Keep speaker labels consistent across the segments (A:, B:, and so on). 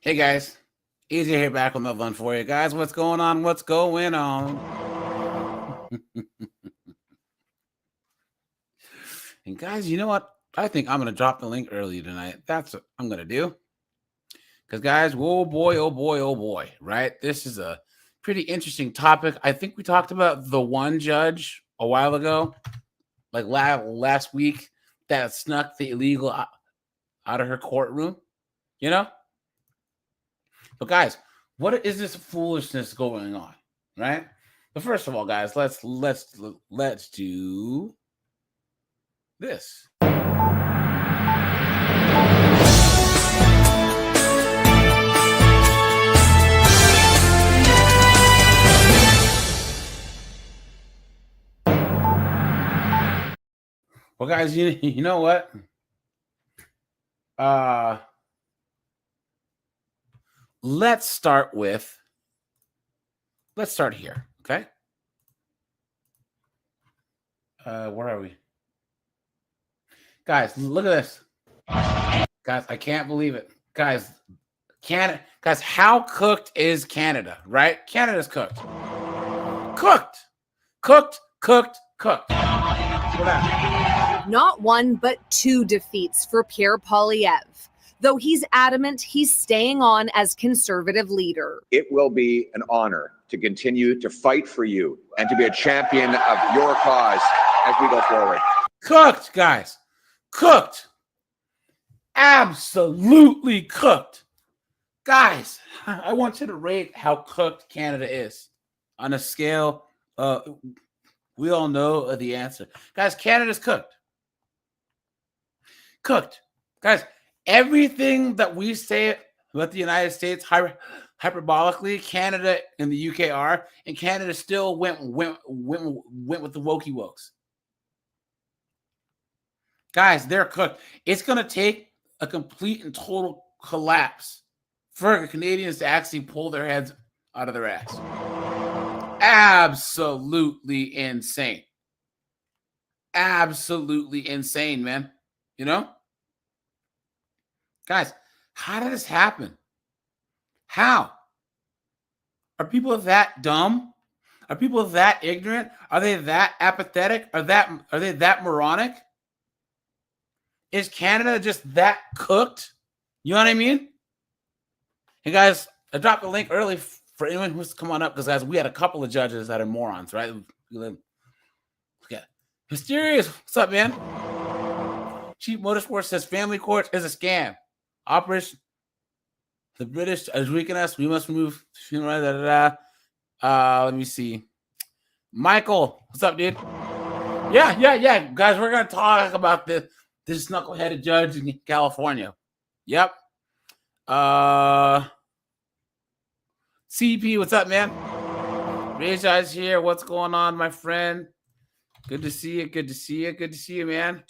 A: Hey guys, Easy here back with another one for you guys. What's going on? What's going on? And guys, you know what? I think I'm gonna drop the link early tonight. That's what I'm gonna do. Because guys, oh boy, oh boy, oh boy, right? This is a pretty interesting topic. I think we talked about the one judge a while ago, like last week, that snuck the illegal out of her courtroom. You know, but guys, what is this foolishness going on, right? But first of all, guys, let's do this. Well, guys, you know what? Let's start here, okay? Where are we? Guys, look at this. Guys, I can't believe it. Guys, how cooked is Canada, right? Canada's cooked. Cooked.
B: Not one, but two defeats for Pierre Poilievre. Though he's adamant he's staying on as conservative leader.
C: It will be an honor to continue to fight for you and to be a champion of your cause as we go forward.
A: Cooked, guys. Cooked. Absolutely cooked. Guys, I want you to rate how cooked Canada is on a scale. We all know the answer. Guys, Canada's cooked. Cooked. Guys, everything that we say about the United States hyperbolically, Canada and the UK are, and Canada still went with the wokey wokes. Guys, they're cooked. It's going to take a complete and total collapse for Canadians to actually pull their heads out of their ass. Absolutely insane. Absolutely insane, man. You know? Guys, how did this happen? How? Are people that dumb? Are people that ignorant? Are they that apathetic? Are they that moronic? Is Canada just that cooked? You know what I mean? And guys, I dropped the link early for anyone who's come on up because, guys, we had a couple of judges that are morons, right? Okay. Mysterious. What's up, man? Cheap Motorsports says family court is a scam. Operation. The British are weakening us. We must remove. Let me see. Michael, what's up, dude? Yeah. Guys, we're going to talk about this knuckleheaded judge in California. Yep. CP, what's up, man? Raise eyes here. What's going on, my friend? Good to see you, man.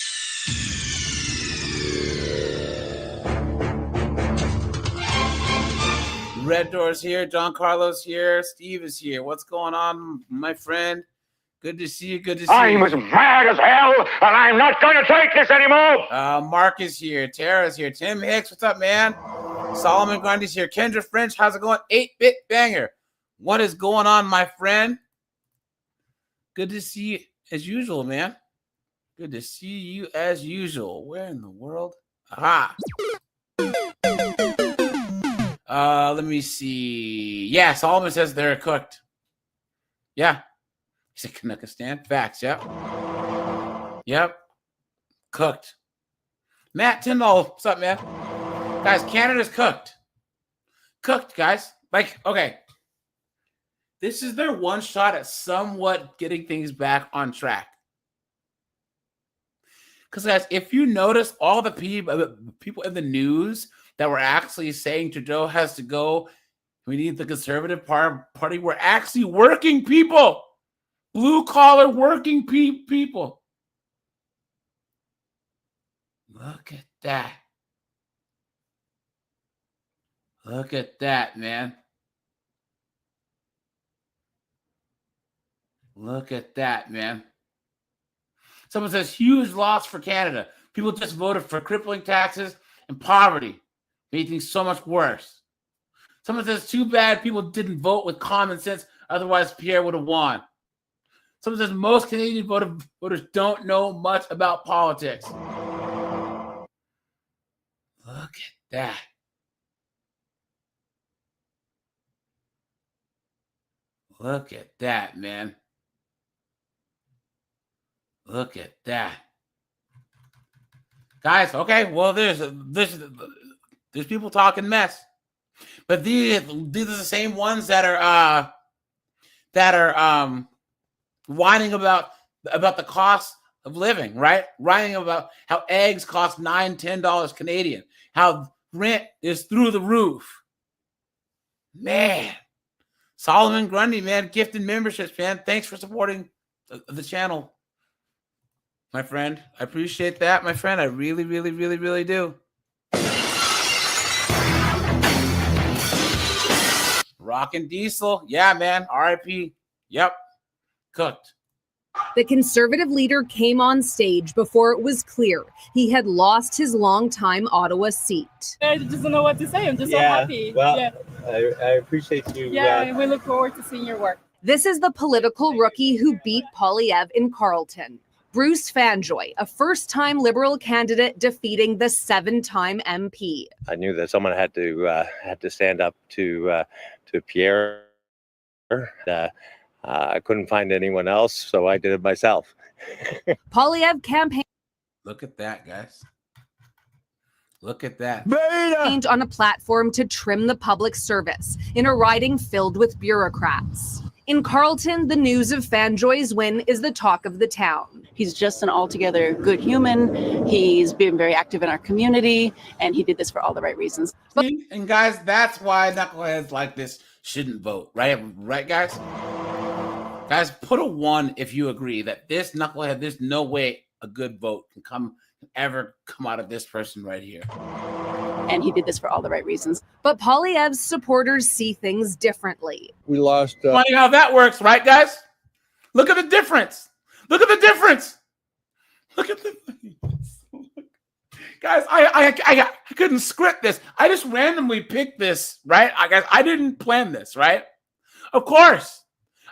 A: Red Door's here. John Carlos here. Steve is here. What's going on, my friend? Good to see you.
D: I'm as mad as hell, and I'm not going to take this anymore.
A: Mark is here. Tara's here. Tim Hicks, what's up, man? Solomon Grundy's here. Kendra French, how's it going? 8-bit banger. What is going on, my friend? Good to see you as usual, man. Good to see you as usual. Where in the world? Aha. Let me see. Yeah, Solomon says they're cooked. Yeah. He's a Canuckistan. Facts, yep. Yep. Cooked. Matt Tyndall, what's up, man? Guys, Canada's cooked. Cooked, guys. Like, okay. This is their one shot at somewhat getting things back on track. Because, guys, if you notice all the people in the news that were actually saying Trudeau has to go, we need the Conservative Party, were actually working people. Blue-collar working people. Look at that. Look at that, man. Look at that, man. Someone says, huge loss for Canada. People just voted for crippling taxes and poverty, making things so much worse. Someone says, too bad people didn't vote with common sense. Otherwise, Pierre would have won. Someone says, most Canadian voters don't know much about politics. Look at that. Look at that, man. Look at that. Guys, okay, well, there's people talking mess. But these are the same ones that are whining about the cost of living, right? Whining about how eggs cost $9-10 Canadian, how rent is through the roof. Man, Solomon Grundy, man, gifted memberships, man. Thanks for supporting the channel, my friend. I appreciate that, my friend. I really, really, really, really do. Rockin' Diesel. Yeah, man. RIP. Yep. Cooked.
B: The Conservative leader came on stage before it was clear he had lost his longtime Ottawa seat.
E: I just don't know what to say. I'm just so happy.
F: Well, I appreciate you.
E: Yeah, we look forward to seeing your work.
B: This is the political rookie who beat Poilievre in Carleton. Bruce Fanjoy, a first-time Liberal candidate defeating the 7-time MP.
F: I knew that someone had to stand up to Pierre. I couldn't find anyone else, so I did it myself.
B: Poilievre campaigned.
A: Look at that, guys. Look at that.
B: On a platform to trim the public service in a riding filled with bureaucrats. In Carleton, the news of Fanjoy's win is the talk of the town.
G: He's just an altogether good human. He's been very active in our community, and he did this for all the right reasons.
A: And guys, that's why knuckleheads like this shouldn't vote, right? Right, guys? Guys, put a 1 if you agree that this knucklehead, there's no way a good vote can ever come out of this person right here.
G: And he did this for all the right reasons.
B: But Poilievre's supporters see things differently.
H: We lost.
A: Funny how that works, right, guys? Look at the difference. Look at the difference. Look at the guys. I couldn't script this. I just randomly picked this, right? I didn't plan this, right? Of course.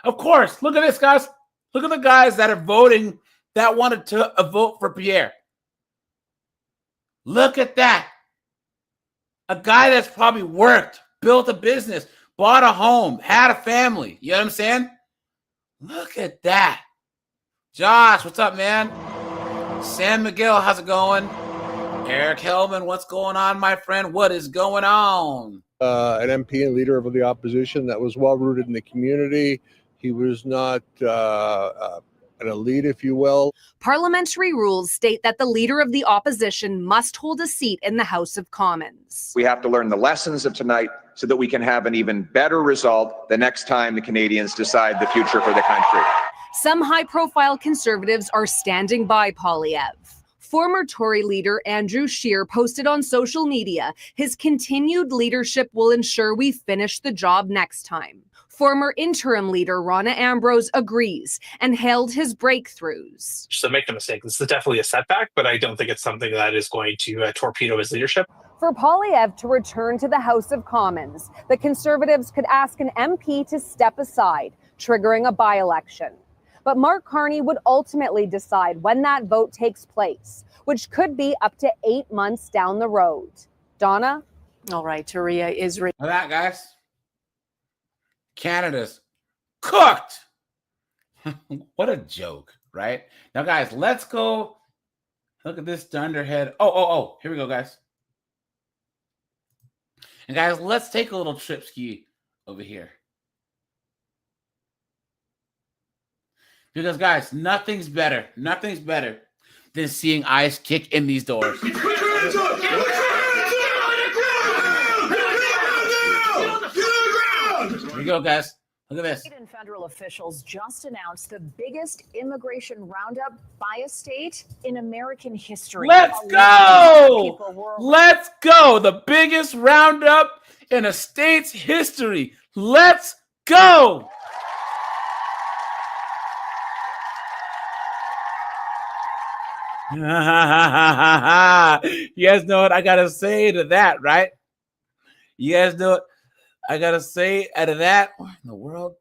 A: Look at this, guys. Look at the guys that are voting that wanted to vote for Pierre. Look at that. A guy that's probably worked, built a business, bought a home, had a family. You know what I'm saying? Look at that. Josh, what's up, man? Sam Miguel, how's it going? Eric Hellman, what's going on, my friend? What is going on?
H: An MP and leader of the opposition that was well-rooted in the community. He was not an elite, if you will.
B: Parliamentary rules state that the leader of the opposition must hold a seat in the House of Commons.
C: We have to learn the lessons of tonight so that we can have an even better result the next time the Canadians decide the future for the country.
B: Some high-profile Conservatives are standing by Poilievre. Former Tory leader Andrew Scheer posted on social media, his continued leadership will ensure we finish the job next time. Former interim leader Rona Ambrose agrees and hailed his breakthroughs.
I: So make no mistake, this is definitely a setback, but I don't think it's something that is going to torpedo his leadership.
B: For Poilievre to return to the House of Commons, the Conservatives could ask an MP to step aside, triggering a by-election. But Mark Carney would ultimately decide when that vote takes place, which could be up to 8 months down the road. Donna?
G: All right, Taria is ready.
A: Look at that, guys. Canada's cooked. What a joke, right? Now, guys, let's go. Look at this dunderhead. Oh. Here we go, guys. And, guys, let's take a little trip ski over here. Because, guys, nothing's better than seeing Ice kick in these doors. Here we go, guys. Look at this.
J: State and federal officials just announced the biggest immigration roundup by a state in American history.
A: Let's go! Let's go! The biggest roundup in a state's history. Let's go! You guys know what I gotta say to that, right? You guys know it. I gotta say, out of that, what in the world?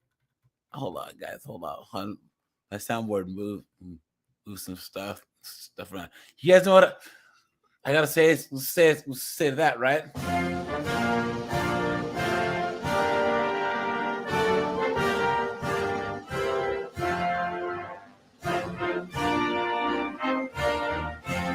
A: Hold on, guys. Hold on. My soundboard move some stuff around. You guys know what I gotta say? Let's say that, right?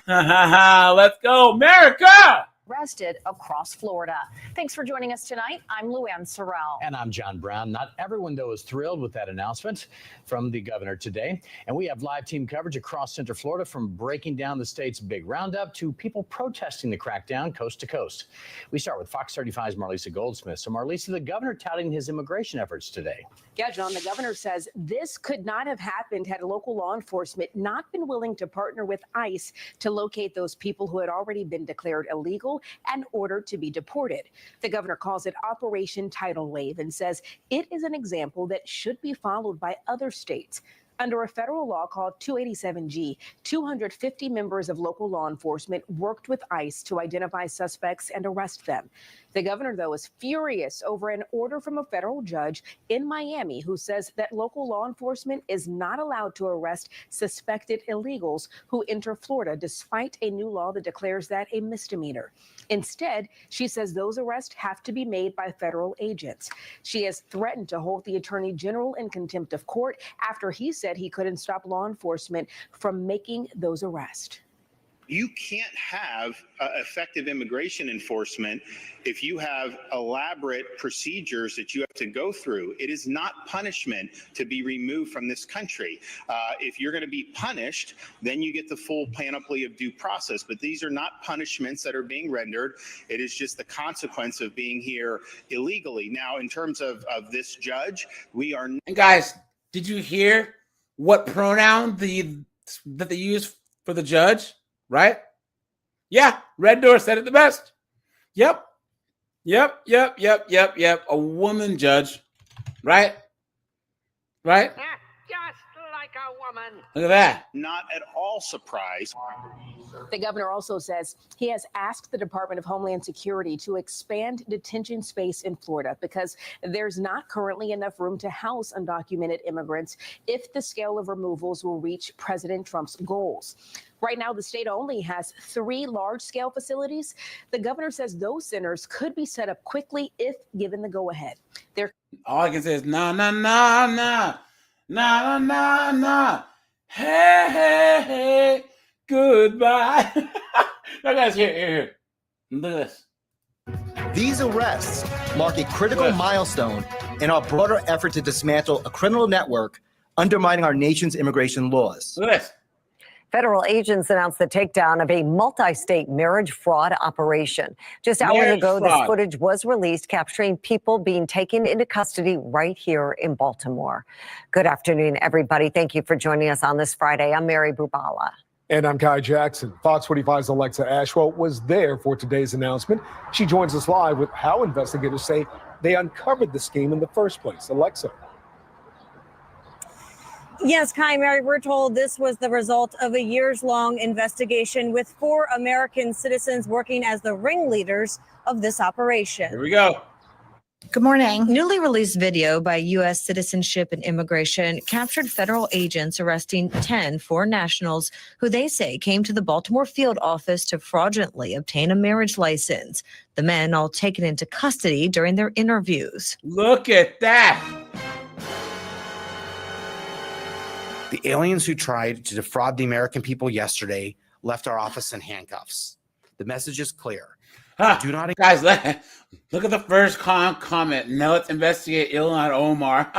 A: Let's go, America!
J: Arrested across Florida. Thanks for joining us tonight. I'm Luann Sorrell.
K: And I'm John Brown. Not everyone, though, is thrilled with that announcement from the governor today. And we have live team coverage across Central Florida, from breaking down the state's big roundup to people protesting the crackdown coast to coast. We start with Fox 35's Marlisa Goldsmith. So, Marlisa, the governor touting his immigration efforts today.
L: Yeah, John, the governor says this could not have happened had local law enforcement not been willing to partner with ICE to locate those people who had already been declared illegal and ordered to be deported. The governor calls it Operation Tidal Wave and says it is an example that should be followed by other states. Under a federal law called 287G, 250 members of local law enforcement worked with ICE to identify suspects and arrest them. The governor, though, is furious over an order from a federal judge in Miami who says that local law enforcement is not allowed to arrest suspected illegals who enter Florida, despite a new law that declares that a misdemeanor. Instead, she says those arrests have to be made by federal agents. She has threatened to hold the attorney general in contempt of court after he said he couldn't stop law enforcement from making those arrests.
M: You can't have effective immigration enforcement if you have elaborate procedures that you have to go through. It is not punishment to be removed from this country. If you're going to be punished, then you get the full panoply of due process. But these are not punishments that are being rendered. It is just the consequence of being here illegally. Now, in terms of this judge, we are.
A: And guys, did you hear what pronoun that they use for the judge? Right? Yeah, Red Door said it the best. Yep. A woman judge. Right? Right?
N: Just like a woman.
A: Look at that.
M: Not at all surprised.
L: The governor also says he has asked the Department of Homeland Security to expand detention space in Florida because there's not currently enough room to house undocumented immigrants if the scale of removals will reach President Trump's goals. Right now, the state only has 3 large-scale facilities. The governor says those centers could be set up quickly if given the go-ahead.
A: All I can say is nah. Hey, goodbye. Now, guys, here. Look at this.
O: These arrests mark a critical milestone in our broader effort to dismantle a criminal network undermining our nation's immigration laws.
A: Look at this.
P: Federal agents announced the takedown of a multi-state marriage fraud operation. Just hours ago, this footage was released, capturing people being taken into custody right here in Baltimore. Good afternoon, everybody. Thank you for joining us on this Friday. I'm Mary Bubala.
Q: And I'm Kai Jackson. Fox 45's Alexa Ashwell was there for today's announcement. She joins us live with how investigators say they uncovered the scheme in the first place. Alexa.
R: Yes, Kai, Mary, we're told this was the result of a years-long investigation with 4 American citizens working as the ringleaders of this operation.
A: Here we go.
S: Good morning. Newly released video by U.S. Citizenship and Immigration captured federal agents arresting 10 foreign nationals who they say came to the Baltimore field office to fraudulently obtain a marriage license. The men all taken into custody during their interviews.
A: Look at that.
T: The aliens who tried to defraud the American people yesterday left our office in handcuffs. The message is clear. Do not,
A: guys. Look at the first comment. Now let's investigate Ilhan Omar.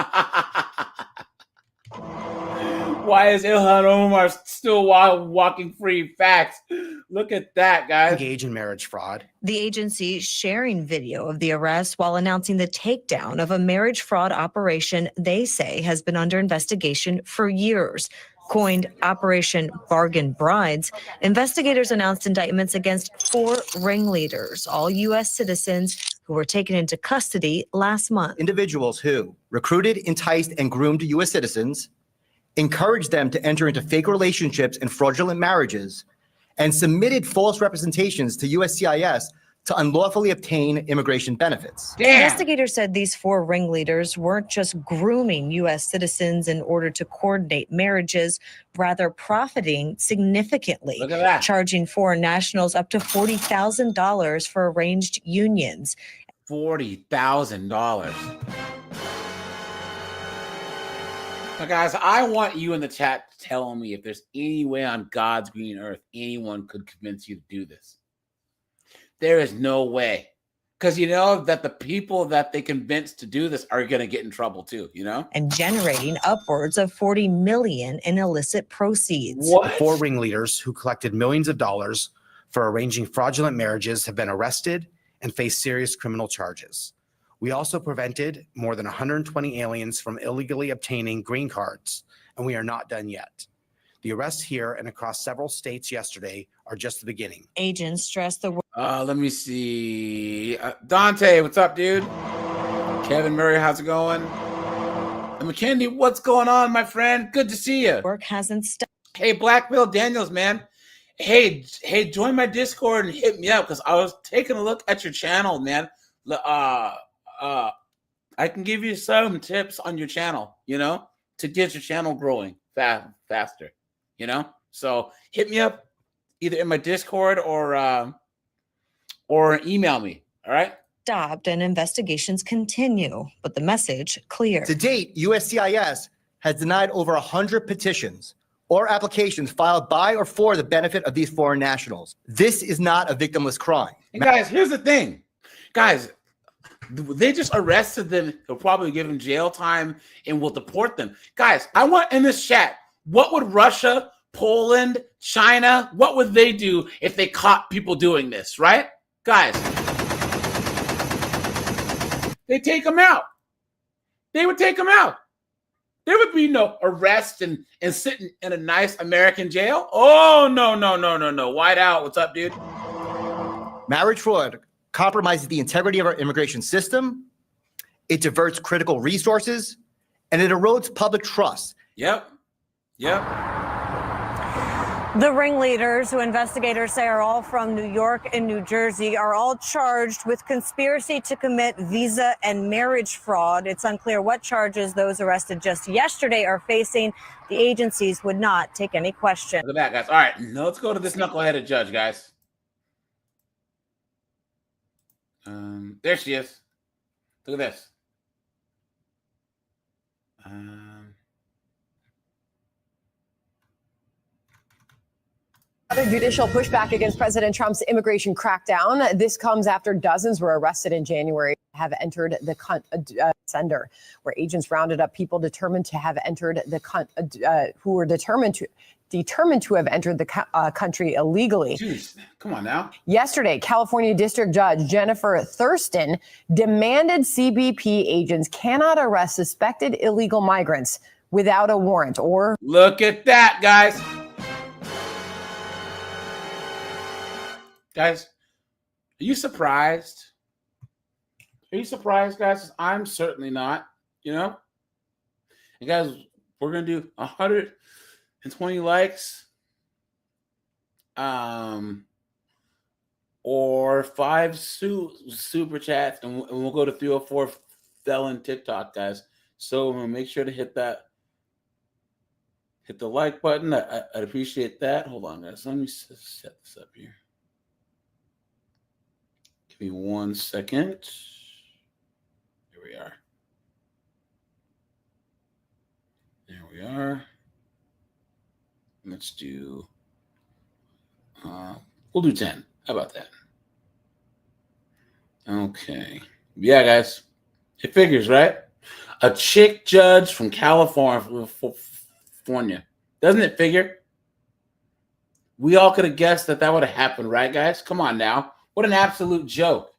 A: Why is Ilhan Omar still walking free? Facts. Look at that, guys.
T: Engage in marriage fraud.
S: The agency sharing video of the arrest while announcing the takedown of a marriage fraud operation they say has been under investigation for years. Coined Operation Bargain Brides, investigators announced indictments against 4 ringleaders, all U.S. citizens who were taken into custody last month.
O: Individuals who recruited, enticed, and groomed U.S. citizens, encouraged them to enter into fake relationships and fraudulent marriages, and submitted false representations to USCIS to unlawfully obtain immigration benefits.
S: Investigators said these 4 ringleaders weren't just grooming U.S. citizens in order to coordinate marriages, rather profiting significantly,
A: Look at that.
S: charging foreign nationals up to $40,000 for arranged unions.
A: $40,000. So guys, I want you in the chat telling me if there's any way on God's green earth anyone could convince you to do this. There is no way. Because you know that the people that they convinced to do this are going to get in trouble too, you know?
S: And generating upwards of $40 million in illicit proceeds.
T: The 4 ringleaders who collected millions of dollars for arranging fraudulent marriages have been arrested and face serious criminal charges. We also prevented more than 120 aliens from illegally obtaining green cards, and we are not done yet. The arrests here and across several states yesterday are just the beginning.
S: Agents stress the
A: let me see. Dante, what's up, dude? Kevin Murray, how's it going? And McKendy, what's going on, my friend? Good to see you.
S: Work hasn't stopped.
A: Hey, Black Bill Daniels, man. Hey, join my Discord and hit me up because I was taking a look at your channel, man. I can give you some tips on your channel, you know, to get your channel growing faster, you know. So hit me up either in my Discord or email me. All right.
S: Stopped and investigations continue, but the message clear.
O: To date, USCIS has denied over 100 petitions or applications filed by or for the benefit of these foreign nationals. This is not a victimless crime.
A: And guys, here's the thing. Guys, they just arrested them. They'll probably give them jail time and will deport them. Guys, I want in this chat, what would Russia, Poland, China, what would they do if they caught people doing this, right? Guys, they take them out. They would take them out. There would be no arrest and sitting in a nice American jail. Oh, no. White out. What's up, dude?
O: Marriage fraud compromises the integrity of our immigration system. It diverts critical resources, and it erodes public trust.
A: Yep.
R: The ringleaders, who investigators say are all from New York and New Jersey, are all charged with conspiracy to commit visa and marriage fraud. It's unclear what charges those arrested just yesterday are facing. The agencies would not take any question.
A: Look at that, guys. All right, now let's go to this knuckleheaded judge, guys. There she is. Look at this.
U: Another judicial pushback against President Trump's immigration crackdown. This comes after dozens were arrested in January, have entered the sender, where agents rounded up people determined to have entered the who were determined to have entered the country illegally.
A: Jeez, come on now.
U: Yesterday, California District Judge Jennifer Thurston demanded CBP agents cannot arrest suspected illegal migrants without a warrant or...
A: Look at that, guys. Guys, are you surprised? Are you surprised, guys? I'm certainly not, you know? And guys, we're going to do 120 likes or 5 super chats, and we'll go to 3 or 4 felon TikTok, guys. So make sure to hit the like button. I'd appreciate that. Hold on, guys. Let me set this up here. Give me 1 second. Here we are. There we are. Let's do, we'll do 10. How about that? Okay. Yeah, guys. It figures, right? A chick judge from California. Doesn't it figure? We all could have guessed that would have happened, right, guys? Come on now. What an absolute joke.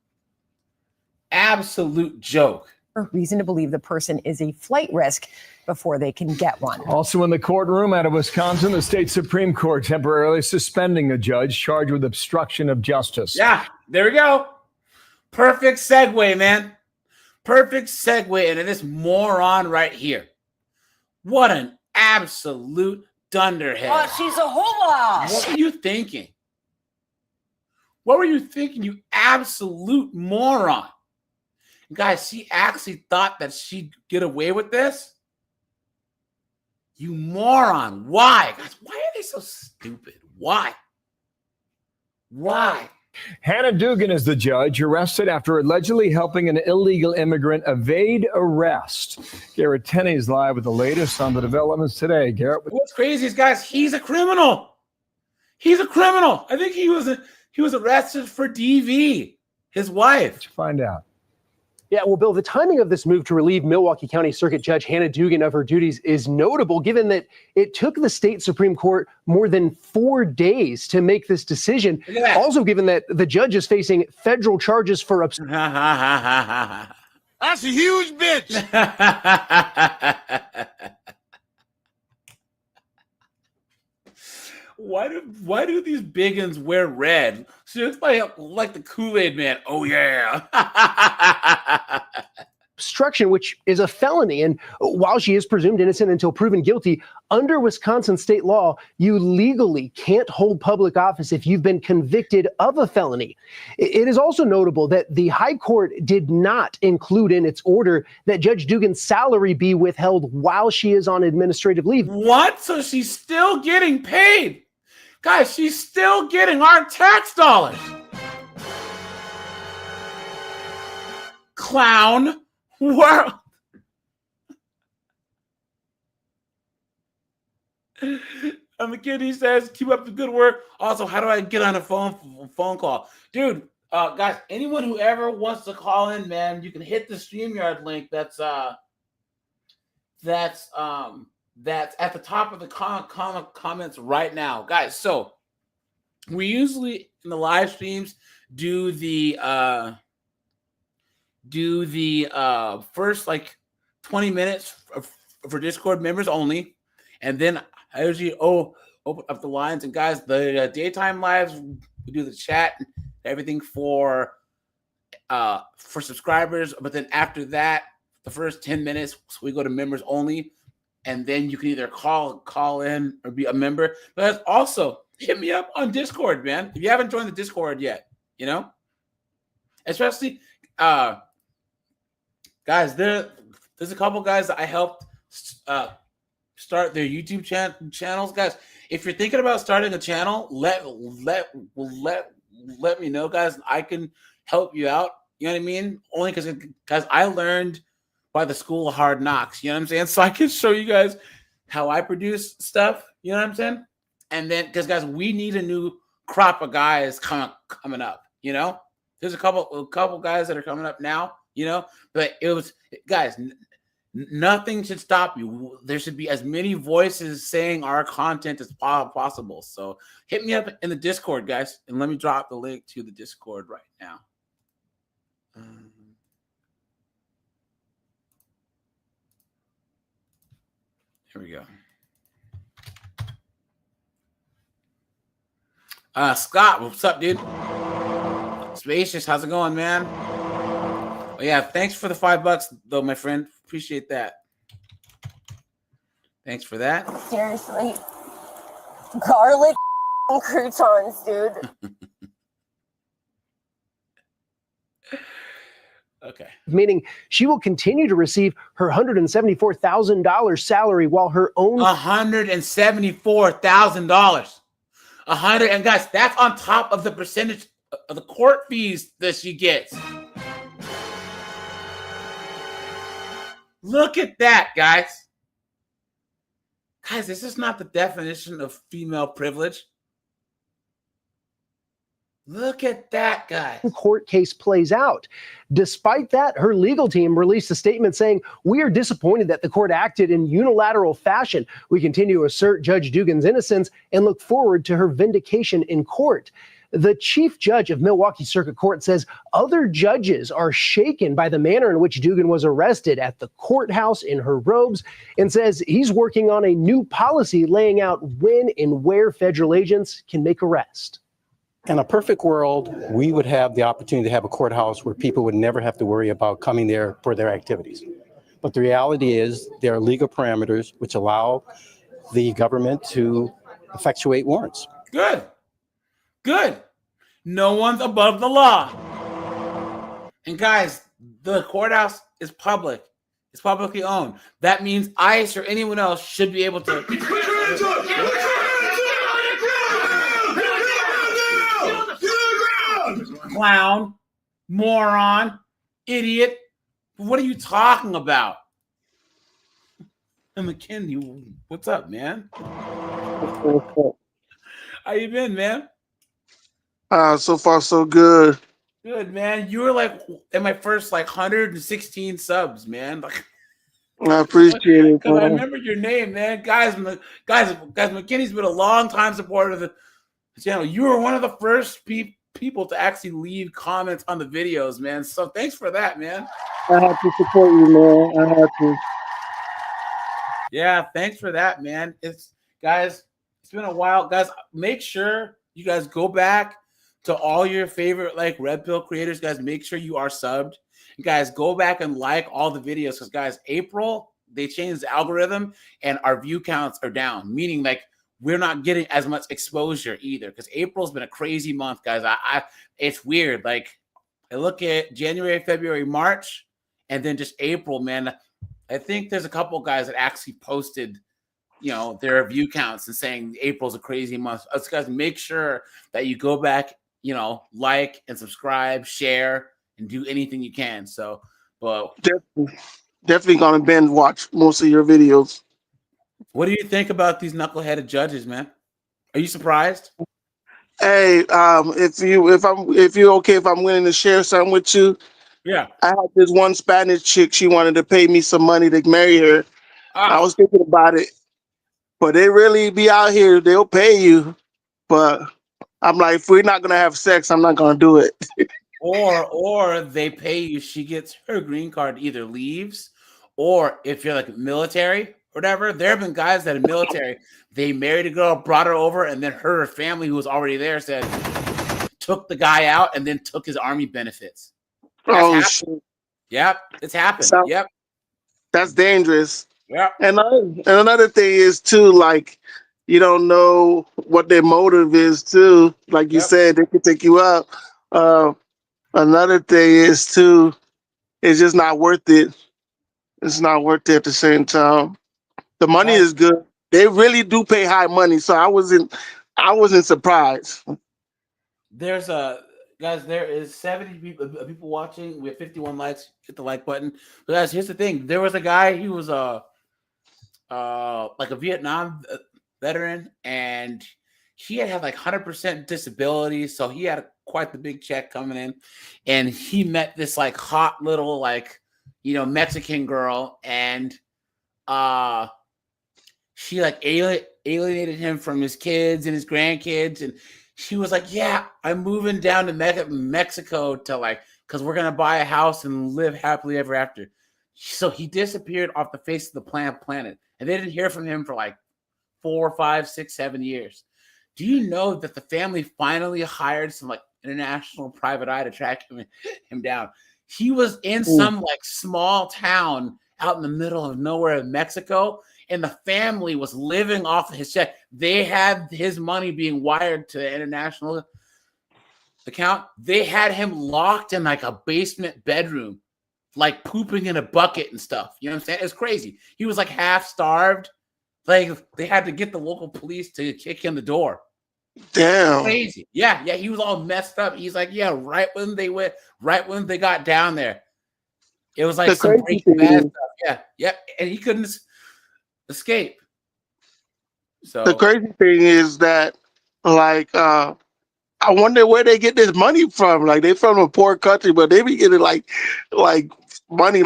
A: Absolute joke.
U: Reason to believe the person is a flight risk before they can get one.
V: Also in the courtroom out of Wisconsin, the state Supreme Court temporarily suspending a judge charged with obstruction of justice.
A: Yeah, there we go. Perfect segue, man. Perfect segue into this moron right here. What an absolute dunderhead.
W: Oh, she's a hula.
A: What were you thinking? What were you thinking, you absolute moron? Guys, she actually thought that she'd get away with this? You moron. Why? Guys, why are they so stupid? Why? Why?
V: Hannah Dugan is the judge, arrested after allegedly helping an illegal immigrant evade arrest. Garrett Tenney is live with the latest on the developments today. Garrett.
A: What's crazy is, guys, he's a criminal. He's a criminal. I think he was arrested for DV. His wife.
V: Let's find out.
D: Yeah, well, Bill, the timing of this move to relieve Milwaukee County Circuit Judge Hannah Dugan of her duties is notable, given that it took the state Supreme Court more than 4 days to make this decision. Also, given that the judge is facing federal charges for
A: That's a huge bitch. Why do these biggins wear red? She looks like the Kool-Aid man. Oh yeah.
D: obstruction, which is a felony. And while she is presumed innocent until proven guilty, under Wisconsin state law, you legally can't hold public office if you've been convicted of a felony. It is also notable that the High Court did not include in its order that Judge Dugan's salary be withheld while she is on administrative leave.
A: What? So she's still getting paid? Guys, she's still getting our tax dollars. Clown world. McKinney says, keep up the good work. Also, how do I get on a phone call? Dude, guys, anyone who ever wants to call in, man, you can hit the StreamYard link that's at the top of the comments right now. Guys, so we usually in the live streams do the first like 20 minutes for Discord members only, and then I usually open up the lines. And guys, the daytime lives, we do the chat and everything for subscribers, but then after that, the first 10 minutes we go to members only, and then you can either call in or be a member. But also hit me up on Discord, man. If you haven't joined the Discord yet, you know, especially guys, there's a couple guys that I helped start their YouTube channels. Guys, if you're thinking about starting a channel, let me know, guys. I can help you out. You know what I mean? Only because I learned by the school of hard knocks. You know what I'm saying? So I can show you guys how I produce stuff. You know what I'm saying? And then, because guys, we need a new crop of guys coming up. You know, there's a couple guys that are coming up now. You know, but it was, guys, nothing should stop you. There should be as many voices saying our content as possible. So hit me up in the Discord, guys, and let me drop the link to the Discord right now. Here we go. Scott, what's up, dude? Spacious, how's it going, man? Oh, yeah, thanks for the $5 though, my friend. Appreciate that. Thanks for that.
E: Seriously. Garlic croutons, dude.
A: Okay.
D: Meaning she will continue to receive her $174,000 salary while her own
A: $174,000. And guys, that's on top of the percentage of the court fees that she gets. Look at that, guys. Guys, this is not the definition of female privilege. Look at that, guys.
D: Court case plays out. Despite that, her legal team released a statement saying, "We are disappointed that the court acted in unilateral fashion. We continue to assert Judge Dugan's innocence and look forward to her vindication in court." The chief judge of Milwaukee Circuit Court says other judges are shaken by the manner in which Dugan was arrested at the courthouse in her robes, and says he's working on a new policy laying out when and where federal agents can make arrests.
W: In a perfect world, we would have the opportunity to have a courthouse where people would never have to worry about coming there for their activities. But the reality is there are legal parameters which allow the government to effectuate warrants.
A: Good. No one's above the law. And guys, the courthouse is public. It's publicly owned. That means ICE or anyone else should be able to. Clown, moron, idiot. What are you talking about? And McKinney, what's up, man? How you been, man?
C: So far so good.
A: Good, man. You were like in my first 116 subs, man.
C: I appreciate it.
A: Because I remember your name, man. Guys, McKinney's been a long time supporter of the channel. You were one of the first people to actually leave comments on the videos, man. So thanks for that, man.
C: I have to support you, man. I have to.
A: Yeah, thanks for that, man. It's been a while. Guys, make sure you guys go back to all your favorite Red Pill creators. Guys, make sure you are subbed. You guys, go back and like all the videos because, guys, April, they changed the algorithm and our view counts are down, meaning we're not getting as much exposure either because April's been a crazy month, guys. It's weird. I look at January, February, March, and then just April, man. I think there's a couple guys that actually posted, their view counts and saying April's a crazy month. Us guys, make sure that you go back, like and subscribe, share, and do anything you can. So, but
C: definitely gonna binge watch most of your videos.
A: What do you think about these knuckleheaded judges, man? Are you surprised?
C: Hey, if you're okay if I'm willing to share something with you.
A: Yeah.
C: I had this one Spanish chick, she wanted to pay me some money to marry her. I was thinking about it. But they really be out here, they'll pay you. But I'm like, if we're not gonna have sex, I'm not gonna do it.
A: or they pay you, she gets her green card, either leaves, or if you're military or whatever. There have been guys that are military, they married a girl, brought her over, and then her family who was already there took the guy out and then took his army benefits.
C: Shit.
A: Yep, it's happened. Yep.
C: That's dangerous.
A: Yeah.
C: And another thing is too, you don't know what their motive is too. Like you said, they could take you out. Another thing is too, it's just not worth it. It's not worth it at the same time. The money is good. They really do pay high money, so I wasn't surprised.
A: There's there is 70 people watching. We have 51 likes. Hit the like button. But guys, here's the thing. There was a guy, he was a Vietnam veteran, and he had 100% disability, so he had quite the big check coming in, and he met this hot little Mexican girl, and she alienated him from his kids and his grandkids, and she was like, yeah, I'm moving down to Mexico to because we're gonna buy a house and live happily ever after. So he disappeared off the face of the planet, and they didn't hear from him for 4, 5, 6, 7 years. Do you know that the family finally hired some international private eye to track him down? He was in some small town out in the middle of nowhere in Mexico, and the family was living off of his check. They had his money being wired to the international account. They had him locked in a basement bedroom, pooping in a bucket and stuff. You know what I'm saying? It's crazy. He was half starved. They had to get the local police to kick in the door.
C: Damn.
A: Crazy. Yeah. He was all messed up. He's right when they got down there, it was some Breaking Bad stuff. Yeah. Yep. And he couldn't escape. So
C: the crazy thing is that I wonder where they get this money from. They from a poor country, but they be getting money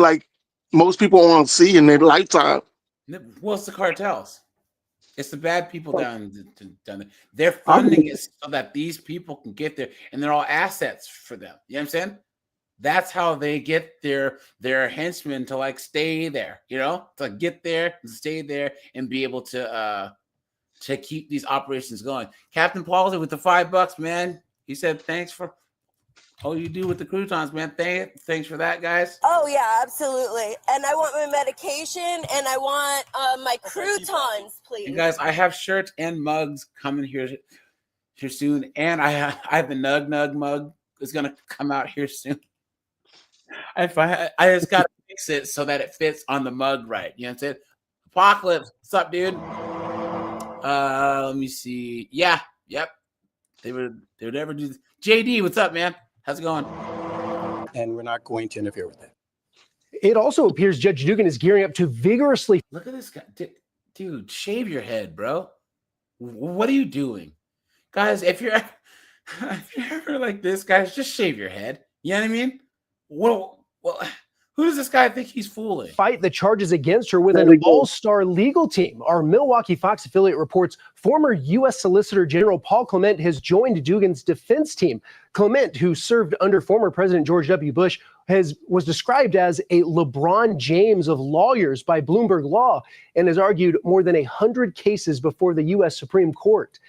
C: most people won't see in their lifetime.
A: Well, it's the cartels. It's the bad people down there. They're funding it so that these people can get there, and they're all assets for them. You know what I'm saying? That's how they get their henchmen to stay there, to get there and stay there and be able to keep these operations going. Captain Palsy with the $5, man. He said, thanks for all you do with the croutons, man. Thanks for that, guys.
E: Oh yeah, absolutely. And I want my medication and I want my croutons, please.
A: And guys, I have shirts and mugs coming here here soon, and I have the Nug mug is gonna come out here soon. I just gotta fix it so that it fits on the mug right. You know what I'm saying? Apocalypse, what's up, dude? Let me see. Yeah, yep. They would ever do this. JD, what's up, man? How's it going?
W: And we're not going to interfere with that.
D: It also appears Judge Dugan is gearing up to vigorously.
A: Look at this guy. Dude, shave your head, bro. What are you doing? Guys, if you're ever like this, guys, just shave your head. You know what I mean? Well, who does this guy think he's fooling?
D: Fight the charges against her with an all-star legal team. Our Milwaukee Fox affiliate reports former U.S. Solicitor General Paul Clement has joined Dugan's defense team. Clement, who served under former President George W. Bush, was described as a LeBron James of lawyers by Bloomberg Law and has argued more than 100 cases before the U.S. Supreme Court.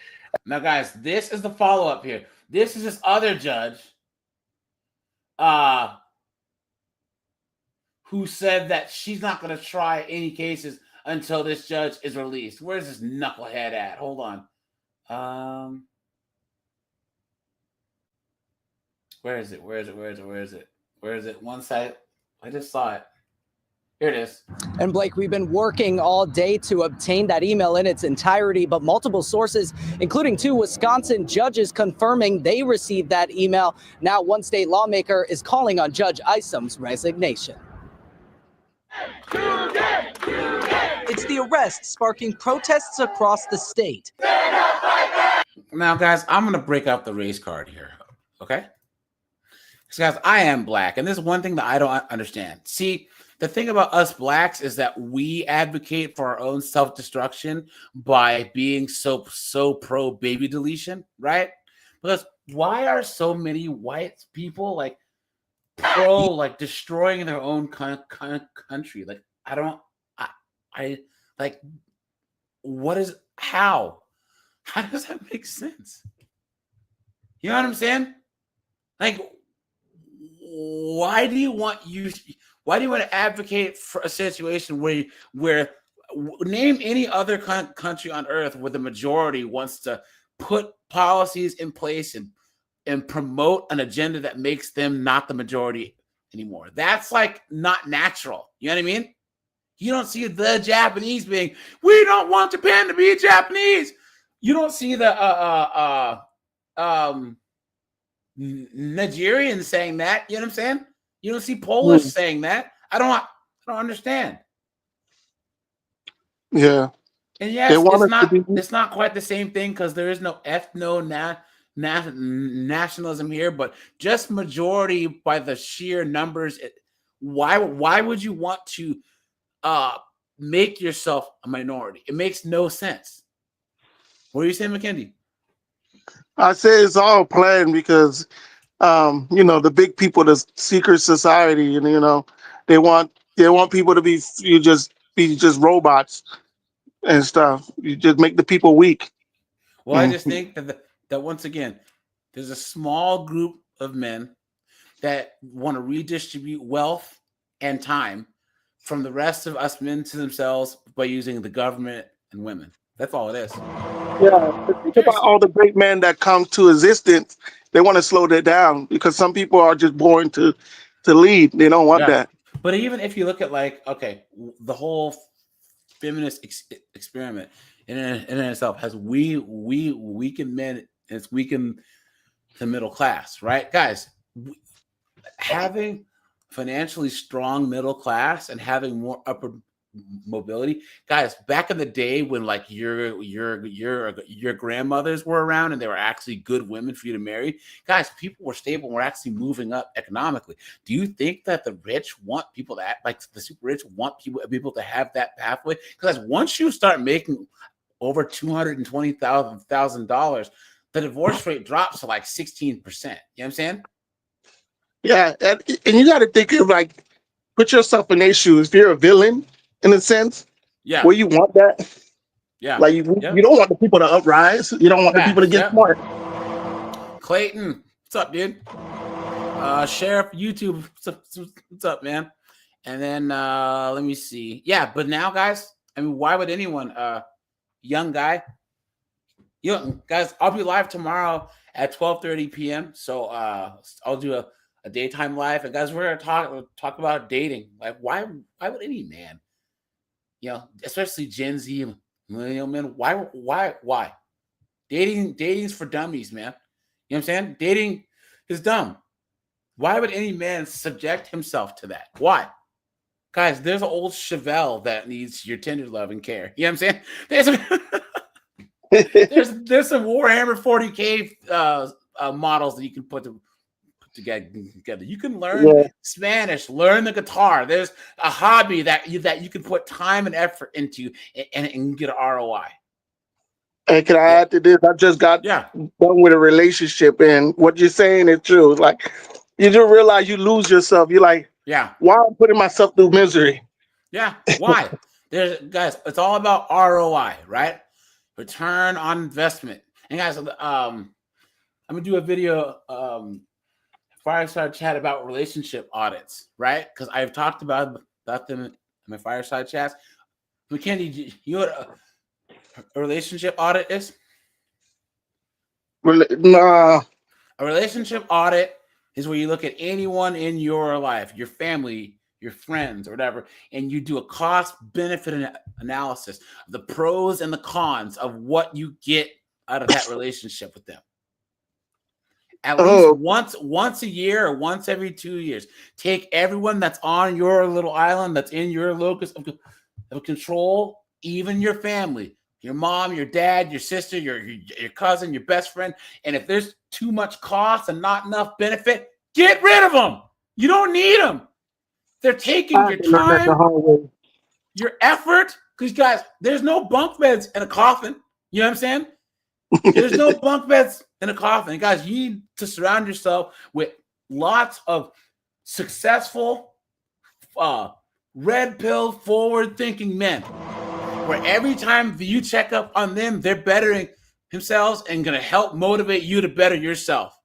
A: Now, guys, this is the follow-up here. This is this other judge who said that she's not going to try any cases until this judge is released. Where's this knucklehead at? Hold on. Where is it? Where is it? One side. I just saw it. Here it is.
F: And Blake, we've been working all day to obtain that email in its entirety, but multiple sources, including 2 Wisconsin judges, confirming they received that email. Now, one state lawmaker is calling on Judge Aisham's resignation. It's the arrest sparking protests across the state.
A: Now, guys, I'm going to break out the race card here, okay? Because, guys, I am black, and this is one thing that I don't understand. See, the thing about us blacks is that we advocate for our own self-destruction by being so pro baby deletion, right? Because why are so many white people like pro like destroying their own country? Like I like what is how does that make sense? You know what I'm saying? Like why do you want to advocate for a situation where name any other country on earth where the majority wants to put policies in place and promote an agenda that makes them not the majority anymore? That's like not natural. You know what I mean? You don't see the Japanese being, we don't want Japan to be Japanese. You don't see the Nigerians saying that. You know what I'm saying? You don't see Polish saying that. I don't understand.
C: Yeah.
A: And yes, it's not quite the same thing because there is no nationalism here, but just majority by the sheer numbers. Why would you want to make yourself a minority? It makes no sense. What are you saying, McKendy?
C: I say it's all planned because, the big people, the secret society, and they want people to be just robots and stuff. You just make the people weak.
A: Well, I just think that once again, there's a small group of men that want to redistribute wealth and time from the rest of us men to themselves by using the government and women. That's all it is.
C: Yeah, think about all the great men that come to existence. They want to slow that down because some people are just born to lead. They don't want that.
A: But even if you look at the whole feminist experiment in itself has weakened men. And it's weakened the middle class, right, guys? Having financially strong middle class and having more upward mobility, guys. Back in the day when like your grandmothers were around and they were actually good women for you to marry, guys, people were stable and were actually moving up economically. Do you think that the rich want people that like the super rich want people to have that pathway? Because once you start making over $220,000, the divorce rate drops to like 16%. You know what I'm saying?
C: Yeah, and you got to think of like, put yourself in their shoes. If you're a villain, in a sense,
A: yeah,
C: where you want that,
A: yeah,
C: like you don't want the people to uprise. You don't want the people to get smart.
A: Clayton, what's up, dude? Sheriff YouTube, what's up, man? And then let me see. Yeah, but now, guys, I mean, why would anyone, young guy, You know, guys, I'll be live tomorrow at 12:30 p.m. So I'll do a daytime live. And guys, we're gonna talk about dating. Like, why would any man, you know, especially Gen Z millennial men, why? Dating's for dummies, man. You know what I'm saying? Dating is dumb. Why would any man subject himself to that? Why? Guys, there's an old Chevelle that needs your tender love and care. You know what I'm saying? There's some Warhammer 40K models that you can put together. You can learn Spanish, learn the guitar. There's a hobby that you can put time and effort into and get an ROI.
C: And can I add to this? I just got done with a relationship, and what you're saying is true. It's like you do realize you lose yourself. You're like, why am I putting myself through misery?
A: Yeah, why? Guys, it's all about ROI, right? Return on investment. And guys, I'm gonna do a video fireside chat about relationship audits, right? Because I've talked about them in my fireside chats. Mackenzie, you know what a relationship audit is?
C: Nah.
A: A relationship audit is where you look at anyone in your life, your family, your friends, or whatever, and you do a cost-benefit analysis of the pros and the cons of what you get out of that relationship with them. At least once a year or once every 2 years. Take everyone that's on your little island, that's in your locus of control, even your family, your mom, your dad, your sister, your cousin, your best friend. And if there's too much cost and not enough benefit, get rid of them. You don't need them. They're taking your time, your effort. Because, guys, there's no bunk beds in a coffin. You know what I'm saying? There's no bunk beds in a coffin. And guys, you need to surround yourself with lots of successful, red pill, forward-thinking men. Where every time you check up on them, they're bettering themselves and going to help motivate you to better yourself.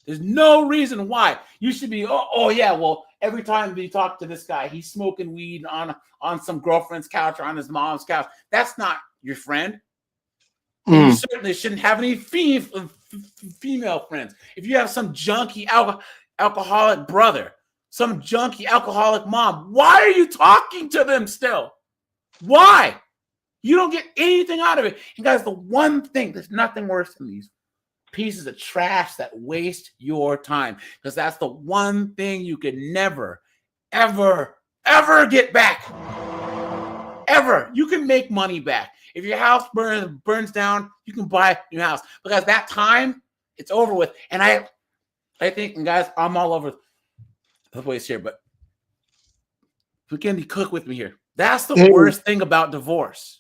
A: There's no reason why you should be, well, every time you talk to this guy, he's smoking weed on some girlfriend's couch or on his mom's couch. That's not your friend. And you certainly shouldn't have any female friends. If you have some junky alcoholic brother, some junky alcoholic mom, why are you talking to them still? Why? You don't get anything out of it. And guys, the one thing, there's nothing worse than these pieces of trash that waste your time, because that's the one thing you can never, ever, ever get back. Ever. You can make money back. If your house burns down, you can buy a new house, because that time, it's over with. And I think, and guys, I'm all over the place here, but Mackenzie, cook with me here. That's the worst thing about divorce.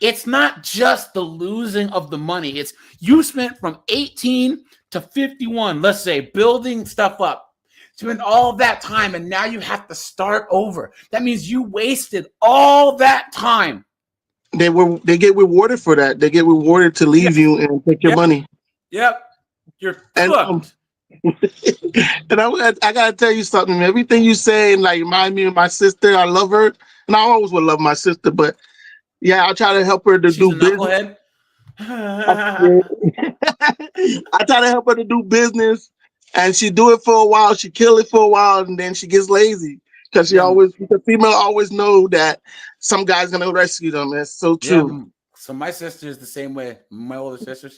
A: It's not just the losing of the money. It's you spent from 18 to 51, let's say, building stuff up. Spend all of that time, and now you have to start over. That means you wasted all that time.
C: They get rewarded for that. They get rewarded to leave you and take your money.
A: Yep. You're cooked.
C: And I gotta tell you something. Everything you say, like, remind me of my sister. I love her, and I always will love my sister. But yeah, I'll try to help her to do business. I try to help her to do business, and she do it for a while. She kill it for a while, and then she gets lazy because the female always know that some guy's gonna rescue them. That's so true.
A: Yeah, so my sister is the same way. My older sister,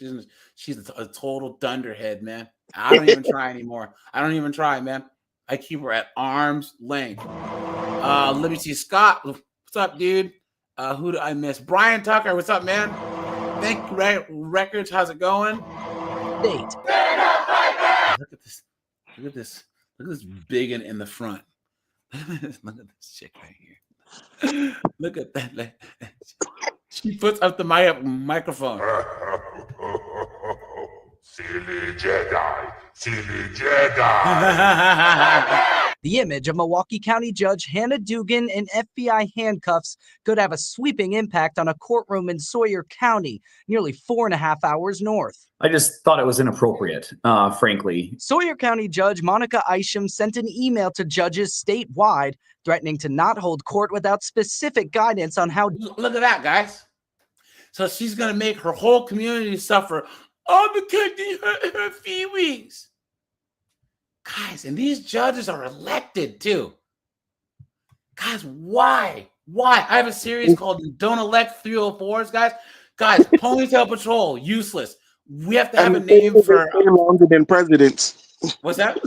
A: she's a total dunderhead, man. I don't even try anymore. I don't even try, man. I keep her at arm's length. Let me see. Scott, what's up, dude? Who do I miss? Brian Tucker, what's up, man? Thank you, Records. How's it going?
F: Date.
A: Look at this. Look at this. Look at this biggin in the front. Look at this chick right here. Look at that. She puts up the microphone.
B: Silly Jedi. Silly Jedi.
F: The image of Milwaukee County Judge Hannah Dugan in FBI handcuffs could have a sweeping impact on a courtroom in Sawyer County, nearly 4.5 hours north.
H: I just thought it was inappropriate, frankly.
F: Sawyer County Judge Monica Aisham sent an email to judges statewide threatening to not hold court without specific guidance on how.
A: Look at that, guys. So she's going to make her whole community suffer all because her feelings. Guys, and these judges are elected too. Guys, why? Why? I have a series called Don't Elect 304s, guys. Guys, Ponytail Patrol, useless. We have to have a name for.
C: They stay longer than presidents.
A: What's that?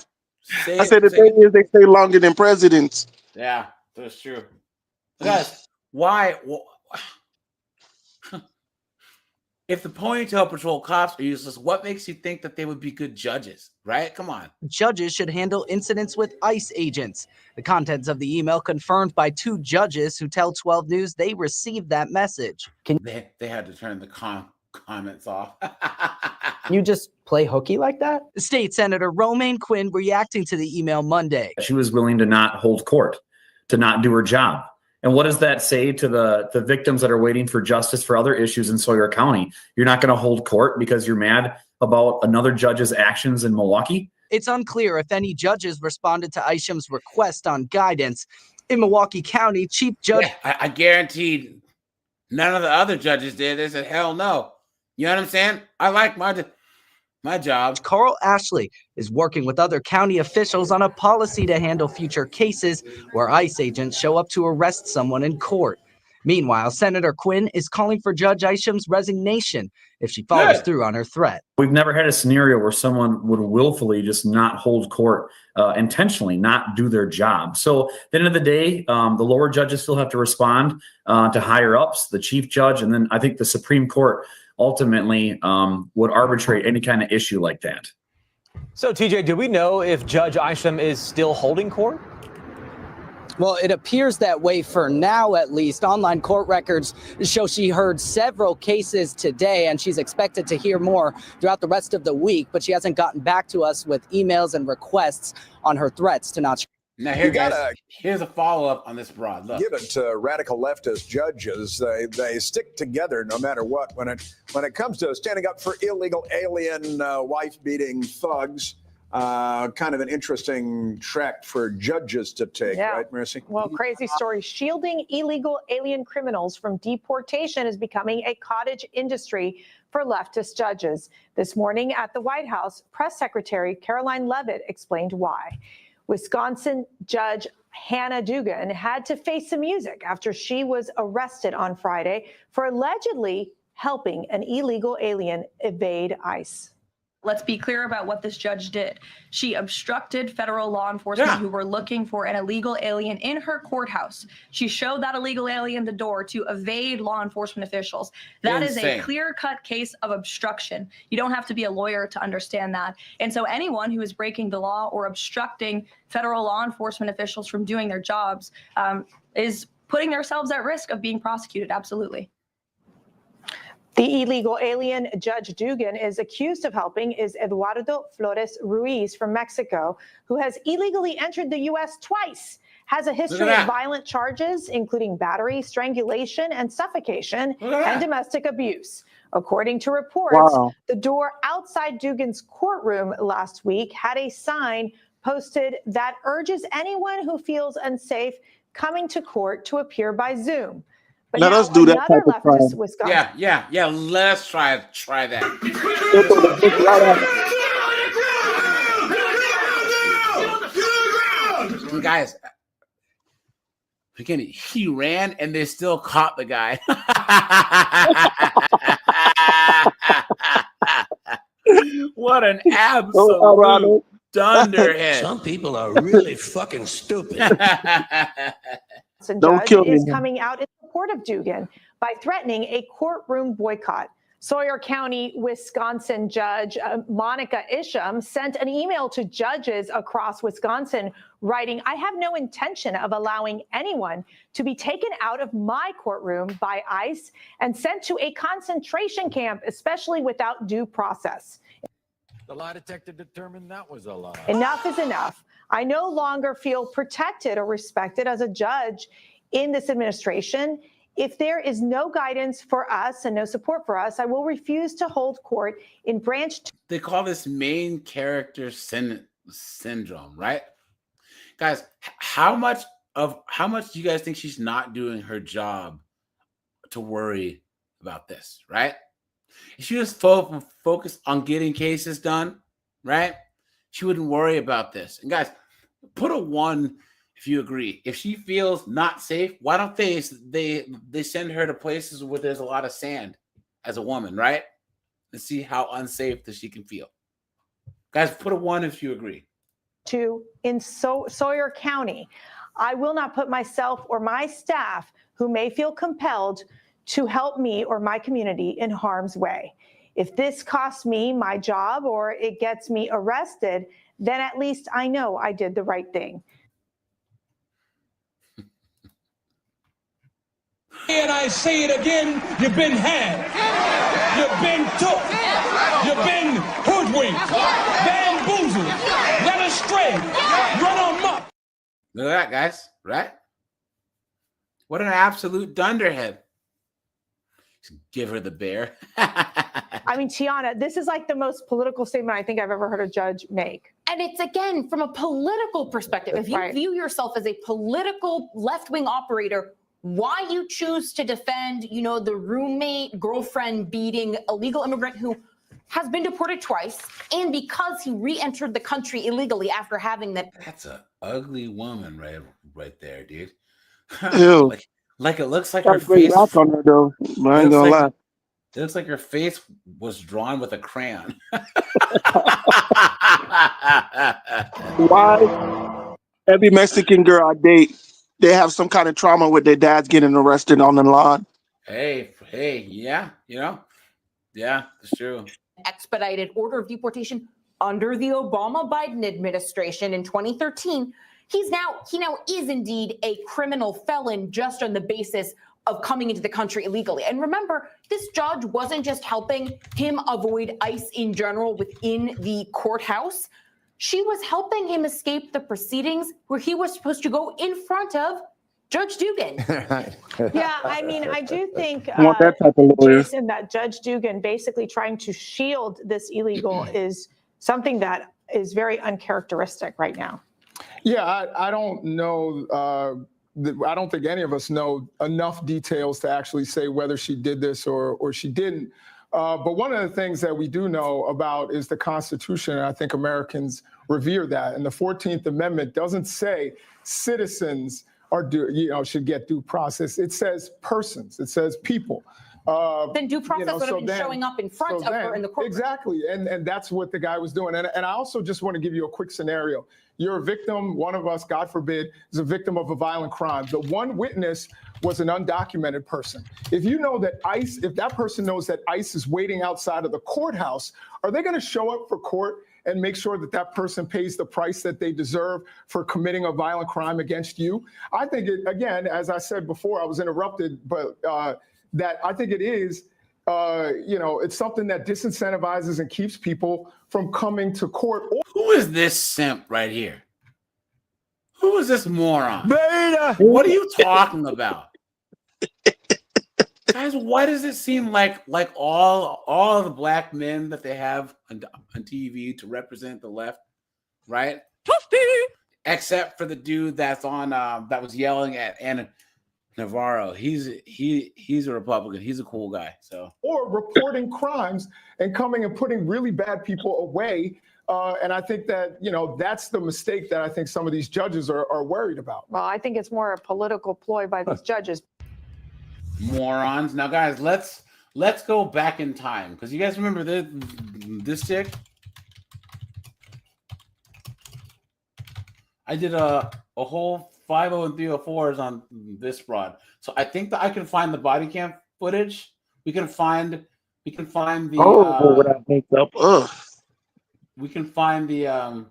C: I said the thing is they stay longer than presidents.
A: Yeah, that's true. Guys, why? If the Ponytail Patrol cops are useless, what makes you think that they would be good judges, right? Come on.
F: Judges should handle incidents with ICE agents. The contents of the email confirmed by 2 judges who tell 12 News they received that message.
A: They had to turn the comments off.
F: You just play hooky like that? State Senator Romaine Quinn reacting to the email Monday.
H: She was willing to not hold court, to not do her job. And what does that say to the victims that are waiting for justice for other issues in Sawyer County? You're not going to hold court because you're mad about another judge's actions in Milwaukee?
F: It's unclear if any judges responded to Aisham's request on guidance. In Milwaukee County, Chief Judge...
A: Yeah, I guaranteed none of the other judges did. They said, hell no. You know what I'm saying? I like my job.
F: Carl Ashley is working with other county officials on a policy to handle future cases where ICE agents show up to arrest someone in court. Meanwhile, Senator Quinn is calling for Judge Aisham's resignation if she follows through on her threat.
H: We've never had a scenario where someone would willfully just not hold court, intentionally not do their job. So at the end of the day, the lower judges still have to respond to higher ups, the chief judge, and then I think the Supreme Court ultimately would arbitrate any kind of issue like that.
G: So, TJ, do we know if Judge Aisham is still holding court?
F: Well, it appears that way for now, at least. Online court records show she heard several cases today, and she's expected to hear more throughout the rest of the week, but she hasn't gotten back to us with emails and requests on her threats to not...
A: Now, here, guys, here's a follow-up on this broad. Look.
I: Give it to radical leftist judges. They stick together no matter what. When it comes to standing up for illegal alien wife-beating thugs, kind of an interesting track for judges to take, right, Mercy?
U: Well, crazy story. Shielding illegal alien criminals from deportation is becoming a cottage industry for leftist judges. This morning at the White House, Press Secretary Caroline Leavitt explained why. Wisconsin Judge Hannah Dugan had to face some music after she was arrested on Friday for allegedly helping an illegal alien evade ICE.
J: Let's be clear about what this judge did. She obstructed federal law enforcement who were looking for an illegal alien in her courthouse. She showed that illegal alien the door to evade law enforcement officials. That is a clear-cut case of obstruction. You don't have to be a lawyer to understand that. And so anyone who is breaking the law or obstructing federal law enforcement officials from doing their jobs is putting themselves at risk of being prosecuted, absolutely.
U: The illegal alien Judge Dugan is accused of helping is Eduardo Flores Ruiz from Mexico, who has illegally entered the U.S. twice, has a history of violent charges, including battery, strangulation, and suffocation, and domestic abuse. According to reports, the door outside Dugan's courtroom last week had a sign posted that urges anyone who feels unsafe coming to court to appear by Zoom. But
C: let us do that type of crime.
A: Yeah. Let us try that. Guys, again, he ran and they still caught the guy. What an absolute dunderhead.
X: Some people are really fucking stupid.
U: Don't kill me. Is coming out in support of Dugan by threatening a courtroom boycott. Sawyer County, Wisconsin Judge Monica Isham sent an email to judges across Wisconsin writing, "I have no intention of allowing anyone to be taken out of my courtroom by ICE and sent to a concentration camp, especially without due process."
X: The lie detector determined that was a lie.
U: Enough is enough. I no longer feel protected or respected as a judge in this administration. If there is no guidance for us and no support for us, I will refuse to hold court in branch.
A: They call this main character syndrome, right? Guys, how much do you guys think she's not doing her job to worry about this, right? If she was focused on getting cases done, right, she wouldn't worry about this. And guys, put a 1 if you agree. If she feels not safe, why don't they send her to places where there's a lot of sand as a woman, right? And see how unsafe that she can feel. Guys, put a 1 if you agree.
K: In Sawyer County, I will not put myself or my staff who may feel compelled to help me or my community in harm's way. If this costs me my job or it gets me arrested, then at least I know I did the right thing.
L: And I say it again, you've been had. You've been took. You've been hoodwinked, bamboozled, led astray, run amok.
A: Look at that, guys, right? What an absolute dunderhead. Just give her the bear.
K: I mean, Tiana, this is like the most political statement I think I've ever heard a judge make.
M: And it's, again, from a political perspective. If you view yourself as a political left-wing operator, why you choose to defend, the roommate, girlfriend beating illegal immigrant who has been deported twice, and because he re-entered the country illegally after having that.
A: That's an ugly woman right there, dude.
C: Ew.
A: like it looks like
C: Got
A: her
C: a great
A: face.
C: rock on her though. I ain't gonna lie.
A: It looks like her face was drawn with a crayon.
C: Why? Every Mexican girl I date, they have some kind of trauma with their dads getting arrested on the lawn.
A: Hey, yeah, yeah, it's true.
M: Expedited order of deportation under the Obama-Biden administration in 2013. He now is indeed a criminal felon just on the basis of coming into the country illegally. And remember, this judge wasn't just helping him avoid ICE in general within the courthouse. She was helping him escape the proceedings where he was supposed to go in front of Judge Dugan.
K: Yeah, I mean, I do think,
C: Want that type of lawyer.
K: Jason, that Judge Dugan basically trying to shield this illegal is something that is very uncharacteristic right now.
Q: Yeah, I don't know. I don't think any of us know enough details to actually say whether she did this or she didn't. But one of the things that we do know about is the Constitution, and I think Americans revere that. And the 14th Amendment doesn't say citizens should get due process. It says persons. It says people.
M: Then due process would have been showing up in front of her in the court.
Q: Exactly, and that's what the guy was doing. And I also just want to give you a quick scenario. You're a victim, one of us, God forbid, is a victim of a violent crime. The one witness was an undocumented person. If you know that ICE, if that person knows that ICE is waiting outside of the courthouse, are they going to show up for court and make sure that that person pays the price that they deserve for committing a violent crime against you? I think, again, as I said before, I was interrupted, but that I think it is, it's something that disincentivizes and keeps people from coming to court.
A: Who is this simp right here? Who is this moron?
V: Beta.
A: What are you talking about? Guys, why does it seem like all the black men that they have on TV to represent the left, right? Except for the dude that's on that was yelling at Anna Navarro. He's a Republican. He's a cool guy. So
Q: or reporting crimes and coming and putting really bad people away. And I think that, that's the mistake that I think some of these judges are worried about.
K: Well, I think it's more a political ploy by these judges.
A: Morons. Now, guys, let's go back in time because you guys remember this chick. I did a whole 50 and 304s on this broad, so I think that I can find the body cam footage. We can find the
C: what I make up. Ugh.
A: We can find the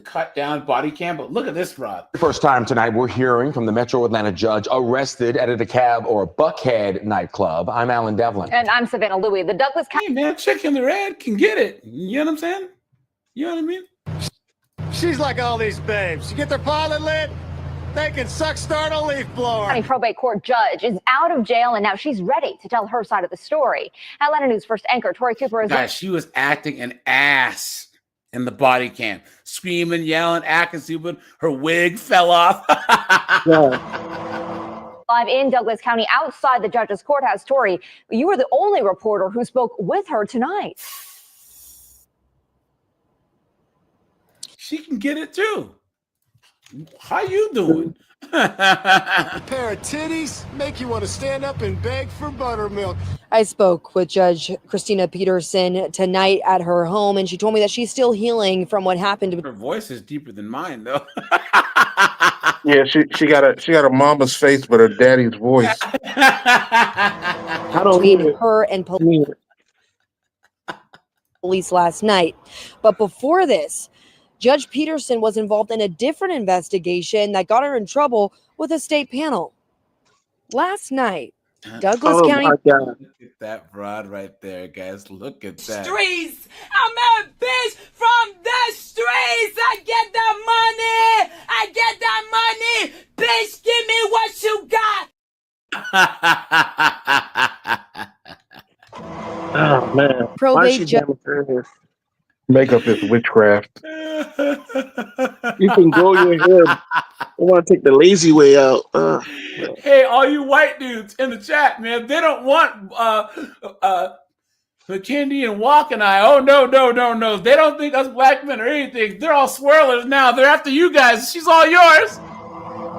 A: cut down body cam, but look at this, Rod.
N: First time tonight, we're hearing from the Metro Atlanta judge arrested at a DeKalb or Buckhead nightclub. I'm Alan Devlin.
Y: And I'm Savannah Louie. The Douglas County.
A: Hey, man, chick in the red can get it. You know what I'm saying? You know what I mean?
Z: She's like all these babes. You get their pilot lit, they can start a leaf blower.
Y: County probate court judge is out of jail, and now she's ready to tell her side of the story. Atlanta News First anchor Tori Cooper is.
A: Guys, she was acting an ass in the body cam, screaming, yelling, acting stupid. Her wig fell off.
Y: Live in Douglas County outside the judge's courthouse. Tori, you were the only reporter who spoke with her tonight.
A: She can get it too. How you doing?
Z: A pair of titties make you want to stand up and beg for buttermilk.
E: I spoke with Judge Christina Peterson tonight at her home, and she told me that she's still healing from what happened.
A: Her voice is deeper than mine, though.
O: Yeah, she got a mama's face, but her daddy's voice.
E: I don't between her and police last night. But before this, Judge Peterson was involved in a different investigation that got her in trouble with a state panel. Last night, Douglas County.
A: Look at that broad right there, guys. Look at that.
P: Streets. I'm a bitch from the streets. I get that money. I get that money. Bitch, give me what you got.
C: Oh man.
E: Probate judge.
O: Makeup is witchcraft.
C: You can grow your hair. I want to take the lazy way out.
A: Hey, all you white dudes in the chat, man, they don't want McKinney and Walk and I. Oh, no. They don't think us black men are anything. They're all swirlers now. They're after you guys. She's all yours.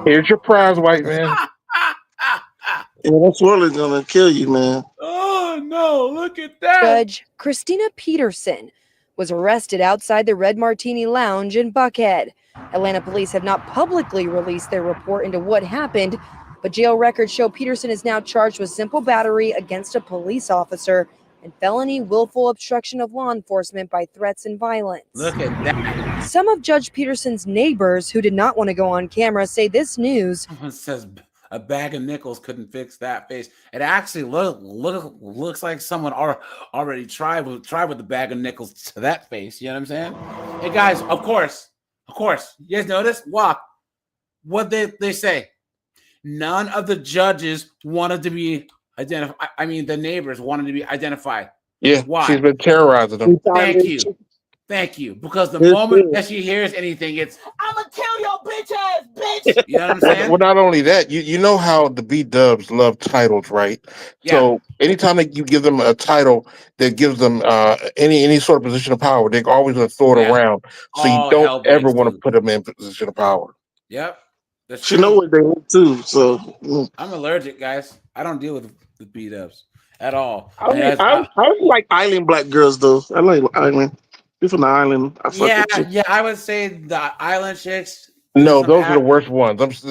O: Here's your prize, white man.
C: Yeah, that swirler's going to kill you, man.
A: Oh, no. Look at that.
E: Judge Christina Peterson was arrested outside the Red Martini Lounge in Buckhead. Atlanta police have not publicly released their report into what happened, but jail records show Peterson is now charged with simple battery against a police officer and felony willful obstruction of law enforcement by threats and violence.
A: Look at that.
E: Some of Judge Peterson's neighbors who did not want to go on camera say this news.
A: Someone says a bag of nickels couldn't fix that face. It actually looks like someone already tried with the bag of nickels to that face. You know what I'm saying? Hey guys, of course, you guys notice? What they say? None of the judges wanted to be identified. I mean, the neighbors wanted to be identified.
O: Yeah,
A: why?
O: She's been terrorizing them.
A: Thank you. Because the moment that she hears anything, it's
P: I'ma kill your bitch ass, bitch.
A: You know what I'm saying?
O: Well, not only that, you know how the B-dubs love titles, right?
A: Yeah.
O: So anytime that you give them a title that gives them any sort of position of power, they're always going to throw it around. So you don't ever want to put them in position of power.
A: Yep. That's
C: You know what they look too. So
A: I'm allergic, guys. I don't deal with the B-dubs at all.
C: I like island black girls though. I like island. You're from the island.
A: Yeah. I would say the island chicks.
O: No, those are the worst ones. Let's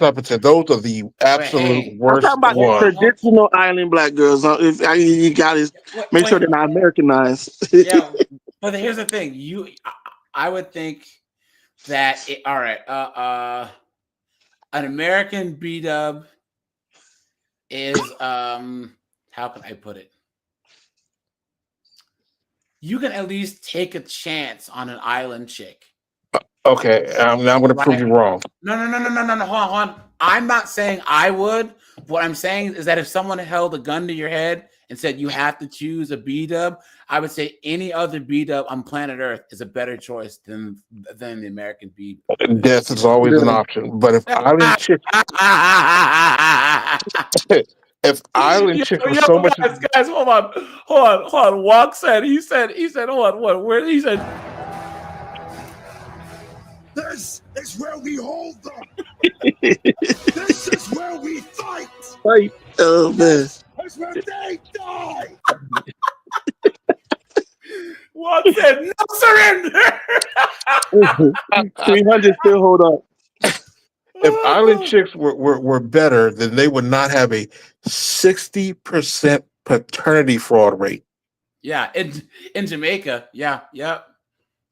O: not pretend. Those are the absolute worst
C: I'm talking about
O: ones.
C: traditional island black girls. If you got to make sure they're not Americanized.
A: Yeah, but here's the thing. I would think that an American B-dub is how can I put it? You can at least take a chance on an island chick.
O: Okay, I'm going to prove you wrong.
A: No. Hold on. I'm not saying I would. What I'm saying is that if someone held a gun to your head and said you have to choose a B-dub, I would say any other B-dub on planet Earth is a better choice than the American B-dub.
O: Death is always an option. But if island chicks... If island chicks were so much...
A: Guys, hold on. Walk said, he said, hold on, where he said...
B: This is where we hold them. This is where we fight.
C: Fight. Oh man.
B: This is where they die.
A: Walk said, no surrender.
C: 300 still hold up.
O: If island chicks were better, then they would not have a 60% paternity fraud rate.
A: Yeah, in Jamaica. Yeah.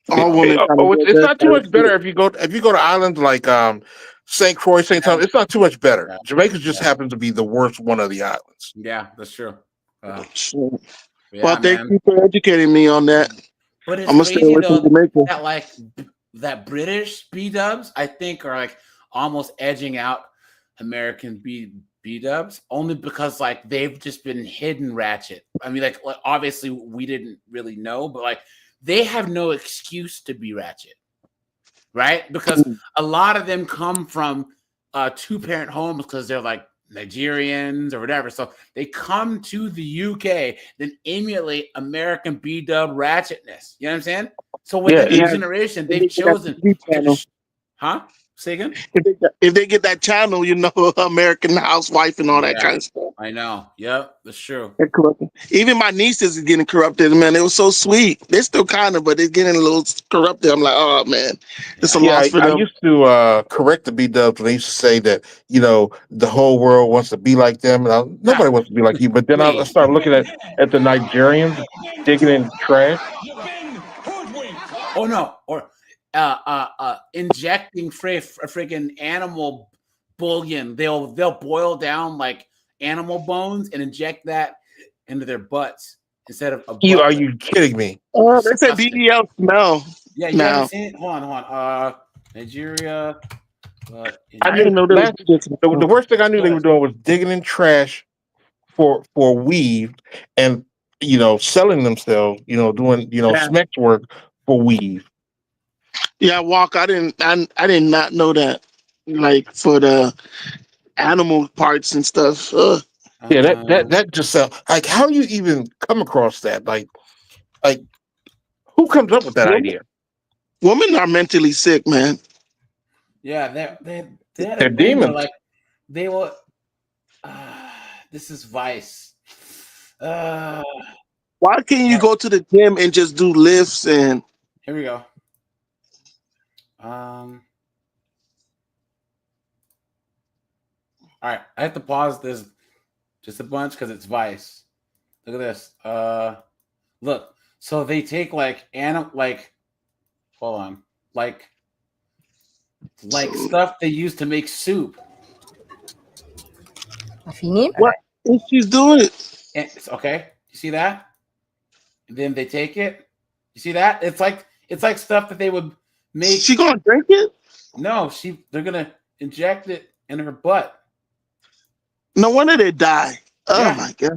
O: It's not too much better if you go to islands like St. Croix, St. Thomas. It's not too much better. Jamaica just happens to be the worst one of the islands.
A: Yeah, that's true.
C: Well, thank you for educating me on that.
A: But it's
C: I'm gonna stay away from Jamaica.
A: That British B-dubs, I think, are like almost edging out American B-dubs only because they've just been hidden ratchet. I mean, obviously we didn't really know, but they have no excuse to be ratchet, right? Because a lot of them come from 2-parent homes because they're like Nigerians or whatever. So they come to the UK, then emulate American B-dub ratchetness. You know what I'm saying? So with the new generation, they've chosen to Say again?
C: If they get that channel, American Housewife and all that kind of stuff.
A: I know. Yep, that's true.
C: They're corrupted. Even my nieces are getting corrupted, man. It was so sweet. They're still kind of, but they're getting a little corrupted. I'm like, oh man, it's a loss for
O: I
C: them.
O: used to correct the B-dubs when they used to say that, the whole world wants to be like them. And nobody wants to be like you. But then I started looking at the Nigerians digging in trash.
A: Oh no, or injecting freaking animal bouillon. They'll boil down like animal bones and inject that into their butts instead of
O: Are you kidding me?
C: Oh, that's a DDL smell.
A: Yeah, you haven't seen it? Hold on. Nigeria.
O: I didn't know that. The worst thing I knew they were doing was digging in trash for weave and selling themselves, doing smex work for weave.
C: Yeah, I did not know that. Like for the animal parts and stuff. Ugh.
O: Yeah, that just sounds like, how you even come across that? Like who comes up with that idea?
C: Women are mentally sick, man.
A: Yeah,
O: they're demons.
A: Like they were. This is Vice.
C: Why can't you go to the gym and just do lifts and?
A: Here we go. All right, I have to pause this just a bunch because it's Vice. Look at this. Look. So they take hold on, like stuff they use to make soup.
C: What? She's doing it.
A: It's okay. You see that? And then they take it. You see that? It's like stuff that they would make.
C: She gonna drink it?
A: No, they're gonna inject it in her butt.
C: No wonder they die. Oh my god.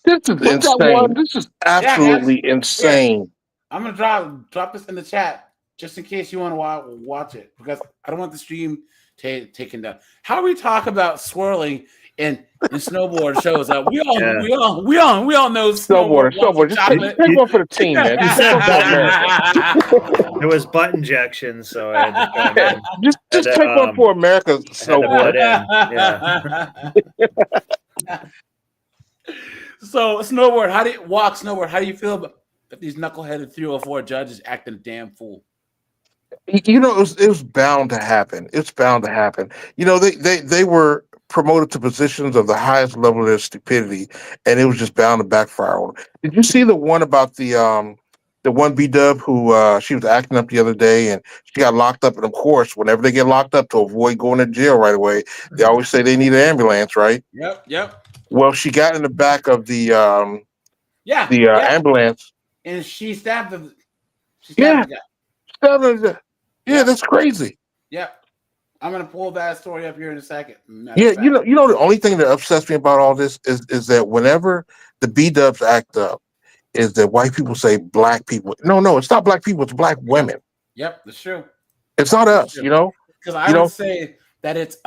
O: This is insane. This is absolutely insane.
A: I'm gonna drop this in the chat just in case you want to watch it because I don't want the stream taken down. How we talk about swirling in snowboard shows up. We all know snowboard.
O: Just take one for the team, man.
D: There was butt injections, so I had to
O: just take one for America. Snowboard.
A: So snowboard, how do you feel about these knuckleheaded 304 judges acting a damn fool?
O: It was bound to happen. It's bound to happen. They were promoted to positions of the highest level of their stupidity, and it was just bound to backfire on them. Did you see the one about the one B-dub who she was acting up the other day, and she got locked up? And of course, whenever they get locked up, to avoid going to jail right away, they always say they need an ambulance, right?
A: Yep.
O: Well, she got in the back of the ambulance,
A: and she stabbed the.
O: Stabbed him. Yeah, that's crazy.
A: Yep. I'm gonna pull that story up here in a second.
O: Yeah, the only thing that upsets me about all this is that whenever the B-dubs act up, is that white people say black people. No, it's not black people. It's black women.
A: Yep, that's true.
O: It's not us,
A: Because I would say that it's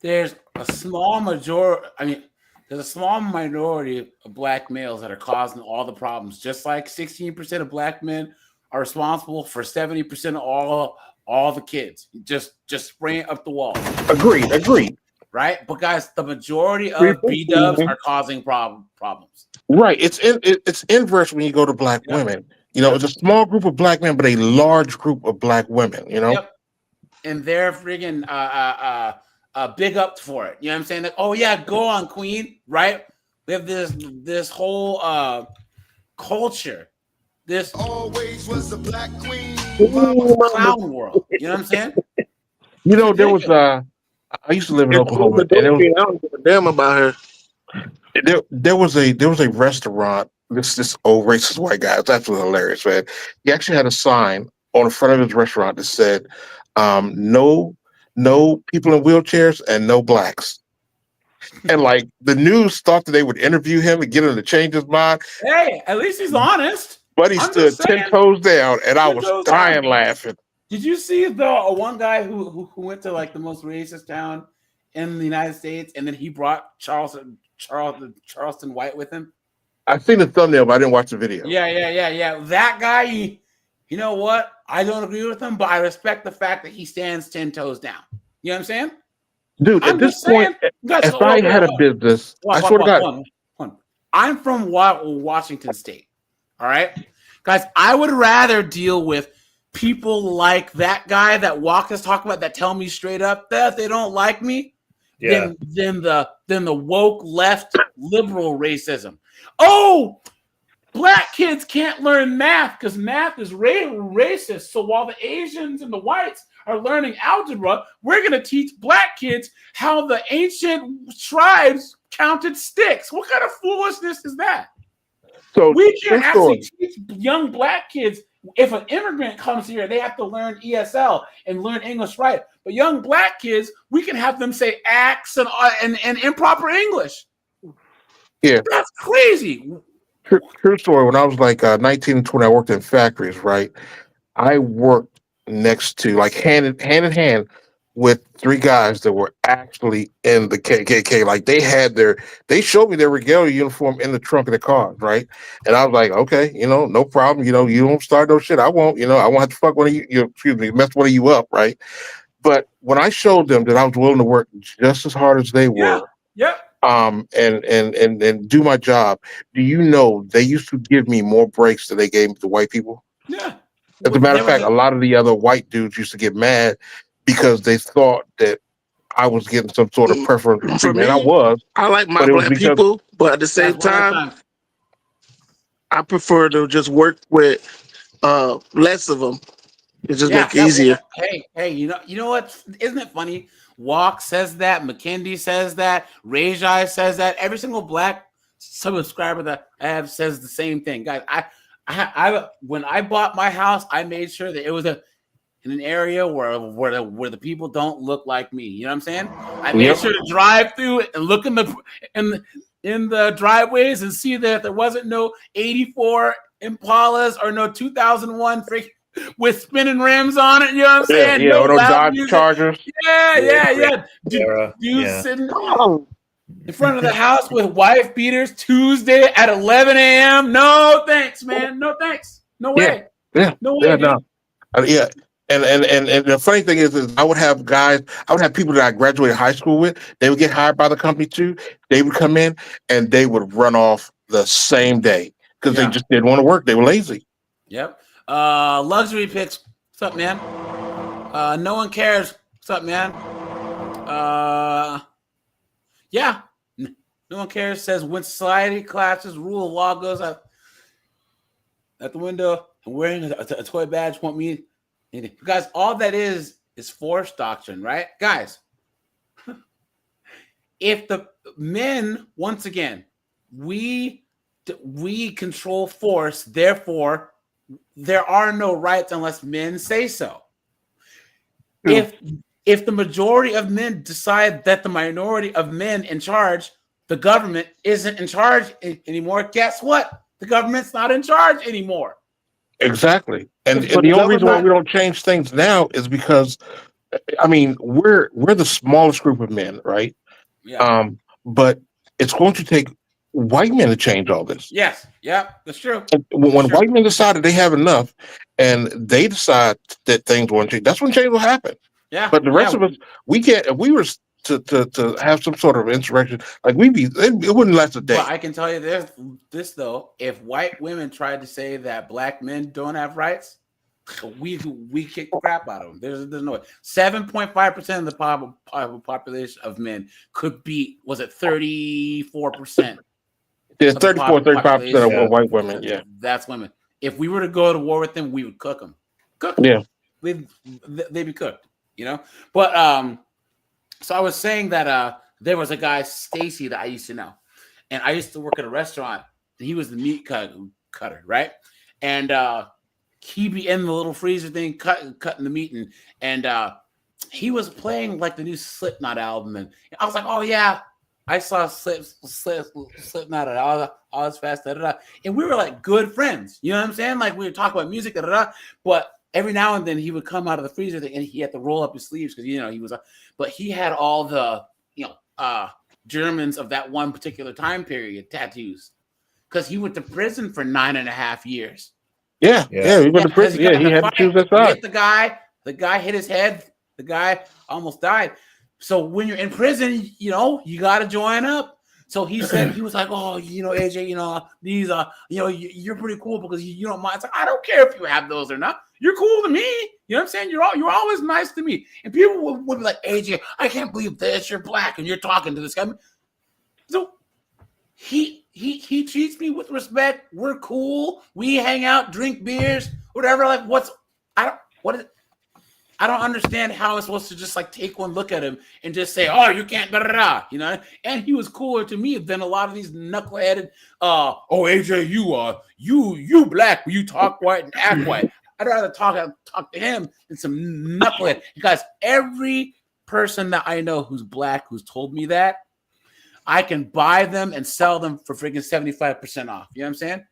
A: there's a small majority. There's a small minority of black males that are causing all the problems. Just like 16% of black men are responsible for 70% of all the kids. Just spraying up the wall.
O: Agreed.
A: Right, but guys, the majority of B-dubs are causing problems.
O: Right. It's inverse when you go to black women. It's a small group of black men, but a large group of black women.
A: Yep. And they're friggin' big up for it. You know what I'm saying? Like, oh yeah, go on, queen. Right? We have this whole culture. This
B: always was the black queen.
A: Clown world. You know what I'm saying?
O: There was I used to live in Oklahoma, and
C: I don't give a damn about her.
O: There was a restaurant. This old racist white guy. It's absolutely hilarious, man. He actually had a sign on the front of his restaurant that said, "No people in wheelchairs and no blacks." And the news thought that they would interview him and get him to change his mind.
A: Hey, at least he's honest.
O: Buddy
A: I'm
O: stood
A: just saying,
O: 10 toes down, and I
A: 10
O: was
A: toes
O: dying
A: down.
O: laughing.
A: Did you see the one guy who went to like the most racist town in the United States, and then he brought Charleston White with him?
O: I seen the thumbnail, but I didn't watch the video.
A: Yeah. That guy, you know what? I don't agree with him, but I respect the fact that he stands 10 toes down. You know what I'm saying?
O: Dude, at this point, if I had a business, I swear to God.
A: I'm from Washington State. All right? Guys, I would rather deal with people like that guy that Walker's talking about that tell me straight up that they don't like me than the woke left liberal racism. Oh, black kids can't learn math because math is racist. So while the Asians and the whites are learning algebra, we're going to teach black kids how the ancient tribes counted sticks. What kind of foolishness is that?
O: So
A: we can't actually teach young black kids. If an immigrant comes here, they have to learn ESL and learn English right. But young black kids, we can have them say acts and improper English.
O: Yeah.
A: That's crazy.
O: True story. When I was like 19 and 20, I worked in factories, right? I worked next to, like, hand in hand with 3 guys that were actually in the KKK. Like, they showed me their regalia uniform in the trunk of the car, right? And I was like, okay, no problem. You don't start no shit. I won't, I won't have to fuck one of you, mess one of you up, right? But when I showed them that I was willing to work just as hard as they were, and do my job, do you know they used to give me more breaks than they gave the white people?
A: Yeah.
O: As a matter of fact, a lot of the other white dudes used to get mad because they thought that I was getting some sort of preferential
C: For
O: treatment.
C: me,
O: And I was.
C: I like my
O: but it was
C: black
O: because-
C: people, but at the same time, I prefer to just work with less of them. It just make it easier.
A: Hey, you know what? Isn't it funny? Walk says that, McKindy says that, Rajai says that. Every single black subscriber that I have says the same thing. Guys, I when I bought my house, I made sure that it was in an area where the people don't look like me. You know what I'm saying? I made sure to drive through it and look in the driveways and see that there wasn't no 84 Impalas or no 2001 freaking with spinning rims on it. You know what I'm saying?
O: Yeah, no
A: loud
O: Dodge
A: music.
O: Chargers.
A: Yeah. Dude sitting in front of the house with wife beaters Tuesday at 11 a.m. No thanks, man. No thanks. No way.
O: Yeah.
A: No way, dude.
O: Yeah. And the funny thing is I would have people that I graduated high school with. They would get hired by the company too. They would come in and they would run off the same day because they just didn't want to work. They were lazy.
A: Yep. Luxury picks. What's up, man? No one cares. What's up, man? Yeah. No one cares. Says when society classes, rule of law goes out at the window and wearing a toy badge won't mean anything. Guys, all that is force doctrine, right? Guys, if the men, once again, we control force, therefore there are no rights unless men say so. If the majority of men decide that the minority of men in charge, the government isn't in charge anymore, guess what? The government's not in charge anymore.
O: Exactly. And the only reason why we don't change things now is because, I mean, we're the smallest group of men, right?
A: Yeah.
O: But it's going to take white men to change all this.
A: Yes. Yeah, that's true.
O: And when white men decided they have enough and they decide that things want to change, that's when change will happen.
A: Yeah.
O: But the rest of us, we can't. If we were to have some sort of insurrection, like it wouldn't last a day.
A: Well, I can tell you this though: if white women tried to say that black men don't have rights, we kick the crap out of them. There's no way. 7.5% of the population of men could beat. Was it 34%?
O: Yeah, 35% of white women. Yeah,
A: that's women. If we were to go to war with them, we would cook them.
O: Yeah,
A: they'd be cooked. You know, but so I was saying that there was a guy, Stacy, that I used to know, and I used to work at a restaurant. And he was the meat cutter, right? And he'd be in the little freezer thing, cutting the meat, and he was playing like the new Slipknot album, and I was like, oh yeah, I saw Slipknot at Ozfest, and we were like good friends. You know what I'm saying? Like we would talk about music, but every now and then he would come out of the freezer and he had to roll up his sleeves because he was. But he had all the Germans of that one particular time period tattoos because he went to prison for 9.5 years.
O: Yeah, he went to prison. Yeah, he had to choose that side.
A: Hit the guy hit his head. The guy almost died. So when you're in prison, you got to join up. So he said, he was like, oh, AJ, these, you're pretty cool because you don't mind. It's like, I don't care if you have those or not. You're cool to me. You know what I'm saying? You're always nice to me. And people would be like, AJ, I can't believe this. You're black and you're talking to this guy. So he treats me with respect. We're cool. We hang out, drink beers, whatever. Like, I don't understand how I'm supposed to just like take one look at him and just say, oh, you can't, And he was cooler to me than a lot of these knuckleheaded, oh, AJ, you black, you talk white and act white. I'd rather talk to him than some knucklehead. Because every person that I know who's black who's told me that, I can buy them and sell them for freaking 75% off. You know what I'm saying?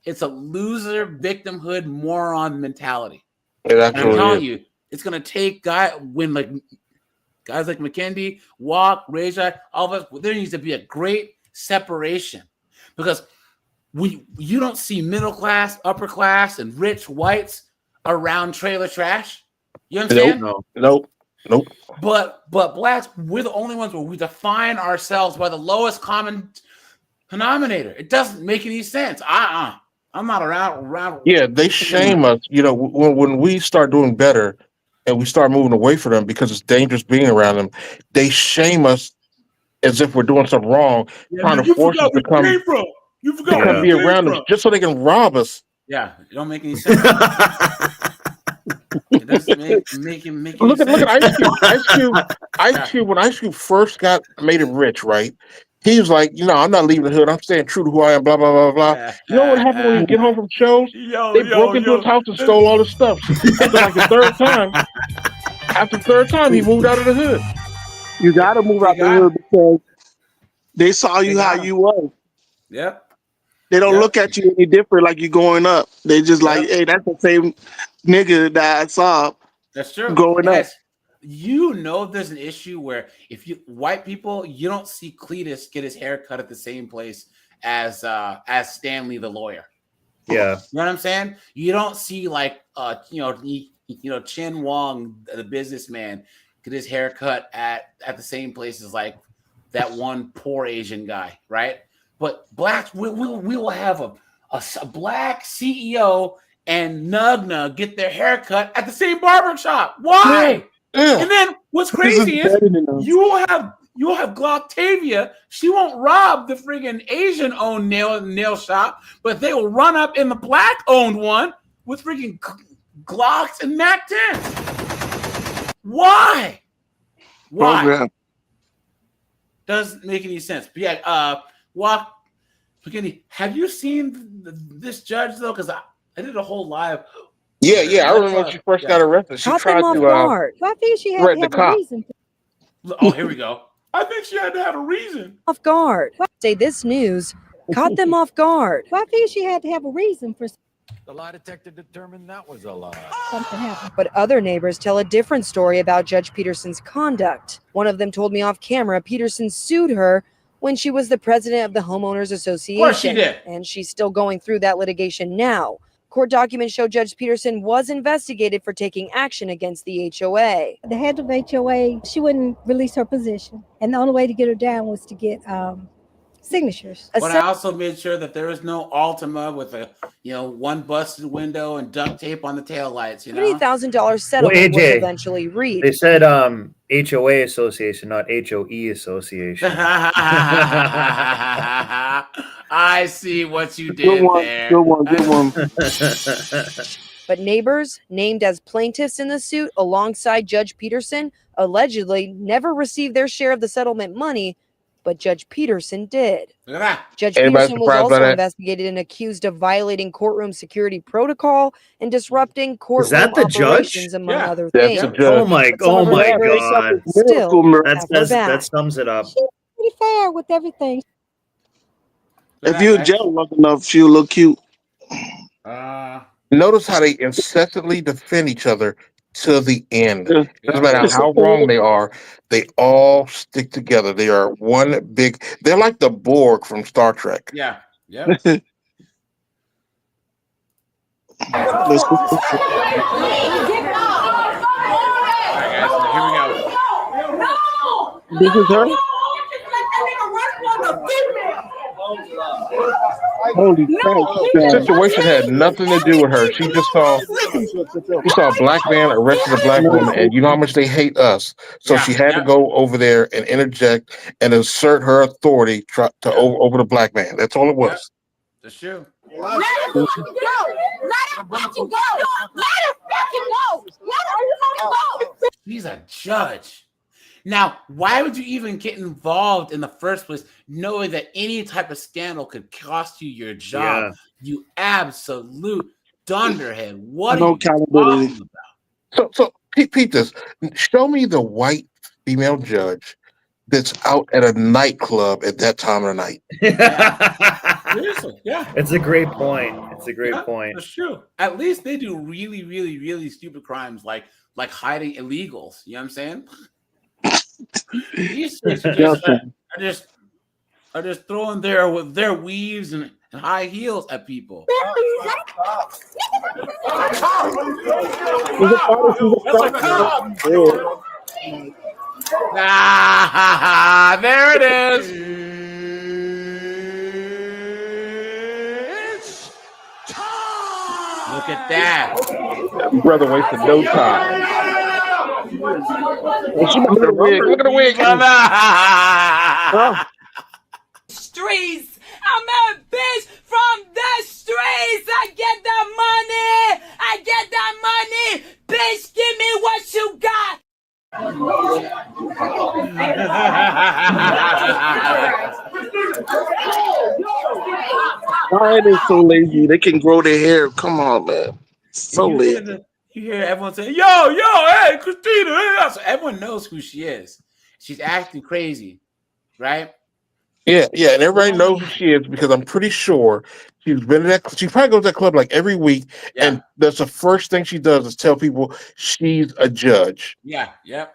A: It's a loser, victimhood, moron mentality. And I'm telling you, it's gonna take guys like McKendy, Walk, Rajai, all of us. There needs to be a great separation because you don't see middle class, upper class, and rich whites around trailer trash. You know what I'm saying?
O: Nope.
A: But blacks, we're the only ones where we define ourselves by the lowest common denominator. It doesn't make any sense. I'm not around.
O: Yeah, they shame us. When we start doing better and we start moving away from them because it's dangerous being around them, they shame us as if we're doing something wrong, trying to force us to come be around us just so they can rob us.
A: Yeah, it don't make any sense. It doesn't make any
O: Look
A: sense.
O: at Ice Cube. When Ice Cube first made it rich, right? He was like, I'm not leaving the hood. I'm staying true to who I am, blah, blah, blah, blah. You know what happened when you get home from shows? They broke into his house and stole all his stuff. After like the third time, he moved out of the hood.
C: You got to move out the hood because they saw you how you was.
A: Yep.
C: They don't look at you any different like you going up. They just like, hey, that's the same nigga that I saw.
A: That's true.
C: Growing up.
A: There's an issue where if white people, you don't see Cletus get his hair cut at the same place as Stanley the lawyer.
D: Yeah.
A: You know what I'm saying? You don't see like Chen Wong, the businessman, get his hair cut at the same place as like that one poor Asian guy, right? But blacks, we will have a black CEO and Nugna get their hair cut at the same barber shop. Why?
O: Yeah.
A: And then what's crazy is you will have Gloctavia. She won't rob the friggin' Asian-owned nail shop, but they will run up in the black-owned one with freaking Glocks and Mac 10s. Why?
C: Program.
A: Doesn't make any sense. But yeah, Walk, McKinney, have you seen this judge though? Because I did a whole live.
O: Yeah, I remember when she first got arrested. She tried to
G: I think she had to have a reason.
A: Oh, here we go. I think she had to have a reason.
E: Off guard. Say this news caught them off guard.
G: I think she had to have a reason for
X: The lie detector determined that was a lie.
G: something happening.
E: But other neighbors tell a different story about Judge Peterson's conduct. One of them told me off camera Peterson sued her when she was the president of the Homeowners Association.
A: Of course she did.
E: And she's still going through that litigation now. Court documents show Judge Peterson was investigated for taking action against the HOA.
G: The head of HOA, she wouldn't release her position. And the only way to get her down was to get signatures.
A: But I also made sure that there was no Altima with a one busted window and duct tape on the taillights.
E: $30,000 settlement was eventually reached.
D: They said HOA Association, not HOE Association.
A: I see what you did there.
C: Good one.
E: But neighbors named as plaintiffs in the suit alongside Judge Peterson allegedly never received their share of the settlement money, but Judge Peterson did.
A: Look at that.
E: Judge
O: Everybody's
E: Peterson was
O: surprised by
E: also
O: that?
E: investigated and accused of violating courtroom security protocol and disrupting courtroom
D: that the judge?
E: operations, among
A: Yeah.
E: other
O: That's
E: things.
O: the judge.
D: Oh my
E: But some of her neighbors
D: God.
E: still
D: That
E: have her back.
D: sums it up.
G: fair with everything.
C: If you in jail long enough, she'll look cute.
O: Notice how they incessantly defend each other to the end.
C: Yeah.
O: Doesn't matter how wrong they are, they all stick together. They are one big. They're like the Borg from Star Trek.
A: Yeah. Yep.
C: This is her? Holy crap.
O: Situation had nothing to do with her. She just saw a black man arrested a black woman, and you know how much they hate us. So she had to go over there and interject and assert her authority over the black man. That's all it was.
A: That's true.
P: Let her fucking go! Let her fucking go! Let her fucking go! Let her fucking go!
A: He's a judge. Now, why would you even get involved in the first place, knowing that any type of scandal could cost you your job? You absolute dunderhead. What are you talking about?
O: So Pete this. Show me the white female judge that's out at a nightclub at that time of the night.
A: Seriously, yeah.
D: It's a great point. It's a great point.
A: That's true. At least they do really, really, really stupid crimes like hiding illegals. You know what I'm saying? These chicks are just throwing their weaves and high heels at people. There it is. Look at that.
O: Brother wasted no time. Look at the wig. Look at the wig.
P: Streets. I'm a bitch from the streets. I get that money. I get that money. Bitch, give me what you got.
C: Why are they so lazy? They can grow their hair. Come on, man. So lazy.
A: You hear everyone saying, yo, hey, Christina. Hey. So everyone knows who she is. She's acting crazy, right?
O: Yeah, and everybody knows who she is because I'm pretty sure she's been in that. She probably goes to that club like every week, and that's the first thing she does is tell people she's a judge.
A: Yeah, yep.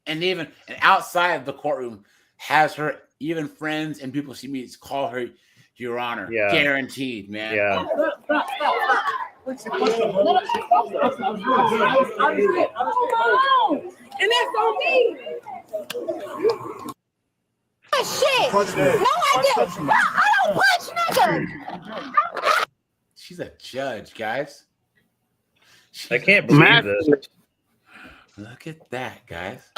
A: And outside of the courtroom, has her even friends and people she meets call her Your Honor.
D: Yeah.
A: Guaranteed, man.
D: Yeah.
P: And that's on me. Shit. No, I didn't. I don't punch niggas.
A: She's a judge, guys.
D: I can't believe this.
A: Look at that, guys.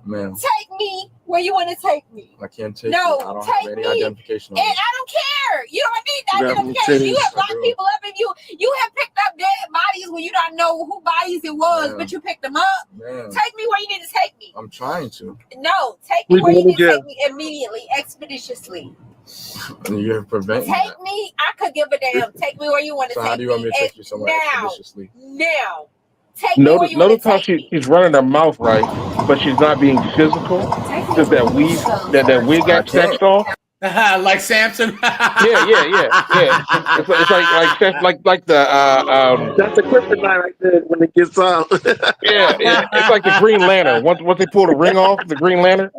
F: Ma'am,
P: Take me where you want to take me.
F: I can't take
P: No,
F: you. I don't
P: take
F: have any
P: me.
F: identification.
P: And I don't care. You don't need identification. You have locked people up, and you have picked up dead bodies when you don't know who bodies it was,
F: Ma'am.
P: but you picked them up.
F: Ma'am.
P: Take me where you need to take me.
F: I'm trying to.
P: No, take me where you need to take me immediately, expeditiously.
F: And you have prevented
P: Take
F: that.
P: me. I could give a damn. Take me where you want to
F: So
P: take
F: how do you want me to take you somewhere
P: now.
F: expeditiously?
P: Now. Take me where you want
O: Notice
P: to
O: how
P: take
O: she's running her mouth right, but she's not being physical. Just that wig got snatched off.
A: Like Samson.
O: Yeah. It's like the
C: That's the kryptonite right there when it gets out.
O: yeah. It's like the Green Lantern. Once they pull the ring off, the Green Lantern.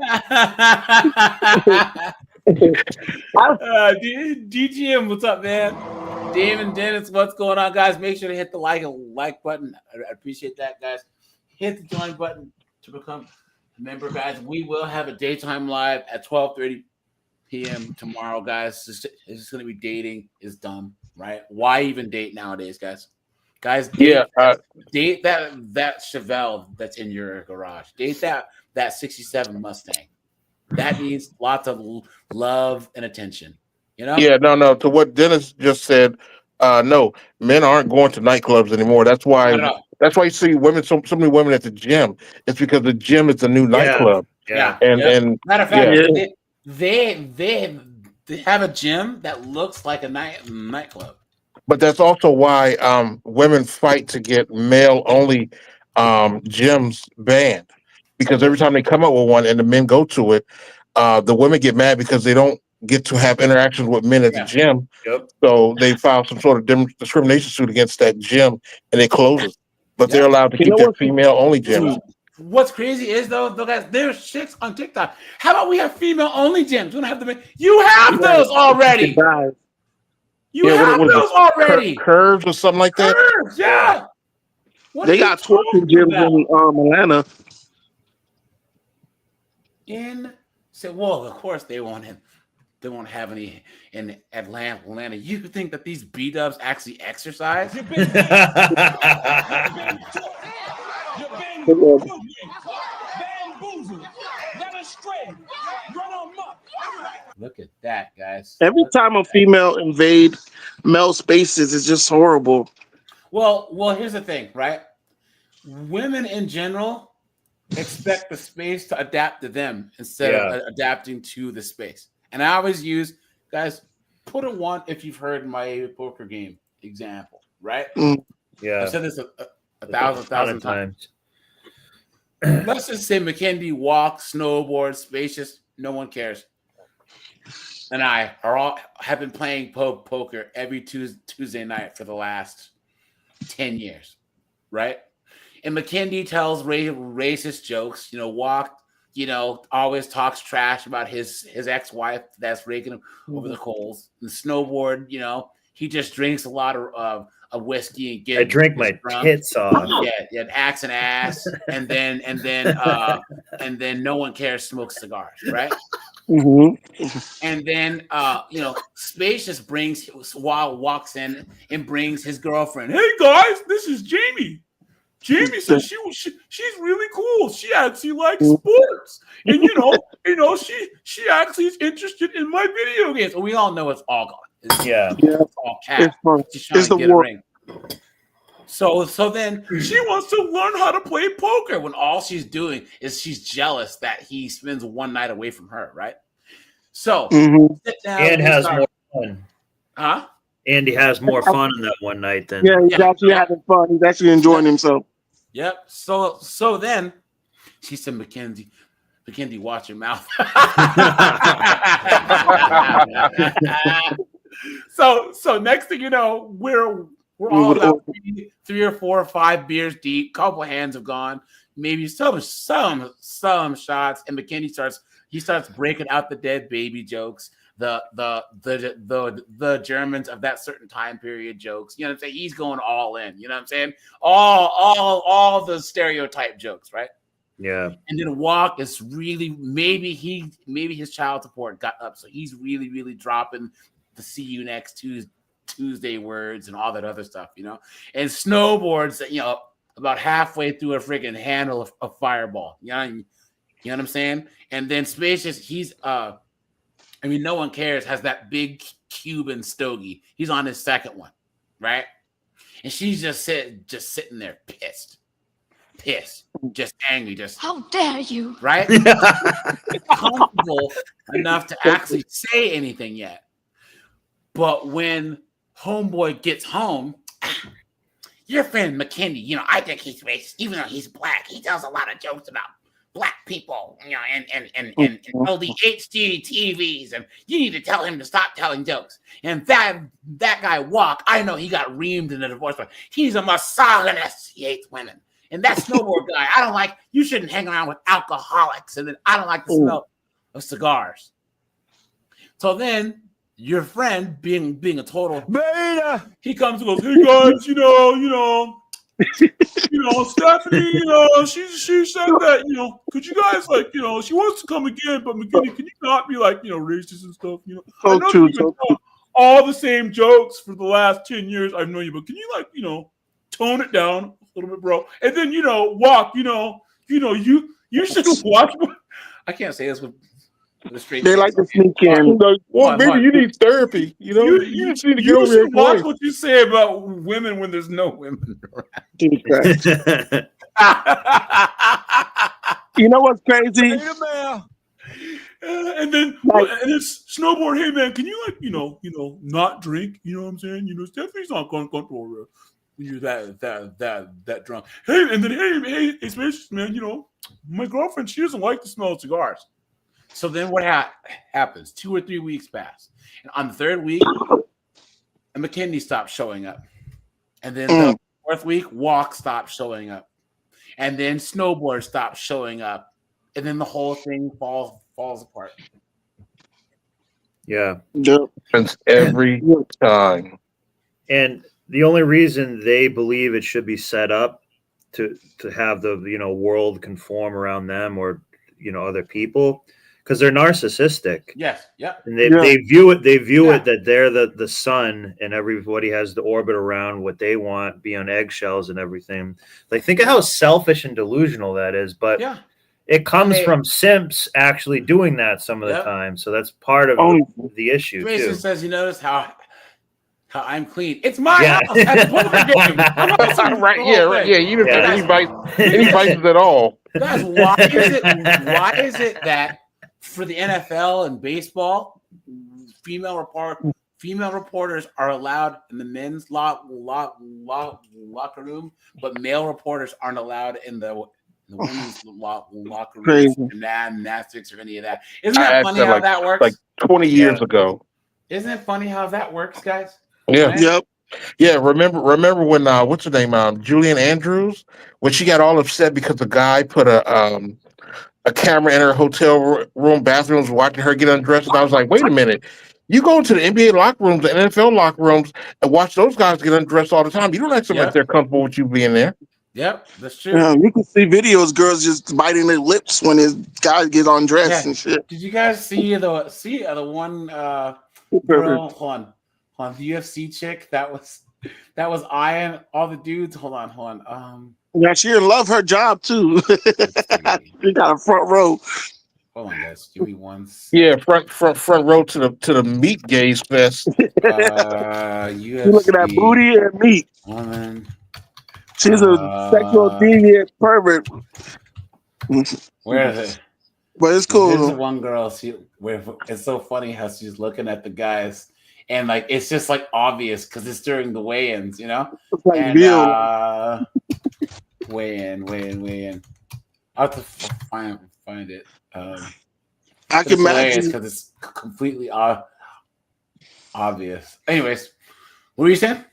A: DGM, what's up, man? Damon Dennis, what's going on, guys? Make sure to hit the like button. I appreciate that, guys. Hit the join button to become a member, guys. We will have a daytime live at 12:30 p.m. tomorrow, guys. It's just going to be dating is dumb, right? Why even date nowadays, guys? Guys, date that Chevelle that's in your garage. Date that 67 Mustang. That means lots of love and attention. You know?
O: Yeah, no. To what Dennis just said, no, men aren't going to nightclubs anymore. That's why you see women, so many women at the gym. It's because the gym is the new nightclub.
A: Yeah.
O: And
A: matter of fact, they have a gym that looks like a nightclub.
O: But that's also why women fight to get male only gyms banned. because every time they come up with one and the men go to it, the women get mad because they don't get to have interactions with men at the gym.
D: Yep.
O: So they file some sort of discrimination suit against that gym and it closes. But they're allowed to keep their female-only gyms.
A: What's crazy is though, guys, there's chicks on TikTok. How about we have female-only gyms? We don't have them. You have those already. You have
O: what is
A: those
O: it?
A: already.
O: Curves or something like that.
A: Curves, yeah. What
C: They
A: are you
C: got twerking
A: talking
C: gyms
A: about?
C: in Atlanta.
A: Well, of course they won't have any in Atlanta. You think that these B-dubs actually exercise? Look at that, guys.
C: Every time a female invade male spaces, it's just horrible.
A: Well, here's the thing, right? Women in general expect the space to adapt to them instead of adapting to the space. And I always use, guys, put a one if you've heard my poker game example, right?
D: Yeah.
A: I've said this a thousand times. Let's just say McKendy walks, snowboards, spacious, no one cares. And I have been playing poker every Tuesday night for the last 10 years, right? And McKendy tells racist jokes, always talks trash about his ex-wife that's raking him over the coals. And snowboard, he just drinks a lot of whiskey and gets.
D: I drink my tits off.
A: Yeah, axe and ass, and then no one cares. Smokes cigars, right? And then Spacious walks in and brings his girlfriend. Hey guys, this is Jamie. Jamie says she's really cool. She actually likes sports, and she actually is interested in my video games. And we all know it's all gone. It's all cat. She's trying to get a ring. So then she wants to learn how to play poker when all she's doing is she's jealous that he spends one night away from her, right? So sit down
D: and has more fun.
A: Huh?
D: And he has more fun on that one night than
C: he's actually having fun. He's actually enjoying himself.
A: Yep. So then she said, Mackenzie, watch your mouth. So next thing you know, we're all about 3 or 4 or 5 beers deep. Couple hands have gone. Maybe some shots, and McKinney starts breaking out the dead baby jokes, the Germans of that certain time period jokes. You know what I'm saying? He's going all in. You know what I'm saying? All the stereotype jokes, right?
D: Yeah.
A: And then Walk is really maybe his child support got up, so he's really, really dropping the see you next Tuesday words and all that other stuff, and snowboards, about halfway through a freaking handle of Fireball. You know what I'm saying? And then Spacious, he's no one cares, has that big Cuban stogie. He's on his second one, right? And she's just sitting there pissed, just angry, just how dare you, right? Comfortable enough to actually say anything yet. But when homeboy gets home, your friend McKinney, I think he's racist, even though he's black. He tells a lot of jokes about black people, and all the HD TVs, and you need to tell him to stop telling jokes. And that guy Walk, I know he got reamed in a divorce, but he's a misogynist. He hates women. And that snowboard guy, I don't like. You shouldn't hang around with alcoholics. And then I don't like the smell of cigars. So then your friend, being a total beta, he comes and goes, "Hey guys, Stephanie, she said that, could you guys she wants to come again, but McKinney, can you not be racist and stuff? I know you've been all the same jokes for the last 10 years I've known you, but can you tone it down a little bit, bro? And then Walk, you should watch." I can't say this with a straight.
C: They like to sneak in.
O: Maybe you need therapy. You just need to get over your
A: watch
O: voice.
A: what you say about women when there's no women around.
C: You know what's crazy?
A: And then it's snowboard. Hey man, can you not drink? You know what I'm saying? Stephanie's not comfortable. when you're that drunk. Hey, and then hey, Spacious, man, you know, my girlfriend, she doesn't like the smell of cigars. So then what happens? 2 or 3 weeks pass. And on the third week, a McKinney stops showing up. And then the fourth week, Walk stops showing up. And then Snowboard stops showing up. And then the whole thing falls apart.
D: Yeah.
O: Happens every time.
D: And the only reason they believe it should be set up to have the world conform around them or other people, because they're narcissistic.
A: Yes. Yeah.
D: And they view it that they're the sun and everybody has to orbit around what they want, be on eggshells and everything. Like, think of how selfish and delusional that is. But it comes from simps actually doing that some of the time. So that's part of the issue
A: Grayson
D: too.
A: says, you notice how I'm clean. It's my house. That's a poker game.
O: Right. You didn't have any vices at all.
A: Guys, why is it that for the NFL and baseball, female reporters are allowed in the men's locker room, but male reporters aren't allowed in the women's locker room, gymnastics, or any of that? Isn't that funny how that works?
O: Like 20 years ago.
A: Isn't it funny how that works, guys?
O: Yeah.
A: Right?
O: Yep. Yeah. Remember when what's her name? Julian Andrews, when she got all upset because the guy put a camera in her hotel room bathrooms watching her get undressed. And I was like, wait a minute. You go to the NBA locker rooms, the NFL locker rooms, and watch those guys get undressed all the time. You don't act like they're comfortable with you being there.
A: Yep, that's true.
C: Yeah, you can see videos, girls just biting their lips when his guys get undressed and shit.
A: Did you guys see the one girl? Hold on, the UFC chick that was eyeing all the dudes? Hold on.
C: Yeah, she love her job too. She got a front row.
A: Hold on, guys. Give me one.
O: Yeah, front row to the meat gaze fest.
A: UFC,
C: You looking at booty and meat.
A: Woman.
C: She's a sexual deviant pervert.
A: Where is it?
C: But it's cool.
A: There's the one girl. It's so funny how she's looking at the guys, and like it's just like obvious because it's during the weigh-ins, you know.
C: It's like
A: and, weigh-in. I'll have to find it.
C: I can imagine
A: because it's completely obvious. Anyways, what were you saying?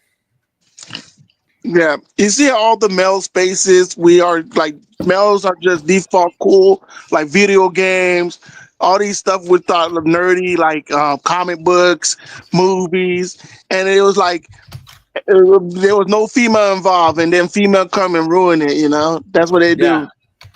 C: Yeah, you see all the male spaces. We are like males are just default cool, like video games, all these stuff we thought of nerdy, like comic books, movies, and it was like there was no female involved, and then female come and ruin it. You know, that's what they do.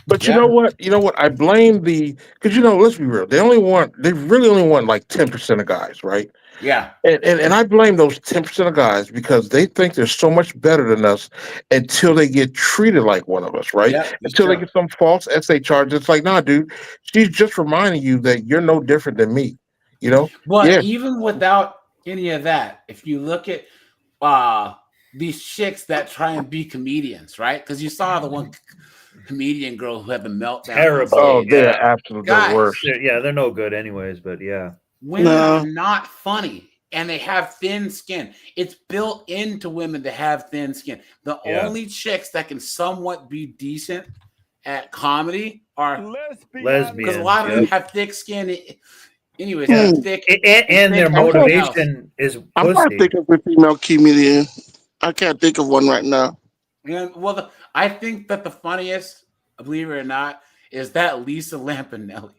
O: But you know what? I blame because let's be real. They really only want like 10% of guys, right?
A: Yeah.
O: And I blame those 10% of guys because they think they're so much better than us until they get treated like one of us, right?
A: Yeah,
O: until they get some false essay charge. It's like, nah, dude, she's just reminding you that you're no different than me, you know?
A: But even without any of that, if you look at these chicks that try and be comedians, right? Because you saw the one comedian girl who had the meltdown.
D: Terrible.
O: Oh, they're absolutely the worst.
D: They're no good anyways, but yeah.
A: Women are not funny and they have thin skin. It's built into women to have thin skin. The only chicks that can somewhat be decent at comedy are
D: lesbians.
A: Because a lot of them have thick skin. Anyways, thick
D: and their motivation is pussy.
C: I'm trying to think of a female comedian. I can't think of one right now.
A: Yeah, well, I think that the funniest, believe it or not, is that Lisa Lampanelli.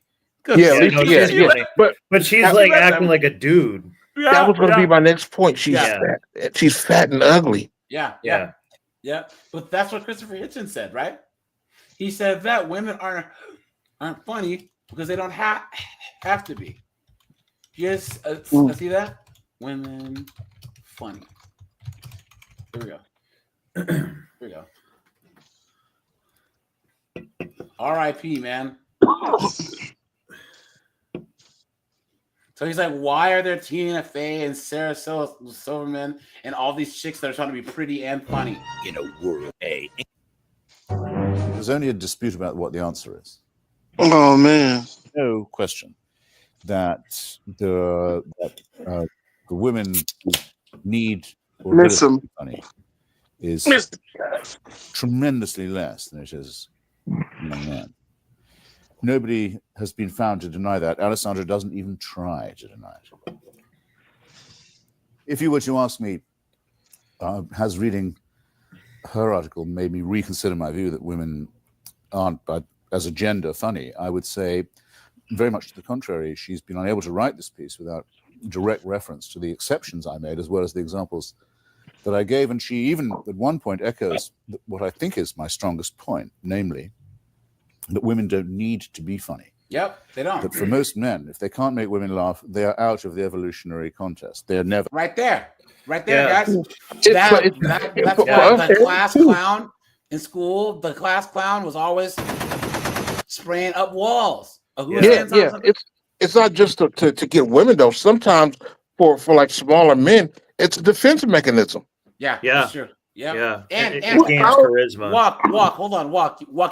O: Yeah.
D: But she's like acting like a dude.
O: That was going to be my next point. She's fat. She's fat and ugly.
A: Yeah. But that's what Christopher Hitchens said, right? He said that women aren't funny because they don't have to be. Yes, see that? Women funny. Here we go. R.I.P. man. So he's like, why are there Tina Fey and Sarah Silverman and all these chicks that are trying to be pretty and funny?
H: In a world, There's only a dispute about what the answer is.
C: Oh man!
H: No question that the women need or
C: Listen.
H: funny is tremendously less than it is among men. Nobody has been found to deny that. Alessandra doesn't even try to deny it. If you were to ask me, has reading her article made me reconsider my view that women aren't, as a gender, funny, I would say very much to the contrary. She's been unable to write this piece without direct reference to the exceptions I made as well as the examples that I gave. And she even at one point echoes what I think is my strongest point, namely that women don't need to be funny.
A: Yep, they don't.
H: That for most men, if they can't make women laugh, they are out of the evolutionary contest. They're never.
A: Right there, guys.
H: It's
A: That's why the class clown in school, the class clown was always spraying up walls.
O: It's not just to get women though. Sometimes for like smaller men, it's a defense mechanism.
A: Yeah,
D: Yeah.
A: sure. Yeah.
D: Yeah.
A: And
D: It gains charisma.
A: Walk.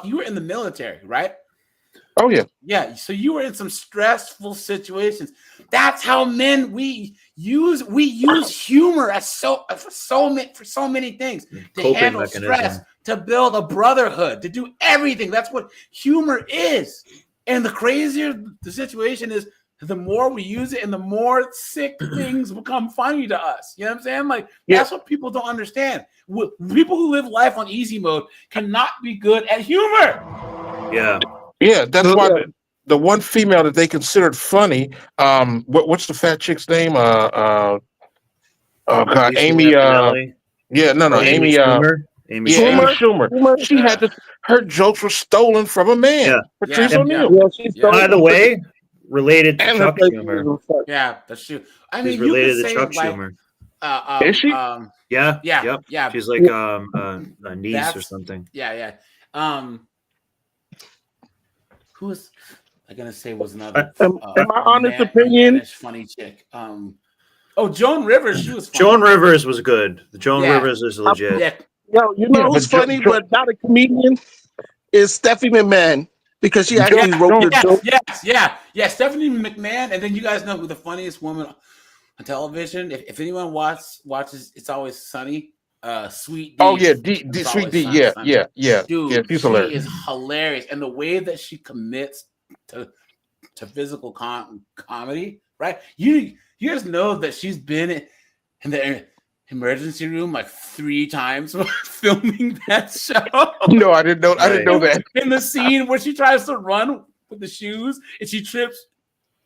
A: You were in the military, right?
O: Oh yeah.
A: Yeah. So you were in some stressful situations. That's how men we use humor as for so many things to
D: Coping
A: handle
D: mechanism.
A: stress, to build a brotherhood, to do everything. That's what humor is. And the crazier the situation is, the more we use it and the more sick things become funny to us. You know what I'm saying? Like, that's what people don't understand. People who live life on easy mode cannot be good at humor.
D: Yeah.
O: Yeah, that's why the one female that they considered funny, what's the fat chick's name? Oh God, Amy. Amy.
D: Amy Schumer.
O: Amy Schumer. She had her jokes were stolen from a man.
D: Yeah.
O: Patrice O'Neal.
D: By the way, related to Chuck Schumer.
A: Yeah, that's true. I
D: She's
A: mean, you
D: related
A: could
D: to
A: say
D: Chuck
A: like,
D: Schumer.
O: Is she?
D: Yeah.
A: Yeah.
D: She's like a niece or something.
A: Yeah. Who was I gonna say was another?
O: In my honest opinion,
A: funny chick. Joan Rivers. She was funny.
D: Joan Rivers was good. Joan Rivers is legit.
C: Yo, you know who's funny, but not a comedian, is Stephanie McMahon, because she actually wrote the joke.
A: Yes. Stephanie McMahon, and then you guys know who the funniest woman on television. If anyone watches It's Always Sunny, Sweet D.
O: Oh yeah, Sweet D. Yeah.
A: Dude,
O: she's
A: she
O: hilarious.
A: is hilarious, and the way that she commits to physical comedy, right? You just know that she's been in the emergency room like 3 times filming that show.
O: No, I didn't know that.
A: In the scene where she tries to run with the shoes and she trips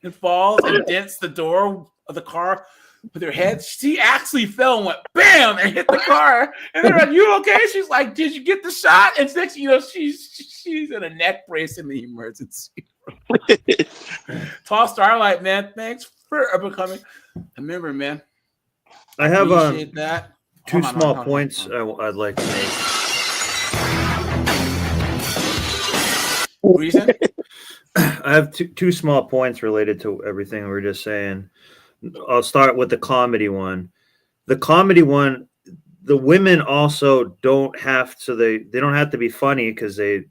A: and falls and dents the door of the car with her head, she actually fell and went bam and hit the car. And they're like, "You okay?" She's like, "Did you get the shot?" And next, she's in a neck brace in the emergency room. Tall Starlight, man. Thanks for becoming a member, man.
D: I have
A: Appreciate that.
D: two small points I'd like to make.
A: Reason?
D: I have two small points related to everything we were just saying. I'll start with the comedy one. The comedy one, the women also don't have to they don't have to be funny because they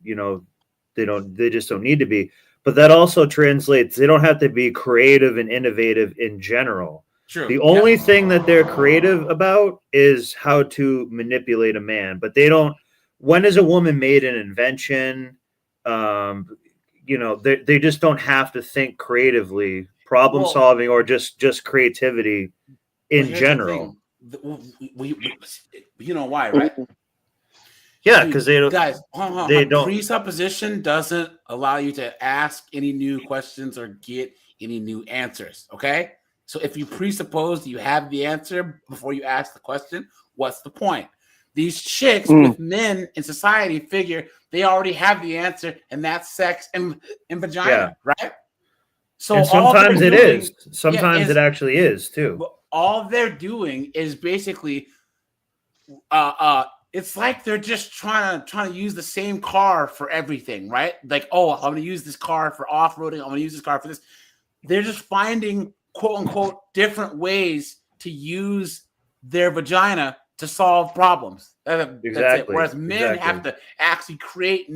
D: just don't need to be. But that also translates, they don't have to be creative and innovative in general.
A: True.
D: The only thing that they're creative about is how to manipulate a man. But they don't. When has a woman made an invention? They just don't have to think creatively, problem solving, or just creativity in general.
A: We you know why, right?
D: Yeah, because they don't.
A: Guys,
D: they don't.
A: Presupposition doesn't allow you to ask any new questions or get any new answers. Okay, so if you presuppose you have the answer before you ask the question, what's the point? These chicks with men in society figure they already have the answer, and that's sex and vagina, right? So
D: and sometimes it is. Sometimes it actually is too.
A: All they're doing is basically, it's like they're just trying to use the same car for everything, right? Like, oh, I'm going to use this car for off-roading. I'm going to use this car for this. They're just finding quote unquote different ways to use their vagina to solve problems. That's it. Whereas men have to actually create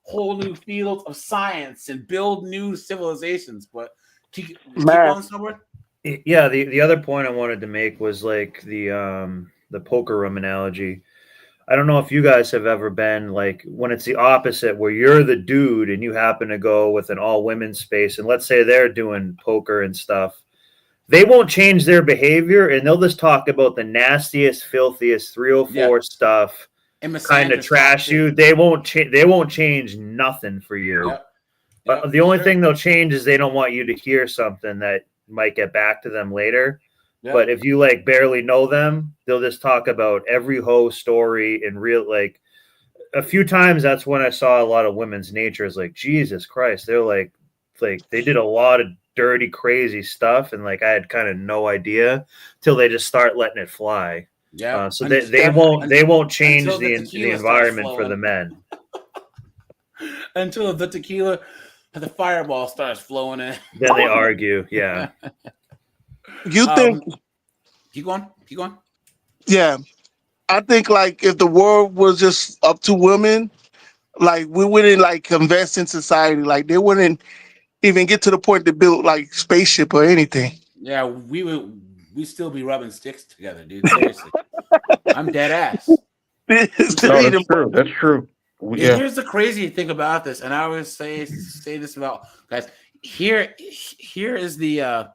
A: whole new fields of science and build new civilizations. But keep going somewhere.
D: Yeah, the other point I wanted to make was like the poker room analogy. I don't know if you guys have ever been like when it's the opposite, where you're the dude and you happen to go with an all women's space, and let's say they're doing poker and stuff. They won't change their behavior, and they'll just talk about the nastiest, filthiest 304 stuff, kind of trash you. They won't change nothing for you. But the only thing they'll change is they don't want you to hear something that might get back to them later. But if you like barely know them, they'll just talk about every hoe story in real, like a few times. That's when I saw a lot of women's nature is like, Jesus Christ. They're like they did a lot of dirty, crazy stuff. And like, I had kind of no idea till they just start letting it fly.
A: Yeah.
D: So they won't change the environment for the men.
A: Until the tequila, the fireball starts flowing in.
D: Then they argue. Yeah.
C: You think?
A: Keep going.
C: Yeah, I think like if the world was just up to women, like we wouldn't like invest in society. Like they wouldn't even get to the point to build like spaceship or anything.
A: Yeah, we still be rubbing sticks together, dude. Seriously, I'm dead ass.
O: That's true. That's true. Yeah.
A: Here's the crazy thing about this, and I always say this about guys. Here is the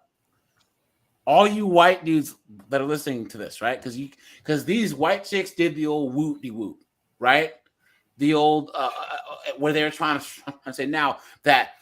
A: all you white dudes that are listening to this, right? Because these white chicks did the old whoop-de-whoop, right? The old where they're trying to say now that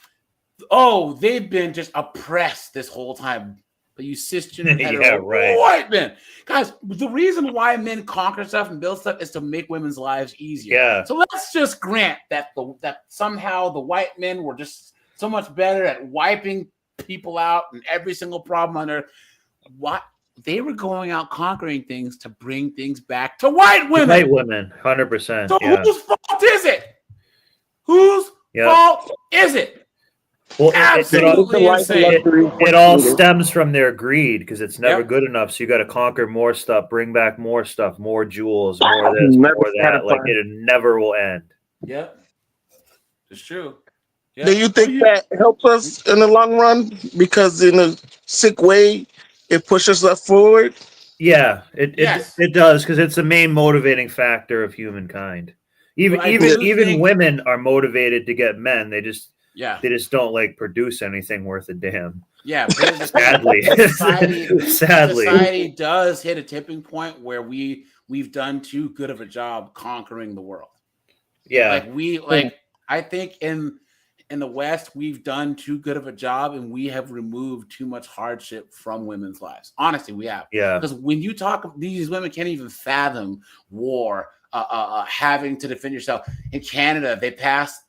A: they've been just oppressed this whole time. But you cisgender white men, guys. The reason why men conquer stuff and build stuff is to make women's lives easier.
D: Yeah.
A: So let's just grant that that somehow the white men were just so much better at wiping people out and every single problem on earth. What they were going out conquering things to bring things back to white women.
D: White women, 100%.
A: So whose fault is it? Whose fault is it?
D: Well,
A: absolutely insane.
D: It all stems from their greed because it's never good enough. So you got to conquer more stuff, bring back more stuff, more jewels, more this, more that. Like it never will end.
A: Yep, it's true. Yeah.
C: Do you think that helps us in the long run? Because in a sick way, it pushes us forward.
D: Yeah, it does because it's the main motivating factor of humankind. Even women are motivated to get men. They just don't like produce anything worth a damn.
A: Yeah,
D: sadly,
A: society does hit a tipping point where we've done too good of a job conquering the world.
D: Yeah,
A: I think in the West, we've done too good of a job and we have removed too much hardship from women's lives. Honestly, we have.
D: Yeah.
A: Because when you talk, these women can't even fathom war, having to defend yourself. In Canada, they passed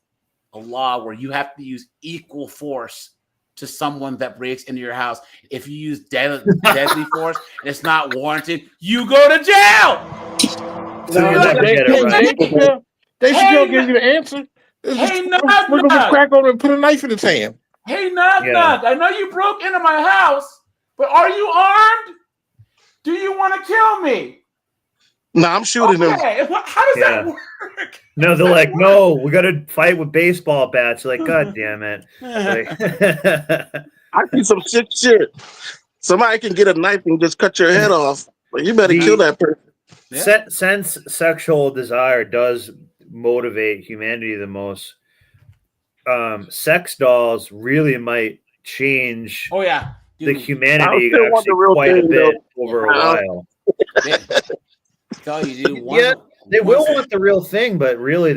A: a law where you have to use equal force to someone that breaks into your house. If you use deadly force and it's not warranted, you go to jail.
O: They should give you the answer. We're gonna crack on and put a knife in his hand.
A: Hey, knock. I know you broke into my house, but are you armed? Do you want to kill me?
C: No, I'm shooting him.
A: How does that work?
D: No, they're like, no, we got to fight with baseball bats. You're like, God damn it.
C: I see some sick shit. Somebody can get a knife and just cut your head off. But you better kill that person.
D: Since sexual desire does motivate humanity the most, sex dolls really might change the humanity actually quite a bit over a while. They will want the real thing, but really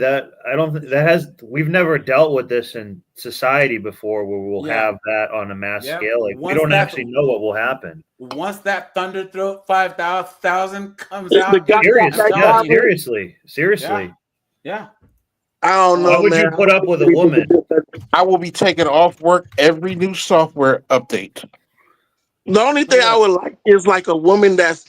D: we've never dealt with this in society before where we'll have that on a mass scale. Like we don't actually know what will happen.
A: Once that Thunderthroat 5,000 comes out,
D: seriously.
A: Yeah.
C: I don't know.
D: Why would you put up with a woman?
O: I will be taking off work every new software update.
C: The only thing I would like is like a woman that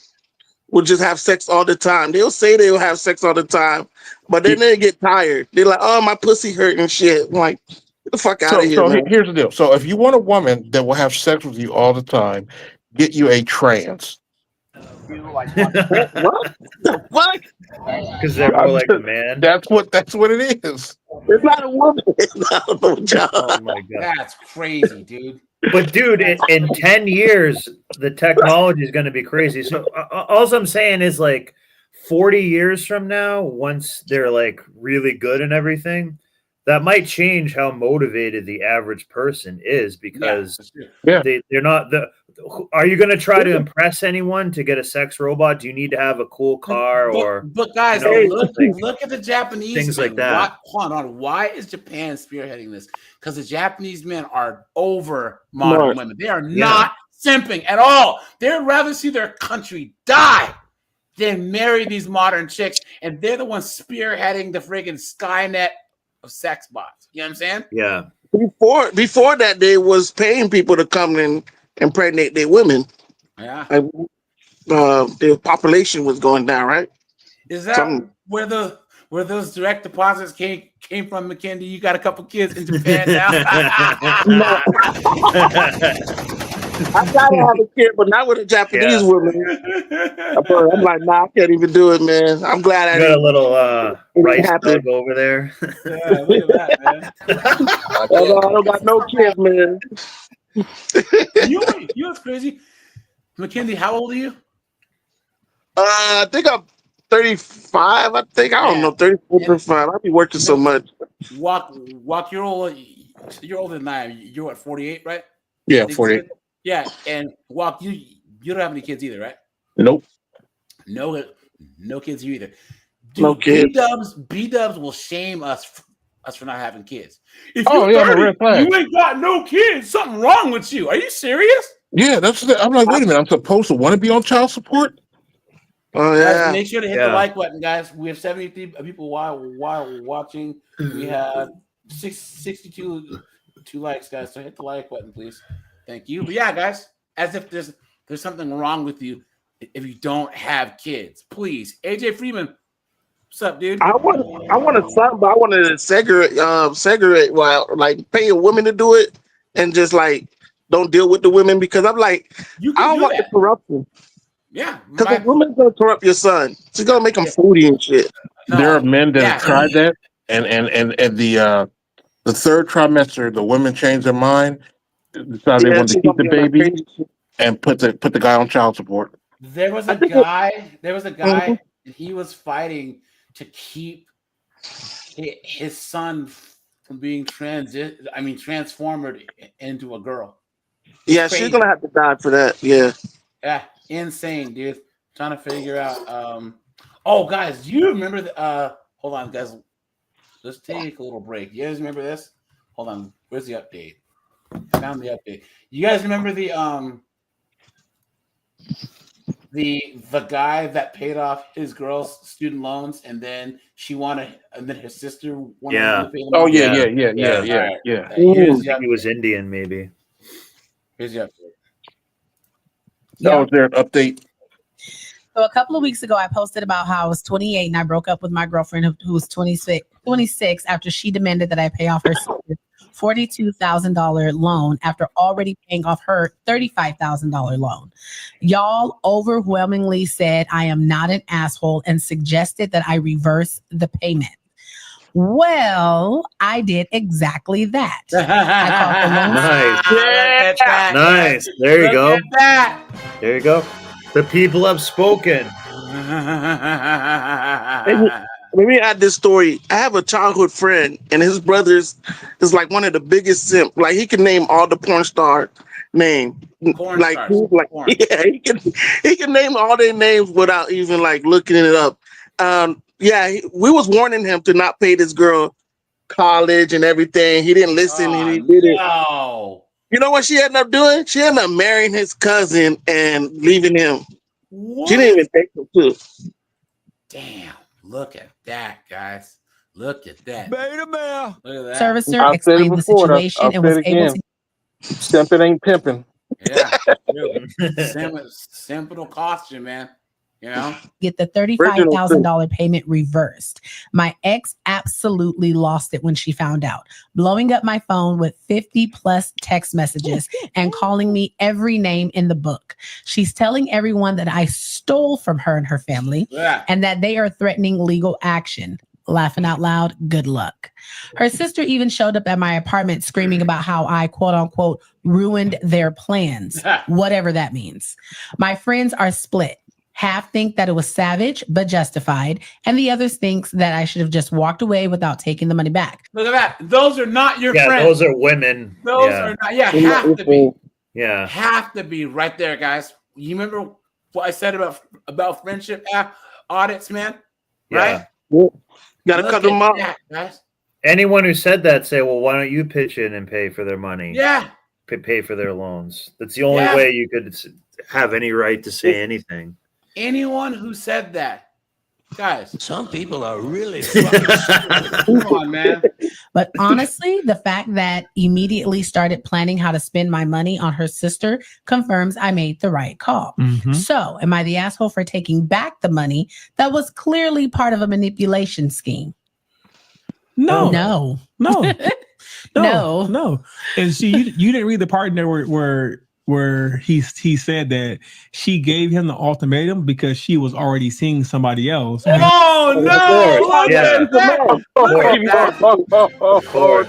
C: will just have sex all the time. They'll say they'll have sex all the time, but then they get tired. They're like, "Oh, my pussy hurt and shit." I'm like, get the fuck out of here.
O: So here's the deal. So if you want a woman that will have sex with you all the time, get you a trans.
C: What? The fuck?
D: Because they're more like a man.
O: That's what it is.
C: It's not a woman. It's not a job.
D: Oh my god,
A: that's crazy, dude.
D: But dude, in 10 years, the technology is going to be crazy. So all I'm saying is like 40 years from now, once they're like really good and everything, that might change how motivated the average person is, because they're not the. Are you going to try to impress anyone to get a sex robot? Do you need to have a cool car
A: But guys, look at the Japanese
D: things
A: men.
D: like that.
A: Hold on. Why is Japan spearheading this? Because the Japanese men are over modern women. They are not simping at all. They'd rather see their country die than marry these modern chicks, and they're the ones spearheading the friggin' Skynet of sex bots. You know what I'm saying?
D: Yeah.
C: Before that, they was paying people to come and impregnate their women.
A: Yeah.
C: The population was going down, right?
A: Is that where those direct deposits came from, McKinney? You got a couple kids in Japan now.
C: I gotta have a kid, but not with a Japanese woman. I'm like, nah, I can't even do it, man. I'm glad I
D: got
C: didn't.
D: a little rice dog over there.
A: Yeah, look at that, man.
C: I don't got no kids, man.
A: You know what's crazy? McKinney, how old are you?
C: I think I'm 35. I don't know, 34, 35. I be working so much.
A: Walk. You're older than I am. You're what, 48, right?
O: Yeah, 48.
A: Yeah, and Walk, you don't have any kids either, right?
O: Nope.
A: No kids you either. Dude,
C: No kids.
A: B-dubs will shame us for not having kids. If
O: I'm a red flag.
A: you ain't got no kids, something wrong with you. Are you serious?
O: Yeah, I'm like, wait a minute, I'm supposed to want to be on child support?
C: Oh
A: Guys, make sure to hit the like button, guys. We have 73 people while watching. We have 62 likes, guys. So hit the like button, please. Thank you. But yeah, guys, as if there's something wrong with you if you don't have kids. Please, AJ Freeman, what's up, dude?
C: I want a son, but I wanted to segregate while like pay a woman to do it and just like don't deal with the women, because I'm like, I don't want the corruption.
A: Yeah,
C: because the woman's gonna corrupt your son. She's gonna make him foodie and shit.
O: There are men that have tried that, and the third trimester, the women changed their mind, decided they wanted to keep the baby, and put the guy on child support.
A: There was a guy, and he was fighting to keep his son from being transformed into a girl.
C: Yeah, she's gonna have to die for that. Yeah.
A: Yeah, insane, dude. Trying to figure out. Oh, guys, do you remember the? Hold on, guys. Let's take a little break. You guys remember this? Hold on. Where's the update? Found the update. You guys remember the guy that paid off his girl's student loans, and then his sister wanted to pay them off?
O: Yeah.
D: He was Indian, maybe.
A: Here's the update.
O: That was their update.
I: So a couple of weeks ago, I posted about how I was 28 and I broke up with my girlfriend who was 26 after she demanded that I pay off her $42,000 loan after already paying off her $35,000 loan. Y'all overwhelmingly said I am not an asshole and suggested that I reverse the payment. Well, I did exactly that.
D: Nice. There you go. There you go. The people have spoken.
C: Let me add this story. I have a childhood friend, and his brother is like one of the biggest simp. Like he can name all the porn star name. He can name all their names without even like looking it up. We was warning him to not pay this girl college and everything. He didn't listen, and he did it. You know what she ended up doing? She ended up marrying his cousin and leaving him. What? She didn't even take him too.
A: Damn! Look at that, guys. Look at that.
I: Beta male.
A: Look at that.
I: Servicer explained the situation and was able to.
O: Simping ain't pimping.
A: Yeah, simple costume, man. You know,
I: get the $35,000 payment reversed. My ex absolutely lost it when she found out, blowing up my phone with 50 plus text messages and calling me every name in the book. She's telling everyone that I stole from her and her family and that they are threatening legal action. Laughing out loud, good luck. Her sister even showed up at my apartment screaming about how I, quote unquote, ruined their plans, whatever that means. My friends are split. Half think that it was savage but justified, and the others thinks that I should have just walked away without taking the money back.
A: Look at that. Those are not your
D: Yeah,
A: friends.
D: those are women.
A: Those
D: Yeah.
A: are not. Yeah, have to be.
D: Yeah.
A: Have to be right there, guys. You remember what I said about friendship audits, man? Right?
C: Gotta cut them out.
A: Guys.
D: Anyone who said that say, well, why don't you pitch in and pay for their money?
A: Yeah.
D: Pay for their loans. That's the only way you could have any right to say anything.
A: Anyone who said that, guys.
X: Some people are really
A: Come on, man.
I: But honestly, the fact that immediately started planning how to spend my money on her sister confirms I made the right call. So, am I the asshole for taking back the money that was clearly part of a manipulation scheme?
J: No.
I: No.
J: No. And see, you didn't read the part there where he said that she gave him the ultimatum because she was already seeing somebody else.
A: Oh no!
C: Oh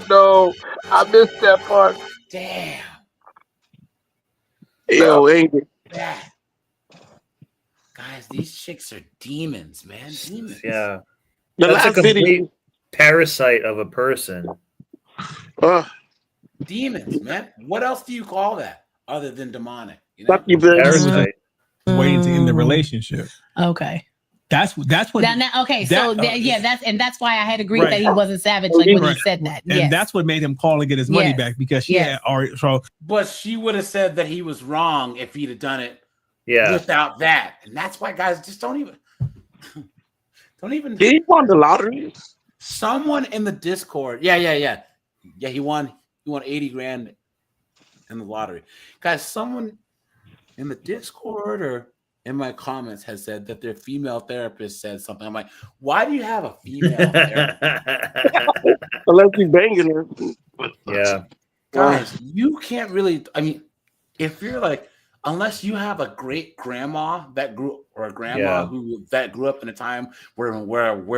C: no! I missed that part.
A: Damn.
C: Yo, ain't it?
A: Guys, these chicks are demons, man. Demons.
D: Yeah.
C: The
D: That's a
C: last
D: complete
C: video.
D: parasite of a person.
A: Demons, man. What else do you call that other than demonic? You know?
C: Fuck you, bitch.
D: Parasite.
J: Waiting to end the relationship.
I: Okay.
J: That's what.
I: Okay, so that's why I had agreed that he wasn't savage like when he said that.
J: And
I: Yes.
J: that's what made him call and get his money
I: Yes.
J: back because she
I: Yes.
J: had already. So,
A: But she would have said that he was wrong if he'd have done it
D: Yeah.
A: without that. And that's why guys just don't even
C: Did he won the lottery?
A: Someone in the Discord. Yeah, he won 80 grand in the lottery. Guys, someone in the Discord or in my comments has said that their female therapist said something. I'm like, why do you have a female therapist?
C: Unless you banging her.
D: Yeah.
A: Guys, you can't really. I mean, if you're like, unless you have a great grandma that grew or a grandma that grew up in a time where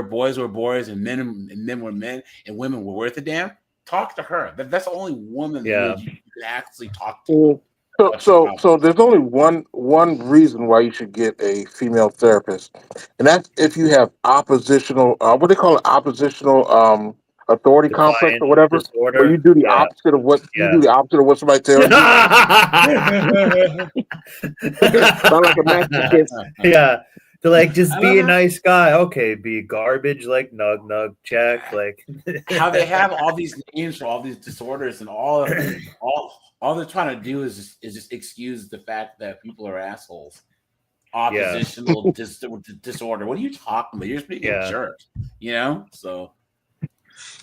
A: boys were boys and men were men and women were worth a damn, talk to her. That's the only woman who you can actually talk to.
O: So there's only one reason why you should get a female therapist, and that's if you have oppositional what they call it, oppositional authority complex or whatever,
D: disorder.
O: where you do the opposite of what you do the opposite of what somebody tells you. Sound like a masochist.
D: Yeah. To like just be a nice guy. Okay, be garbage like nug check. Like
A: How they have all these names for all these disorders and all they're trying to do is just excuse the fact that people are assholes. Oppositional disorder. What are you talking about? You're just being a jerk, you know? So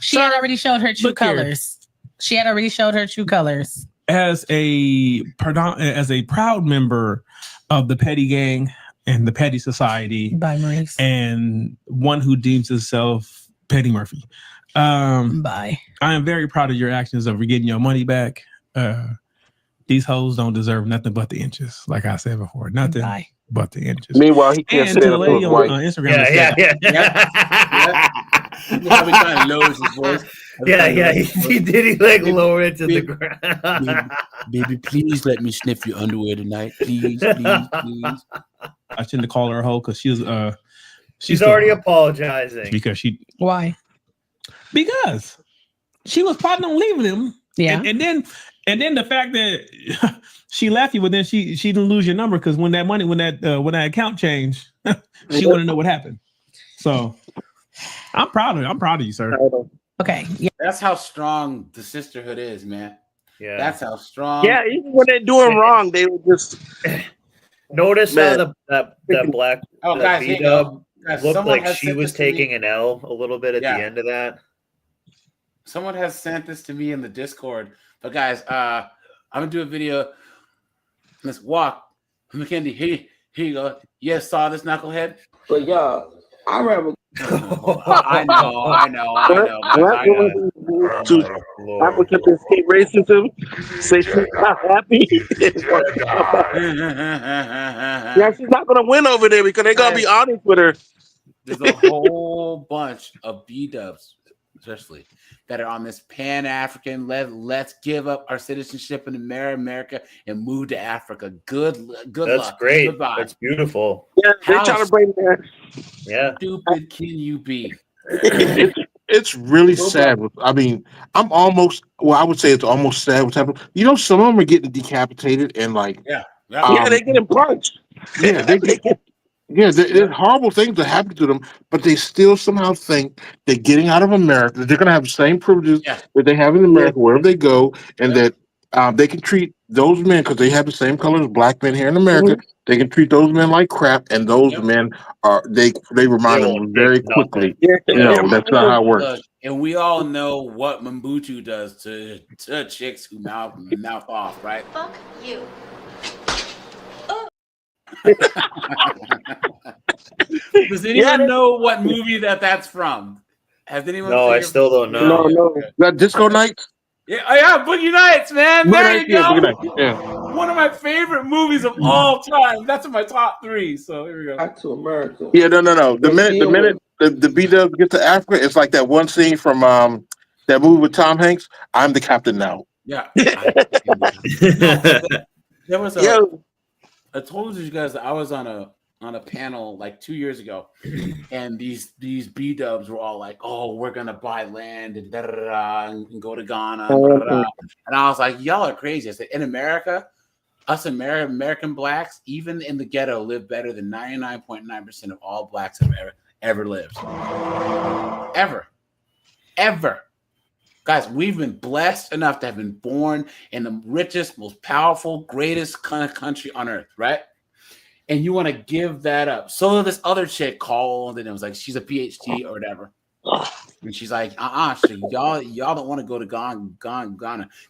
I: She had already showed her true colors. She had already showed her true colors.
J: as a proud member of the petty gang and the petty society,
I: Bye, Maurice,
J: and one who deems himself Petty Murphy.
I: Bye.
J: I am very proud of your actions of getting your money back. These hoes don't deserve nothing but the inches, like I said before. Nothing but the inches.
O: Meanwhile, he can't
J: And
O: say
J: to
O: that
J: the
O: to
J: lady
O: his
J: on
O: wife.
J: Instagram.
A: Probably trying to lower his voice.
D: He did. He like lower it to the ground.
A: Baby, please let me sniff your underwear tonight. Please.
J: I shouldn't have called her a hoe because
D: she's already apologizing.
J: Because
I: why?
J: Because she was planning on leaving him.
I: Yeah.
J: And then the fact that she left you, but then she didn't lose your number because when that account changed, she wanted to know what happened. So I'm proud of you, sir.
I: Okay.
A: That's how strong the sisterhood is, man.
D: Yeah.
A: That's how strong.
C: Yeah, even when they're doing wrong, they would just
D: notice how that black
A: guys, here you go. Guys,
D: looked
A: someone
D: like
A: has
D: she
A: sent
D: was
A: this to me.
D: taking an L a little bit at the end of that.
A: Someone has sent this to me in the Discord. But guys, I'm gonna do a video. Let's walk. McKendy, here you go. You guys saw this knucklehead?
R: But y'all, I remember.
A: I know.
C: To applicant to escape racism, say she's not happy. Yeah, she's not gonna win over there because they're gonna be honest with her.
A: There's a whole bunch of B-dubs especially, that are on this Pan-African, let's give up our citizenship in America and move to Africa. Good
D: That's
A: luck.
D: great.
A: Goodbye.
D: That's beautiful.
C: Yeah, they
A: How
C: trying to bring that.
D: Yeah.
A: stupid can you be?
O: It's really sad. I mean, I'm almost. Well, I would say it's almost sad what's happening. You know, some of them are getting decapitated and like.
A: Yeah.
C: Yeah, they getting punched.
O: Yeah, they get. Yeah, there's horrible things that happen to them, but they still somehow think that getting out of America, they're going to have the same privileges that they have in America wherever they go, and that they can treat those men because they have the same color as black men here in America. They can treat those men like crap, and those men are they remind them very quickly. No, that's not how it works.
A: Look, and we all know what Mobutu does to chicks who mouth off, right?
L: Fuck you.
A: Does anyone know what movie that's from? Has anyone?
D: No, I still don't know.
O: No. That Disco Nights?
A: Yeah, Boogie Nights, man.
O: Boogie
A: There
O: Nights,
A: you go.
O: Boogie Nights, yeah.
A: One of my favorite movies of all time. That's in my top 3. So here we go.
R: Back to America.
O: Yeah, no. The minute the B-Dubs get to Africa, it's like that one scene from that movie with Tom Hanks. I'm the captain now.
A: Yeah. There was I told you guys that I was on a panel like 2 years ago, and these B-Dubs were all like, "Oh, we're gonna buy land and and go to Ghana." And I was like, "Y'all are crazy." I said, "In America, us American blacks, even in the ghetto, live better than 99.9% of all blacks have ever lived. Ever. Guys, we've been blessed enough to have been born in the richest, most powerful, greatest kind of country on earth, right? And you want to give that up." So this other chick called, and it was like she's a PhD or whatever, and she's like, y'all don't want to go to Ghana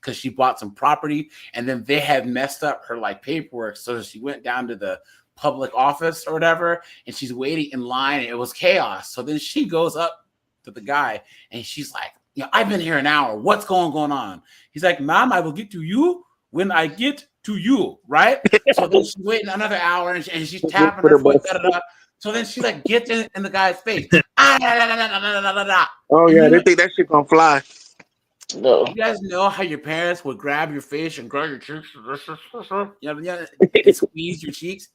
A: because she bought some property, and then they had messed up her like paperwork, so she went down to the public office or whatever, and she's waiting in line, and it was chaos. So then she goes up to the guy, and she's like, "I've been here an hour. What's going on?" He's like, "Ma'am, I will get to you when I get to you," right? So then she's waiting another hour, and she's tapping her foot. So then she like gets in the guy's face.
C: Oh yeah, they think that shit gonna fly. No.
A: You guys know how your parents would grab your face and grab your cheeks, and squeeze your cheeks?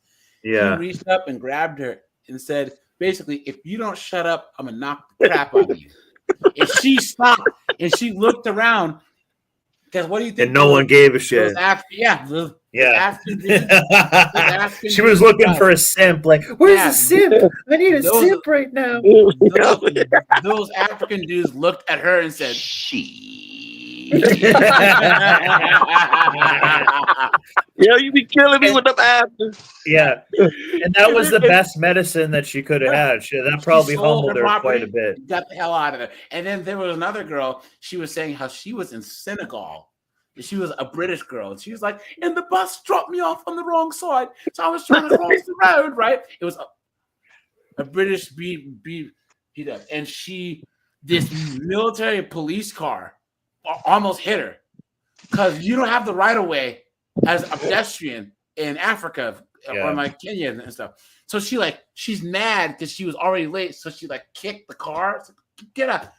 D: Yeah.
A: He reached up and grabbed her and said, basically, "If you don't shut up, I'm gonna knock the crap out of you." And she stopped and she looked around. Because what do you think?
D: And no one gave a shit. She was looking for a simp. Like, where's the simp? I need a simp right now.
A: Those African dudes looked at her and said, "She."
C: Yeah, you be killing me with them apples.
D: Yeah, and that was the best medicine that she could have had. That probably humbled her quite a bit.
A: Got the hell out of there. And then there was another girl. She was saying how she was in Senegal. She was a British girl. And she was like, "And the bus dropped me off on the wrong side, so I was trying to cross the road." Right? It was a British beat-up, and this military police car almost hit her because you don't have the right of way as a pedestrian in Africa or like Kenya and stuff. So she's mad because she was already late. So she like kicked the car. So get a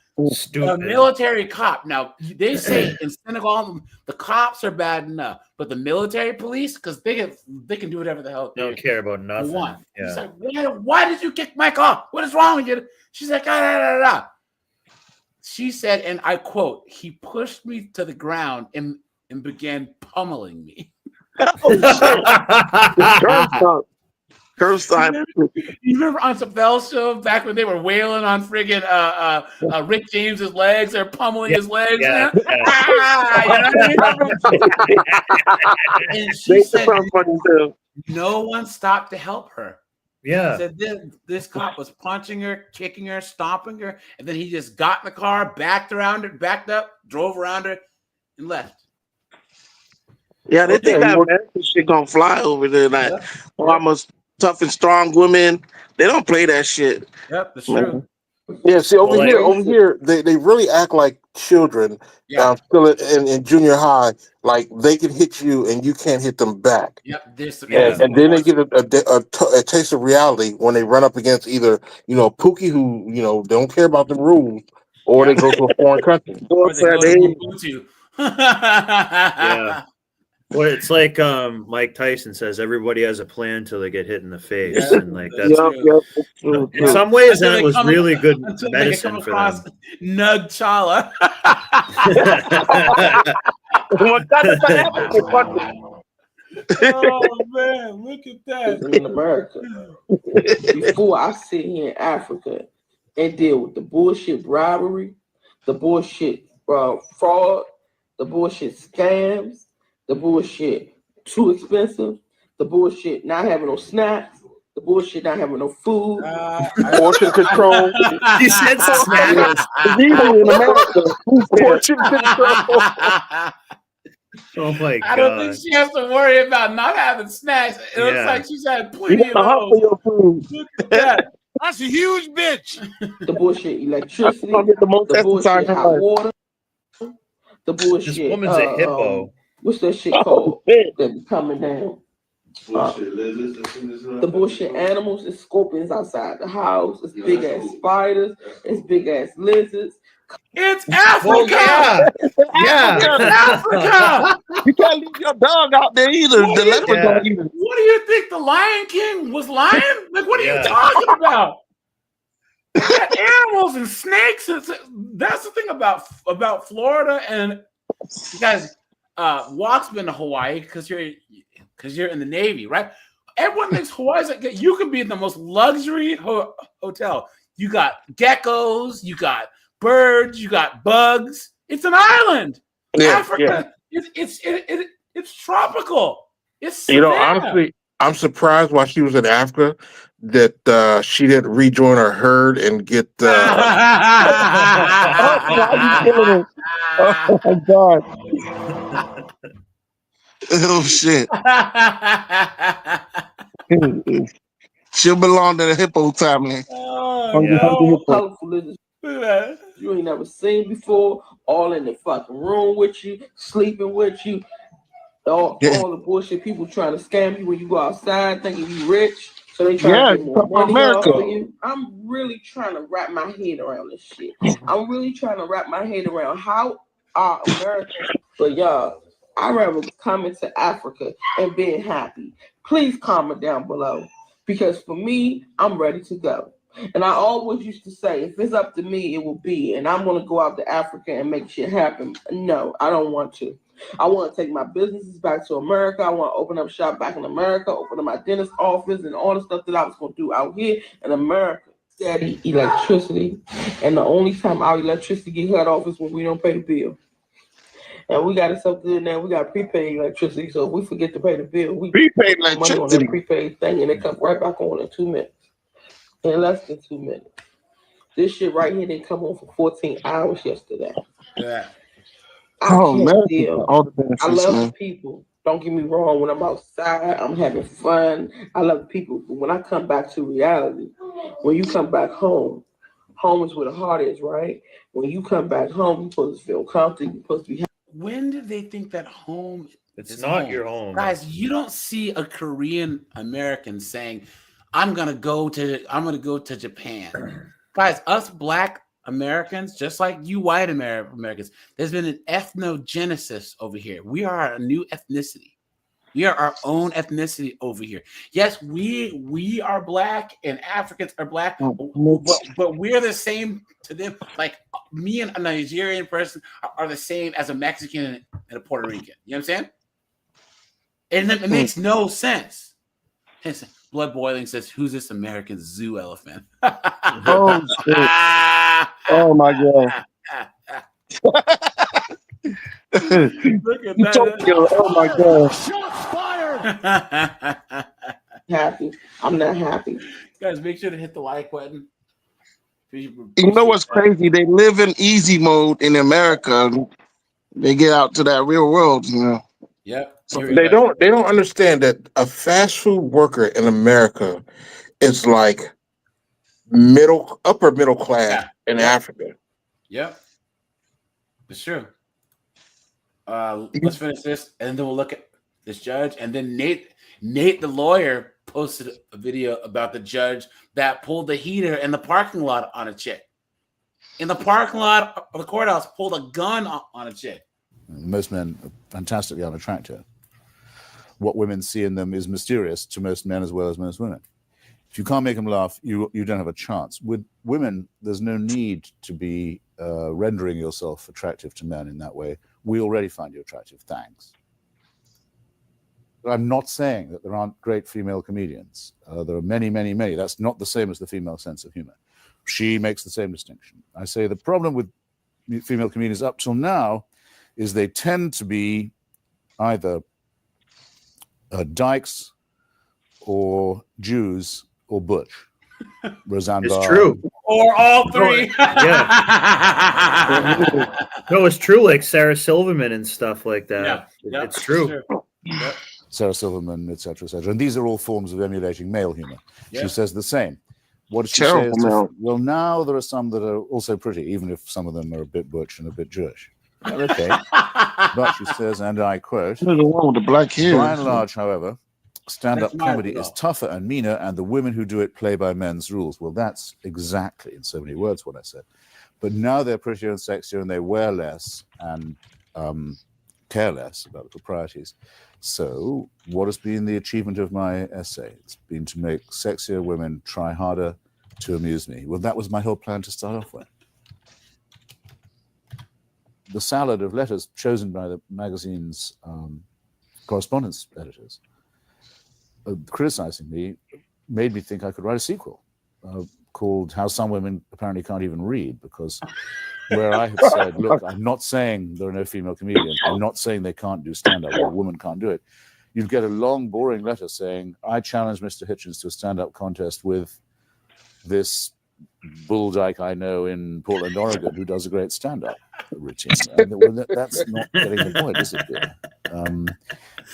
A: military cop. Now they say in Senegal the cops are bad enough, but the military police, because they can do whatever the hell
D: they don't care about nothing.
A: Want.
D: Yeah.
A: She's like, why did you kick my car? What is wrong with you? She's like, She said, and I quote, "He pushed me to the ground and began pummeling me."
C: Curse time.
A: You remember on Chappelle's show back when they were wailing on friggin' Rick James's legs or pummeling his legs?
C: Yeah.
A: You know what I mean? And she said no one stopped to help her.
D: Yeah.
A: She said this cop was punching her, kicking her, stomping her, and then he just got in the car, backed up, drove around her, and left.
C: Yeah, they think that American shit gonna fly over there. Like, I'm a tough and strong woman. They don't play that shit.
A: Yep, that's true.
O: Yeah, see over here, they really act like children. Still in junior high, like they can hit you and you can't hit them back.
A: Yep,
O: and then they get a taste of reality when they run up against either Pookie, who don't care about the rules, or they go to a foreign country.
A: Or they go to Ubuntu.
D: Yeah. Well, it's like Mike Tyson says, everybody has a plan till they get hit in the face, and like that's in some ways,
A: Until
D: that
A: they
D: was
A: come-
D: really good
A: until they can come
D: medicine for
A: across
D: them.
A: Nug Chala. Oh man, look at that.
R: In America. Before I sit here in Africa and deal with the bullshit bribery, the bullshit fraud, the bullshit scams, the bullshit too expensive, the bullshit not having no snacks, the bullshit not having no food,
O: portion control.
D: He said snacks.
O: Even in America, portion control.
D: Oh my
A: I don't think she has to worry about not having snacks. It looks
D: Yeah.
A: like she's had
O: You
A: plenty
O: got
A: of
O: to hunt for
A: those.
O: your food.
A: Look at that.
Z: That's a huge bitch.
R: the bullshit electricity,
O: I'll get the most
R: the
O: exercise
R: bullshit
O: in
R: hot
O: life.
R: water, the bullshit.
D: This woman's a hippo.
R: What's that shit called that be coming down? The bullshit animals and scorpions outside the house. It's big ass spiders. It's big ass lizards.
A: It's Africa.
D: Well, yeah.
A: It's Africa.
O: You can't leave your dog out there either.
A: What
O: The
A: do you
O: leopard
A: think-
O: dog either.
A: What do you think the Lion King was lying? Like, what are
D: Yeah.
A: you talking about? You got animals and snakes. That's the thing about Florida. And you guys, Walk's been to Hawaii because you're in the Navy, right? Everyone thinks Hawaii's like, you could be in the most luxury hotel. You got geckos, you got birds, you got bugs. It's an island.
O: Yeah,
A: Africa, it's tropical. It's
O: You know,
A: there.
O: honestly, I'm surprised while she was in Africa that she didn't rejoin her herd and get. Oh my god! Oh shit! She'll belong to the hippo family.
R: Colorful lizards you ain't never seen before, all in the fucking room with you, sleeping with you. All the bullshit people trying to scam you when you go outside thinking you rich, so they trying to get more money
O: America.
R: off of you. I'm really trying to wrap my head around this shit. I'm really trying to wrap my head around how are Americans. But y'all, I'd rather coming to Africa and being happy. Please comment down below, because for me, I'm ready to go. And I always used to say, if it's up to me, it will be. And I'm going to go out to Africa and make shit happen. No, I don't want to. I want to take my businesses back to America. I want to open up shop back in America, open up my dentist office and all the stuff that I was going to do out here in America. Steady electricity. And the only time our electricity get cut off is when we don't pay the bill. And we got it so good now, we got prepaid electricity. So if we forget to pay the bill, we
O: Prepaid
R: put money on that prepaid thing and it comes right back on in 2 minutes. In less than 2 minutes. This shit right here didn't come on for 14 hours yesterday.
A: Yeah.
R: I can't
O: man.
R: deal.
O: All the benefits,
R: I love
O: man.
R: the people. Don't get me wrong. When I'm outside, I'm having fun. I love the people. But when I come back to reality, when you come back home, home is where the heart is, right? When you come back home, you're supposed to feel comfortable. You're supposed to be happy.
A: When did they think that home
D: It's
A: is
D: not
A: home?
D: your home.
A: Guys, you don't see a Korean American saying, I'm gonna go to Japan. Guys, us black Americans, just like you white Americans, there's been an ethnogenesis over here. We are a new ethnicity. We are our own ethnicity over here. Yes, we are black and Africans are black, but we're the same to them. Like me and a Nigerian person are the same as a Mexican and a Puerto Rican. You know what I'm saying? And it makes no sense. Blood Boiling says, "Who's this American zoo elephant?"
O: Oh shit! Oh my god!
A: Look at
O: that! Oh my god!
A: Shots fired!
R: Happy. I'm not happy.
A: Guys, make sure to hit the like button.
O: You know what's crazy? They live in easy mode in America. They get out to that real world, you know.
A: Yep.
O: They don't understand that a fast food worker in America is like upper middle class in Africa.
A: Yep. It's true. Let's finish this and then we'll look at this judge. And then Nate the lawyer posted a video about the judge that pulled the heater in the parking lot on a chick. in the parking lot of the courthouse pulled a gun on a chick.
H: Most men are fantastically unattractive. What women see in them is mysterious to most men as well as most women. If you can't make them laugh, you don't have a chance. With women, there's no need to be rendering yourself attractive to men in that way. We already find you attractive. Thanks. But I'm not saying that there aren't great female comedians. There are many, many, many. That's not the same as the female sense of humor. She makes the same distinction. I say the problem with female comedians up till now is they tend to be either dykes or Jews or butch. Roseanne
D: It's
H: Barr.
D: true.
A: Or all three.
D: No, it's true. Like Sarah Silverman and stuff like that.
A: Yeah.
D: It's true.
A: Yep.
H: Sarah Silverman, etc., etc. And these are all forms of emulating male humor.
A: Yeah.
H: She says the same. What does she
C: Terrible
H: say?
C: male.
H: Well, now there are some that are also pretty, even if some of them are a bit butch and a bit Jewish. Well, okay. But she says, and I quote,
C: The one with the black hair.
H: by and large, however, stand-up
A: That's my
H: comedy
A: rule.
H: is tougher and meaner, and the women who do it play by men's rules. Well, that's exactly, in so many words, what I said. But now they're prettier and sexier, and they wear less and care less about the proprieties. So what has been the achievement of my essay? It's been to make sexier women try harder to amuse me. Well, that was my whole plan to start off with. The salad of letters chosen by the magazine's correspondence editors criticizing me made me think I could write a sequel called How Some Women Apparently Can't Even Read, because where I have said, look, I'm not saying there are no female comedians. I'm not saying they can't do stand-up or a woman can't do it. You'd get a long, boring letter saying, I challenge Mr. Hitchens to a stand-up contest with this bull dyke I know in Portland, Oregon, who does a great stand-up routine. Well, that's not getting the point, is it?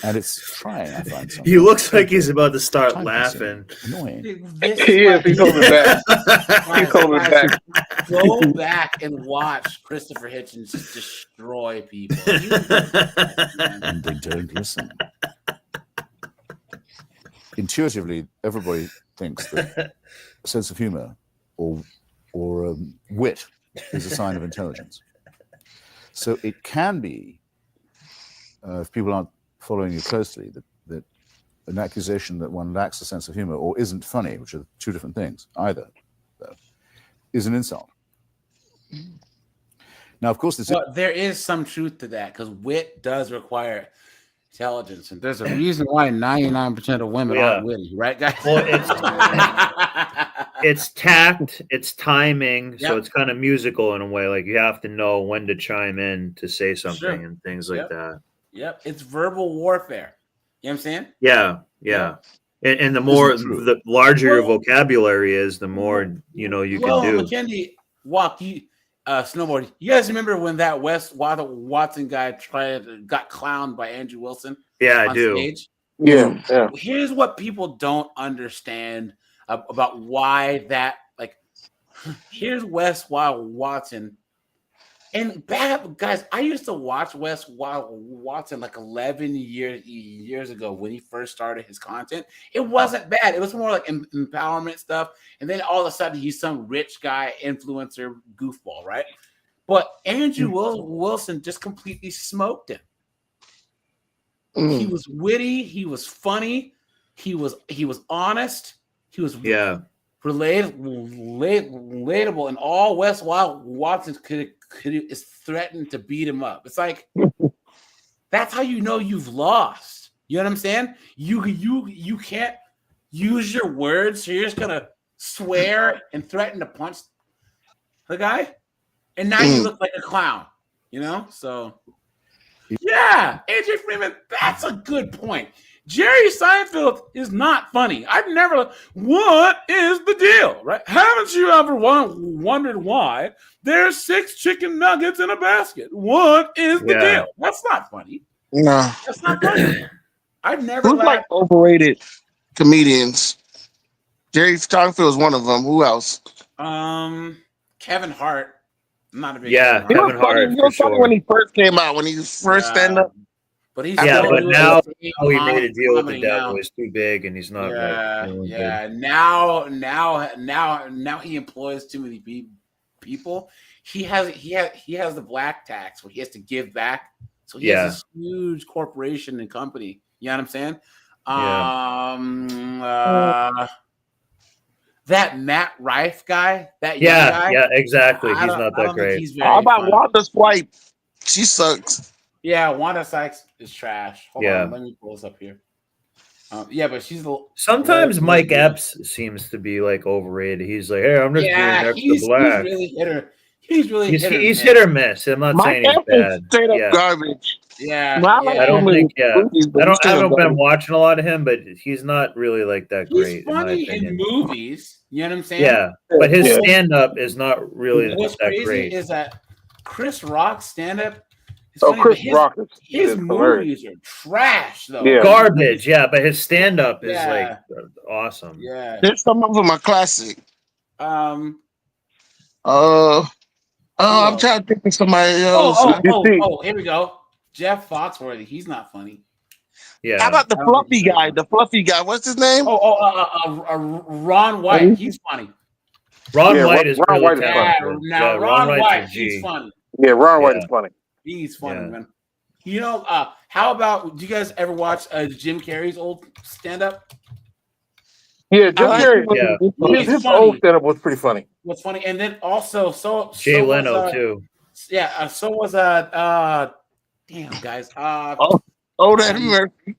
H: And it's trying, I find.
D: He looks like he's about to start laughing.
H: Annoying.
C: He's holding back. He's holding back.
A: Go back and watch Christopher Hitchens destroy people.
H: And they don't listen. Intuitively, everybody thinks that a sense of humor or wit is a sign of intelligence. So it can be, if people aren't following you closely, that an accusation that one lacks a sense of humor or isn't funny, which are two different things, either, though, is an insult. Now, of course,
A: there is some truth to that, because wit does require intelligence, and there's a reason why 99% of women aren't witty, right, guys?
D: Well, it's tact, it's timing, so it's kind of musical in a way. Like you have to know when to chime in to say something and things like that.
A: Yep, it's verbal warfare. You know what I'm saying?
D: Yeah. And the more, the larger your vocabulary is, the more you can do.
A: McKendy, snowboard. You guys remember when that Wes Watson guy got clowned by Andrew Wilson?
D: Yeah, I
A: on
D: do.
A: Stage?
C: Yeah.
A: Here's what people don't understand about why that. Like, here's Wes Watson. And guys, I used to watch Wes Watson like 11 years ago when he first started his content. It wasn't bad. It was more like empowerment stuff. And then all of a sudden, he's some rich guy, influencer, goofball, right? But Andrew Wilson just completely smoked him. He was witty. He was funny. He was honest. He was relatable. And all Wes Watson is threatened to beat him up. It's like, that's how you know you've lost. You know what I'm saying? You can't use your words, so you're just gonna swear and threaten to punch the guy, and now you look like a clown. So yeah, AJ Freeman, that's a good point. Jerry Seinfeld is not funny. I've never. What is the deal, right? Haven't you ever wondered why there's 6 chicken nuggets in a basket? What is the deal? That's not funny.
C: No,
A: that's not funny. I've never.
C: Who's like overrated comedians? Jerry Seinfeld is one of them. Who else?
A: Kevin Hart. I'm not a big
C: Kevin Hart. He was funny when he first came out. When he first stand up.
A: But he's
D: but now he made a deal with the devil.
A: now.
D: He's too big, and he's not.
A: Now he employs too many people. he has the black tax where he has to give back. So he has this huge corporation and company. You know what I'm saying? That Matt Rife guy, that young guy.
D: Yeah, exactly. He's not
A: I
D: that
A: don't think
D: great.
A: he's very
C: How about
A: funny.
C: Wanda Swipe? She sucks.
A: Yeah, Wanda Sykes is trash. Hold
D: Yeah.
A: on, let me pull this up here. Yeah, but she's
D: Sometimes Mike Epps seems to be like overrated. He's like, hey, I'm just being extra
A: he's
D: black.
A: really hit or he's really
D: He's
A: hit
D: hit or miss. I'm not saying he's bad.
C: Straight up
D: Yeah.
C: garbage.
A: Yeah,
D: I don't think. I haven't been
C: garbage.
D: watching a lot of him, but he's not really like that
A: He's
D: great in my
A: funny in
D: opinion.
A: movies. You know what I'm saying?
D: Yeah, but his stand up is not really
A: What's
D: that
A: crazy
D: great.
A: is that Chris Rock's stand up.
C: Chris Rock
A: his
C: is hilarious.
A: movies are trash though.
C: Yeah.
D: Garbage, yeah, but his stand up is
A: Yeah.
D: like awesome.
A: Yeah.
C: There's some of them are classic.
A: Um.
C: I'm trying to think of somebody else.
A: Here we go. Jeff Foxworthy. He's not funny.
D: Yeah.
C: How about the fluffy guy? The fluffy guy. What's his name?
A: Ron White. He's funny.
D: Ron White is
C: Ron
D: really
C: White is
D: talented.
C: funny.
A: Now
D: Yeah,
A: Ron
D: White's
A: White.
D: a G.
A: He's funny.
C: Yeah, Ron White is funny.
A: He's funny,
D: Yeah.
A: man. You know, how about? Do you guys ever watch Jim Carrey's old stand-up?
O: Yeah, Jim Carrey.
A: He's
O: His
A: funny.
O: old stand up was pretty funny.
A: What's funny, and then also
D: Jay Leno too.
A: Yeah, so was damn guys.
C: That Murphy.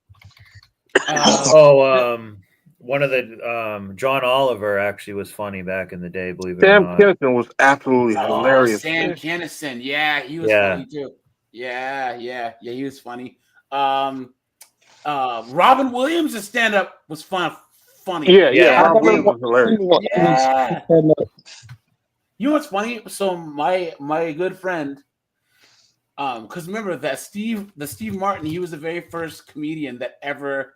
D: One of the John Oliver actually was funny back in the day. Believe it
O: Sam
D: or not.
O: Kinison was absolutely hilarious.
A: Sam Kinison, yeah, he was
D: Yeah.
A: funny too. Yeah, he was funny. Robin Williams' stand-up was funny.
O: Yeah, Robin Williams was hilarious.
A: Yeah. You know what's funny? So my good friend, because remember that Steve Martin, he was the very first comedian that ever.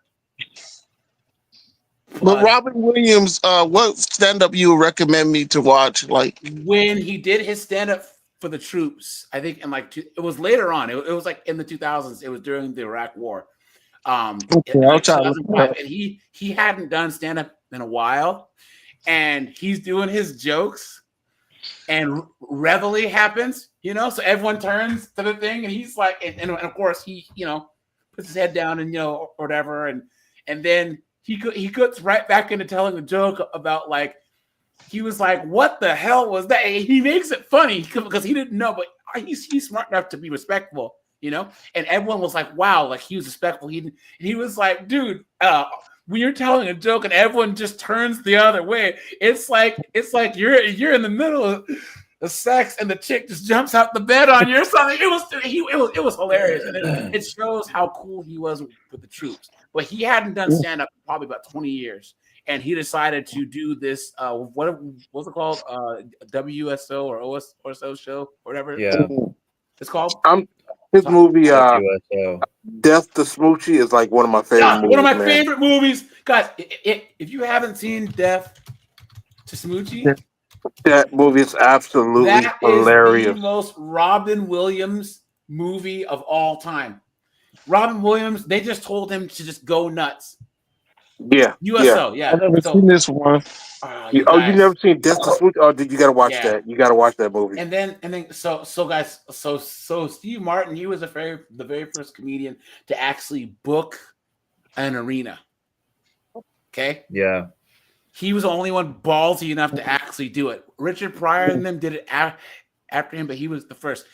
C: But Robin Williams, what stand-up you would recommend me to watch? Like
A: when he did his stand-up for the troops, I think it was later on. It was like in the 2000s. It was during the Iraq War.
C: I'll try to look
A: and he hadn't done stand-up in a while, and he's doing his jokes, and reveille happens, so everyone turns to the thing, and he's like, and of course he puts his head down and or whatever, and then he gets right back into telling the joke about like he was like, what the hell was that? And he makes it funny because he didn't know, but he's smart enough to be respectful. And everyone was like, wow, like he was respectful. He was like, dude, when you're telling a joke and everyone just turns the other way, it's like you're in the middle of sex and the chick just jumps out the bed on you or something. It was hilarious, and it shows how cool he was with the troops. But he hadn't done stand up probably about 20 years, and he decided to do this. What's it called? WSO or OSO show, or whatever.
D: Yeah,
A: it's called.
O: His movie, Death to Smoochie, is like one of my favorite movies.
A: One of my favorite movies, guys. If you haven't seen Death to Smoochie,
O: that movie is absolutely hilarious.
A: Is the most Robin Williams movie of all time. Robin Williams, they just told him to just go nuts.
O: Yeah.
A: USO, yeah.
C: I've never seen this one.
O: You never seen Death to Smoochie? Oh, you gotta watch that. You gotta watch that movie.
A: And then so guys, so Steve Martin, he was the very first comedian to actually book an arena. Okay?
D: Yeah.
A: He was the only one ballsy enough to actually do it. Richard Pryor and them did it after him, but he was the first.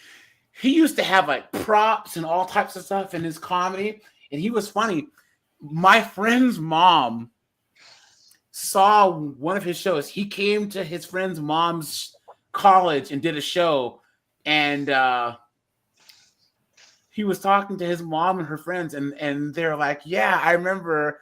A: He used to have like props and all types of stuff in his comedy, and he was funny. My friend's mom saw one of his shows. He came to his friend's mom's college and did a show, and he was talking to his mom and her friends, and they're like, "Yeah, I remember."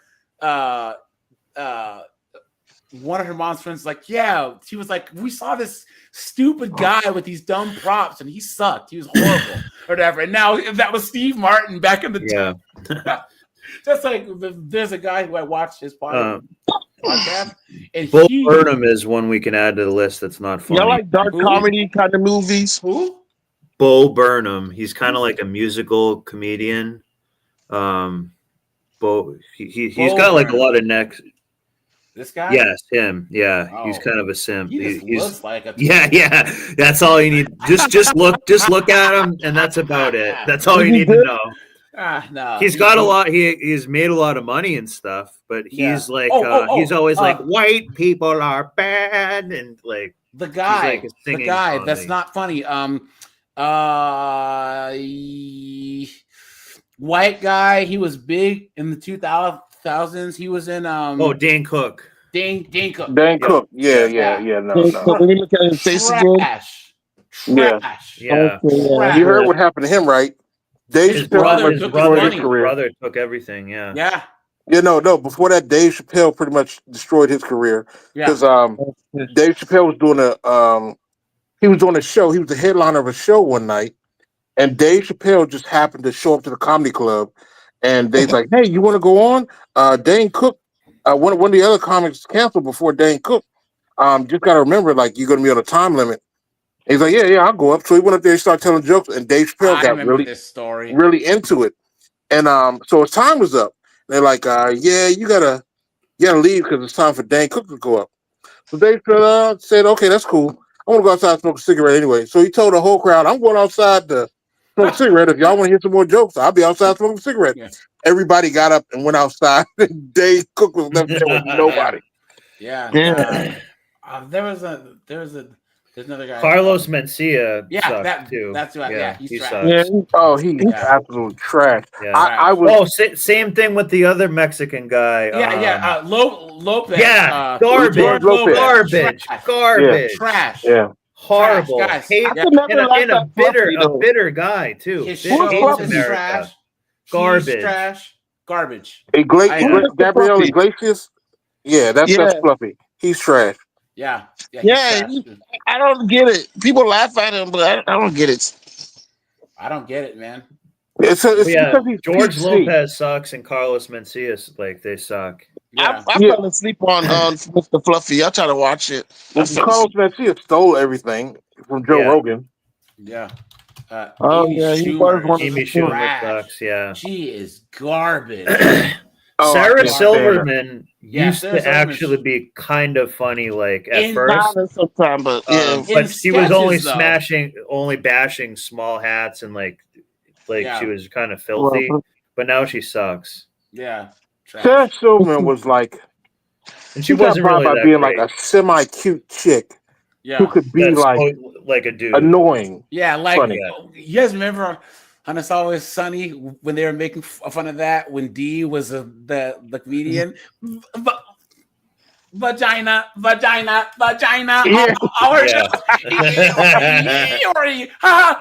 A: One of her mom's friends like, yeah, she was like, we saw this stupid guy with these dumb props and he sucked. He was horrible or whatever. And now that was Steve Martin back in the day. Just like there's a guy who I watched his podcast. And
D: Bull Burnham is one we can add to the list that's not funny.
C: Y'all like dark comedy kind of movies?
A: Who?
D: Bull Burnham. He's kind of like a musical comedian. He's got like a lot of necks.
A: This guy?
D: Yes, him. Yeah, he's
A: Oh.
D: kind of a simp.
A: He just
D: He's
A: looks like a
D: yeah. That's all you need. Just look at him, and that's about it. That's all you need to know.
A: No.
D: He's got a lot. He's made a lot of money and stuff, but he's like he's always like white people are bad, and like
A: the guy,
D: like
A: that's not funny. White guy. He was big in the 2000s. He was in
D: Dane Cook.
A: Dane Cook.
C: Dan Cook. Yeah. No.
L: Let me look at his face again.
A: Trash.
D: Yeah.
C: You heard what happened to him, right?
D: His brother took everything. Yeah.
A: Yeah.
C: No. Before that, Dave Chappelle pretty much destroyed his career because Dave Chappelle was doing a show. He was the headliner of a show one night, and Dave Chappelle just happened to show up to the comedy club, and Dave's like, "Hey, you want to go on?" Dane Cook, one of the other comics canceled before Dane Cook. Just got to remember, like, you're going to be on a time limit. He's like, yeah, I'll go up. So he went up there and started telling jokes, and Dave Chappelle got really into it. And so his time was up. They're like, you gotta leave because it's time for Dane Cook to go up. So Dave Chappelle said, okay, that's cool. I want to go outside and smoke a cigarette anyway. So he told the whole crowd, I'm going outside to smoke a cigarette. If y'all want to hear some more jokes, I'll be outside smoking a cigarette. Yeah. Everybody got up and went outside, and Dave Cook was left there with nobody.
A: Yeah. There's another guy.
D: Carlos Mencia.
A: Too. That's right. Yeah, he's trash.
C: He's absolute trash.
D: Yeah.
C: I was.
D: Same thing with the other Mexican guy.
A: Lopez.
D: Yeah, garbage.
A: Trash.
C: Yeah.
D: Horrible.
A: Trash,
D: A bitter guy too.
A: His show is trash.
D: Garbage.
A: Trash. Garbage.
C: Gabriel Iglesias. Yeah, that's Fluffy. He's trash.
L: Yeah, I don't get it. People laugh at him, but I don't get it.
A: I don't get it, man.
C: It's
D: George Lopez sucks and Carlos Mencia, like, they suck.
L: Yeah. I fell asleep on Mr. Fluffy. I try to watch it.
C: Carlos Mencia stole everything from Joe Rogan.
A: Yeah.
L: He was one
D: Amy
L: of the
D: Schumer sucks. Yeah,
A: she is garbage.
D: Sarah Silverman used to actually be kind of funny, like at first.
L: Sometime, but
D: she was only bashing small hats and like she was kind of filthy. But now she sucks.
A: Yeah,
C: Sarah Silverman was like,
D: and she wasn't really
C: by
D: that
C: being
D: great.
C: like a semi-cute chick. Who could be
D: like a dude,
C: annoying.
A: Yeah, like funny. You guys remember on It's Always Sunny when they were making fun of that when Dee was the comedian. Vagina.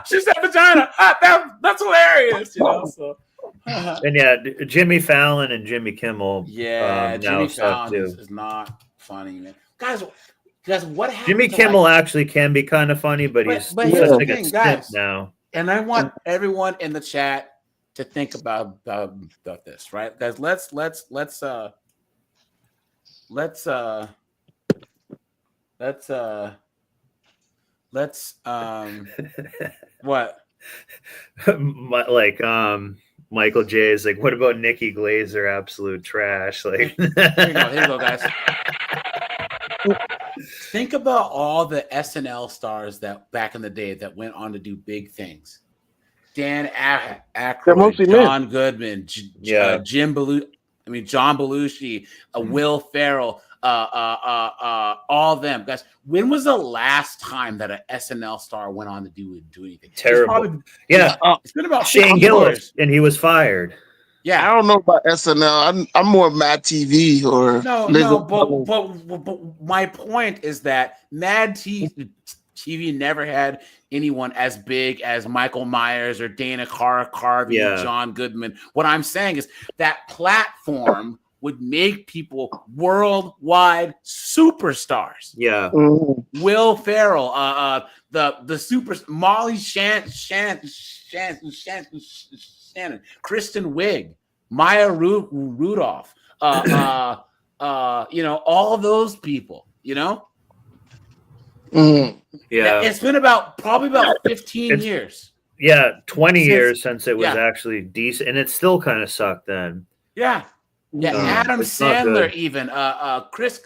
A: She said vagina. That's hilarious. So.
D: And Jimmy Fallon and Jimmy Kimmel.
A: Jimmy Fallon is not funny, man. Guys, what happened?
D: Jimmy Kimmel actually can be kind of funny, but he's such like a simp now.
A: And I want everyone in the chat to think about this, right, guys? Let's what?
D: Michael J is like, what about Nikki Glazer? Absolute trash. Like,
A: here you go, guys. Think about all the SNL stars that back in the day that went on to do big things. Dan Aykroyd, John Goodman, John Belushi, Will Ferrell, all of them. Guys, when was the last time that an SNL star went on to do anything?
D: Terrible.
A: It's been about
D: Shane Gillis, and he was fired.
A: Yeah,
L: I don't know about SNL. I'm more Mad TV or
A: but my point is that Mad TV never had anyone as big as Michael Myers or Dana Carvey or John Goodman. What I'm saying is that platform would make people worldwide superstars.
D: Yeah,
A: Will Ferrell, the super Molly Shannon, Kristen Wiig, Maya Rudolph, all of those people,
D: Yeah,
A: it's been probably about 15 years.
D: Yeah, 20 years since it was actually decent, and it still kind of sucked then.
A: Yeah, Yeah, Adam
D: it's not
A: Sandler,
D: good.
A: even Chris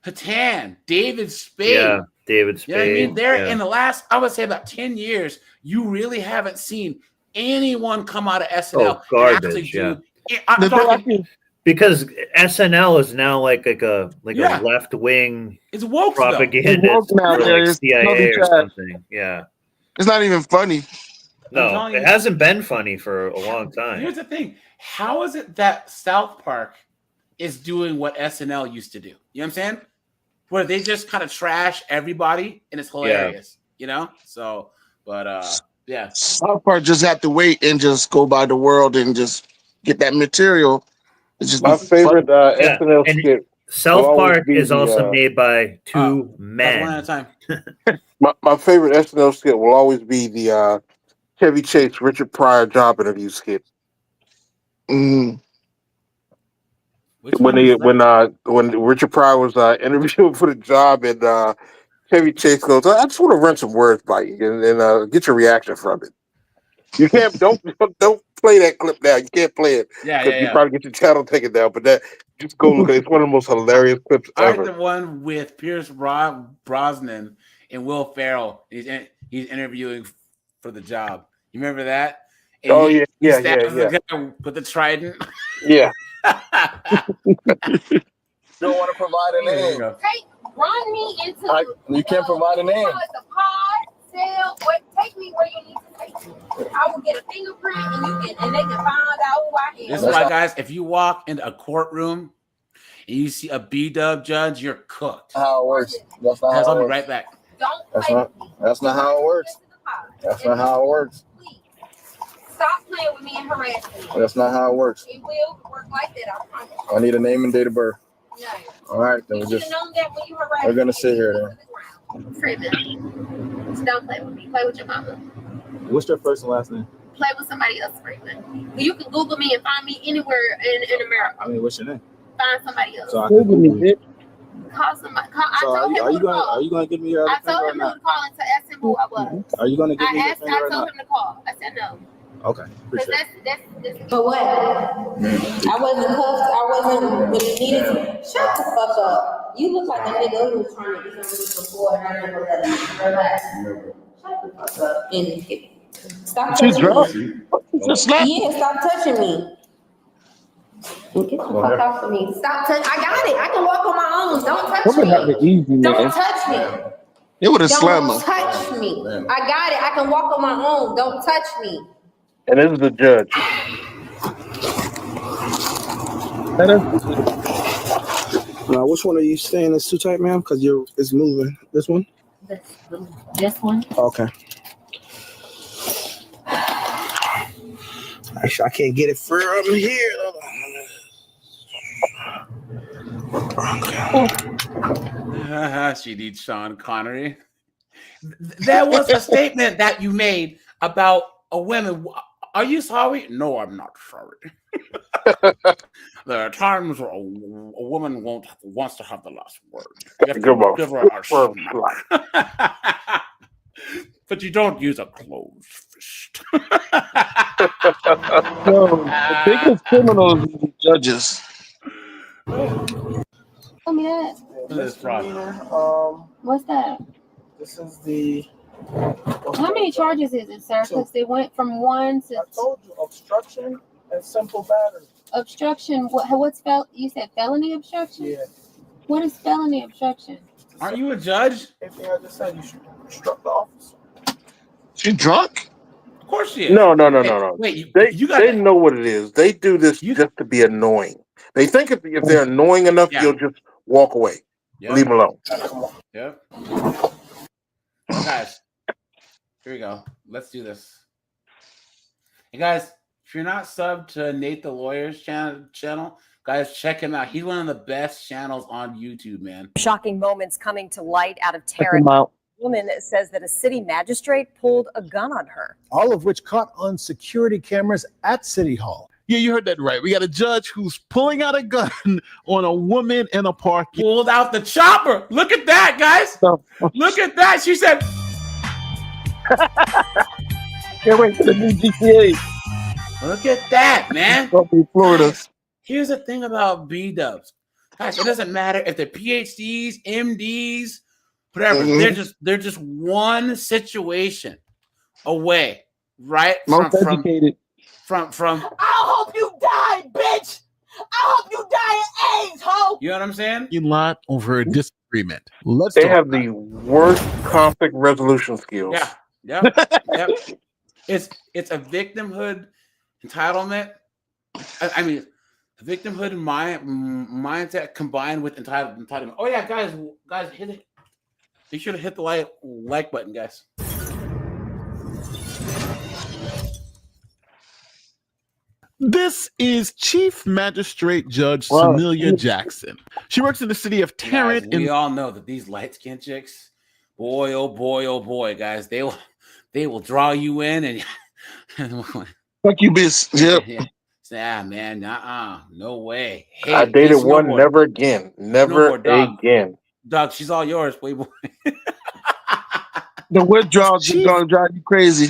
A: Kattan, David Spade.
D: Yeah, David Spade.
A: You know what I mean? They're
D: yeah.
A: in the last, I would say, about 10 years. You really haven't seen anyone come out of SNL and actually
D: garbage.
A: do.
D: Yeah.
A: I'm talking.
D: Because SNL is now like a
A: Yeah.
D: left wing
A: It's woke
D: propaganda
C: It's woke now,
D: for
C: yeah,
D: like
C: it's
D: CIA
C: totally
D: or
C: trash.
D: something. Yeah.
C: It's not even funny.
D: No,
A: telling
D: it
A: you.
D: hasn't been funny for a long time.
A: Here's the thing. How is it that South Park is doing what SNL used to do? You know what I'm saying? Where they just kind of trash everybody and it's hilarious. You know? So, but yeah.
C: South Park just have to wait and just go by the world and just get that material. It's just
O: My favorite SNL
D: and
O: skit.
D: South
O: will always
D: Park
O: be
D: is
O: the,
D: also made by two
A: That's one
D: men.
A: at a time.
O: My favorite SNL skit will always be the Chevy Chase Richard Pryor job interview skit.
C: Mm.
O: When Richard Pryor was interviewing for the job, and Chevy Chase goes, "I just want to run some words by you and get your reaction from it." You can't don't play that clip now. You can't play it because you probably get your channel taken down. But that just go look at it. It's one of the most hilarious clips
A: I like
O: ever.
A: the one with Pierce Brosnan and Will Ferrell. He's interviewing for the job. You remember that? And
O: Oh,
A: he
O: yeah,
A: stabs
O: yeah.
A: the guy with the trident.
O: Yeah.
F: Don't want to provide a
A: There you
F: name.
A: go.
M: Run me into.
F: You can't provide a name.
M: It's a pod, cell, what? Take me where you need to take me. I will get a fingerprint, and they can find out who I am.
A: This is why, guys, if you walk into a courtroom and you see a B-dub judge, you're cooked.
F: How it works. That's not how
A: I'll
F: it
A: be
F: works.
A: right back.
F: That's not how it works. That's not how it works.
M: Stop playing with me and harassing me.
F: That's not how it works.
M: It will work like that, I promise.
F: I need a name and date of birth.
M: No.
F: All right, then
M: You
F: we
M: should
F: just
M: have known that when you harassed
F: we're gonna
M: me.
F: sit here then.
M: Freeman. Don't play with me. Play with your mama.
F: What's your first and last name?
M: Play with somebody else, Freeman. You can Google me and find me anywhere in America.
F: I mean, what's your name?
M: Find somebody else.
F: So I can
M: Call somebody.
F: So are you gonna give me your
M: I
F: other finger
M: told
F: or
M: him
F: not?
M: to call and to ask him who I was.
F: Are you gonna give me your finger
M: I
F: or
M: told
F: not?
M: him to call. I said no.
F: Okay,
M: Because
F: appreciate it.
M: that's But what? I wasn't cuffed. I wasn't when you needed to. Shut the fuck up. You look like a nigga who was trying to do something before and I never let him. Relax. Shut the fuck up. And stop touching me. Yeah, stop touching me. Get the fuck off of me. Stop touching. I got it. I can walk on my own. Don't touch me. Don't touch me.
C: It would have slammed
M: Don't
C: us.
M: touch me. I got it. I can walk on my own. Don't touch me.
O: And this is the judge.
F: Which one are you saying is too tight, ma'am? Because it's moving. This one?
M: This one?
F: Okay. Actually, I can't get it from here.
A: She needs Sean Connery. There was a statement that you made about a woman. Are you sorry? No, I'm not sorry. There are times where a woman wants to have the last word. You have to give her a smack. But you don't use a closed fist.
C: No, the biggest criminals are the judges.
M: Tell me that. What's that?
F: This is the.
M: How many charges is it, sir? Because they went from one to.
F: I told you, obstruction and simple battery.
M: Obstruction. What's you said felony obstruction?
F: Yeah.
M: What is felony obstruction?
A: Aren't you a judge?
F: Everything I just said, you struck the officer.
C: She drunk?
A: Of course she is.
O: No.
A: Wait,
O: they know what it is. They do this just to be annoying. They think if they're annoying enough, you'll just walk away.
A: Yep.
O: Leave them alone.
A: Yep. Guys, here we go. Let's do this. Hey guys, if you're not subbed to Nate the Lawyer's channel, guys, check him out. He's one of the best channels on YouTube, man.
S: Shocking moments coming to light out of Tarrant. A woman says that a city magistrate pulled a gun on her.
T: All of which caught on security cameras at City Hall. Yeah, you heard that right. We got a judge who's pulling out a gun on a woman in a park.
A: Pulled out the chopper. Look at that, guys. Look at that. She said,
C: Can't wait for the new GTA.
A: look at that, man.
C: Florida.
A: Here's the thing about B-dubs. Guys, it doesn't matter if they're PhDs, MDs, whatever. They're just one situation away, right?
L: Most educated.
A: From
P: I hope you die, bitch. I hope you die of AIDS, ho.
A: You know what I'm saying?
T: A lot over a disagreement.
O: They have the worst conflict resolution skills.
A: Yeah. Yep. It's a victimhood entitlement. I mean, a victimhood mindset combined with entitlement. Oh yeah, guys, hit it. Be sure to hit the like button, guys.
T: This is Chief Magistrate Judge Samelia Jackson. She works in the city of Tarrant.
A: We all know that these light-skinned chicks, boy, oh boy, guys, they will draw you in and
L: fuck you, bitch. Yep.
A: Yeah, man, no way. Hey,
O: I dated one, never again. Never again.
A: Doug, she's all yours, Playboy.
L: The withdrawals is gonna drive you crazy.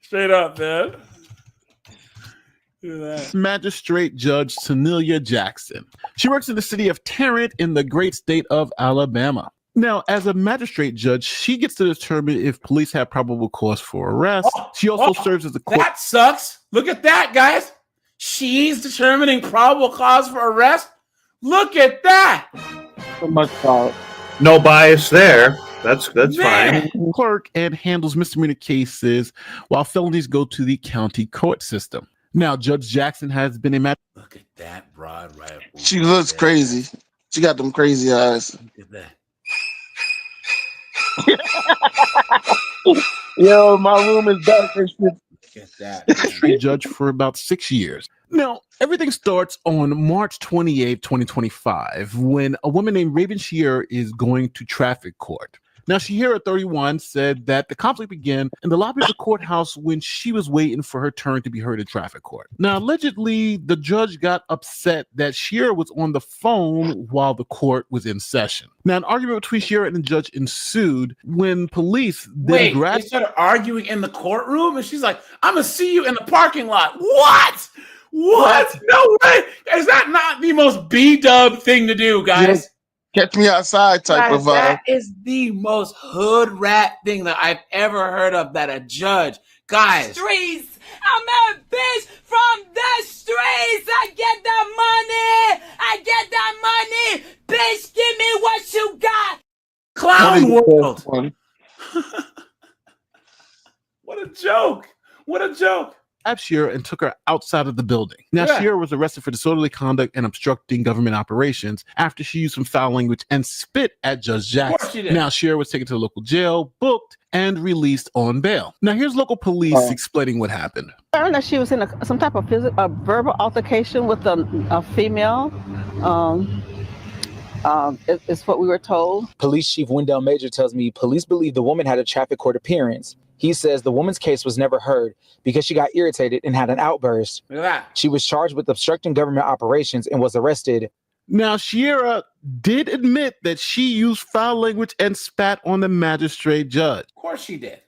A: Straight up, man.
T: Magistrate Judge Samelia Jackson. She works in the city of Tarrant in the great state of Alabama. Now, as a magistrate judge, she gets to determine if police have probable cause for arrest. She also serves as a court.
A: That sucks. Look at that, guys. She's determining probable cause for arrest. Look at that.
L: So much power.
D: No bias there. That's fine.
T: Clerk and handles misdemeanor cases while felonies go to the county court system. Now, Judge Jackson has been a
A: Look at that broad right.
L: She looks crazy. She got them crazy eyes.
A: Look at
L: that. Yo, my room is dark as shit.
A: Look at that.
T: Magistrate judge for about 6 years. Now, everything starts on March 28, 2025, when a woman named Raven Shearer is going to traffic court. Now, Shearer, 31, said that the conflict began in the lobby of the courthouse when she was waiting for her turn to be heard in traffic court. Now, allegedly, the judge got upset that Shearer was on the phone while the court was in session. Now, an argument between Shearer and the judge ensued when police
A: they started arguing in the courtroom, and she's like, "I'm gonna see you in the parking lot." What? No way! Is that not the most B-dub thing to do, guys?
L: Yeah. Catch me outside type of vibe.
A: That is the most hood rat thing that I've ever heard of. That a judge, guys.
P: Streets. I'm a bitch from the streets. I get that money. Bitch, give me what you got.
A: Clown world. What a joke.
T: Shearer and took her outside of the building. Now, Shearer was arrested for disorderly conduct and obstructing government operations after she used some foul language and spit at Judge Jackson. Now, Shearer was taken to the local jail, booked, and released on bail. Now, here's local police explaining what happened.
K: I learned that she was in some type of verbal altercation with a female. It's what we were told.
N: Police Chief Wendell Major tells me police believe the woman had a traffic court appearance. He says the woman's case was never heard because she got irritated and had an outburst.
A: Look at that.
N: She was charged with obstructing government operations and was arrested.
T: Now, Shearer did admit that she used foul language and spat on the magistrate judge.
A: Of course she did.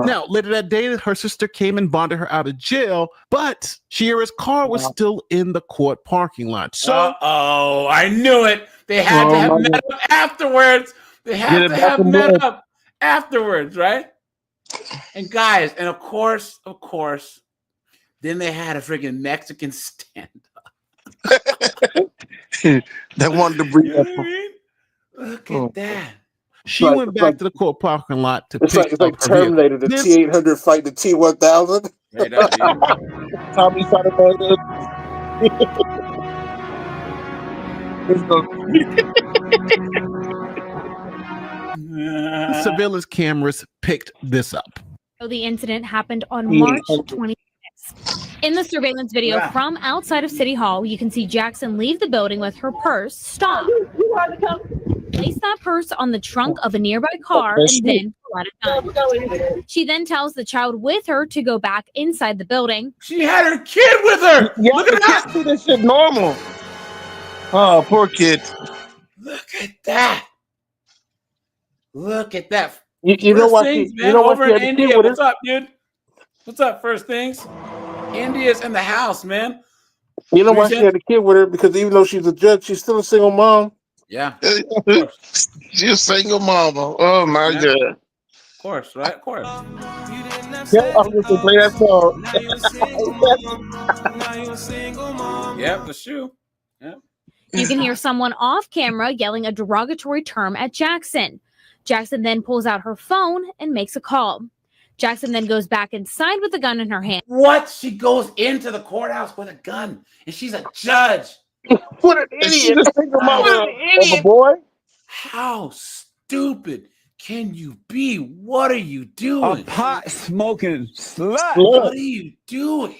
T: Now, later that day, her sister came and bonded her out of jail, but Shearer's car was still in the court parking lot. So,
A: I knew it. They had to have met up afterwards. Right? And guys, and of course, then they had a freaking Mexican stand-up.
L: That wanted to bring up.
A: Look at that.
T: She went back to the court parking lot to
O: pick up her Terminator, the T-800 fight the T-1000. Tommy Sotomayor.
T: Surveillance cameras picked this up.
Q: The incident happened on March 26th. In the surveillance video from outside of City Hall, you can see Jackson leave the building with her purse. Stop. Place that purse on the trunk of a nearby car and then pull out a gun. She then tells the child with her to go back inside the building.
A: She had her kid with her.
L: Yeah, look at that. This shit normal. Oh, poor kid.
A: Look at that. Look at that.
L: You know what?
A: Things,
L: you know
A: over
L: what?
A: in India. What's up, dude? What's up, First Things? India's in the house, man.
O: You know why she had a kid with her? Because even though she's a judge, she's still a single mom.
A: Yeah.
L: She's a single mama. Oh my God.
A: Of course, right? Of course.
L: Yeah, I'm just gonna play that song.
A: Yep, the shoe. Yep.
Q: You can hear someone off camera yelling a derogatory term at Jackson. Jackson then pulls out her phone and makes a call. Jackson then goes back inside with the gun in her hand.
A: What? She goes into the courthouse with a gun, and she's a judge.
O: What an idiot!
L: She's a single mama
O: What an
L: of a
O: idiot!
L: boy.
A: How stupid can you be? What are you doing?
B: A pot smoking slut.
A: What are you doing?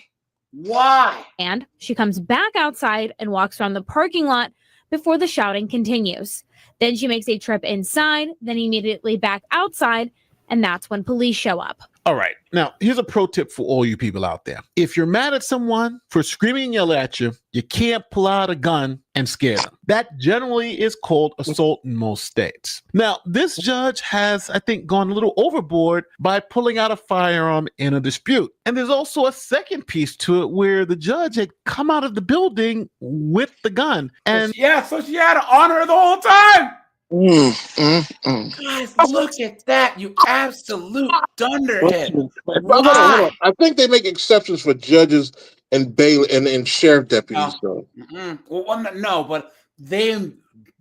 A: Why?
Q: And she comes back outside and walks around the parking lot before the shouting continues. Then she makes a trip inside, then immediately back outside, and that's when police show up.
T: All right. Now, here's a pro tip for all you people out there. If you're mad at someone for screaming and yelling at you, you can't pull out a gun and scare them. That generally is called assault in most states. Now, this judge has, I think, gone a little overboard by pulling out a firearm in a dispute. And there's also a second piece to it where the judge had come out of the building with the gun. And
A: so she had it on her the whole time. Guys, look at that, you absolute dunderhead.
O: Hold on. I think they make exceptions for judges and bail and sheriff deputies. So.
A: Well, no, but they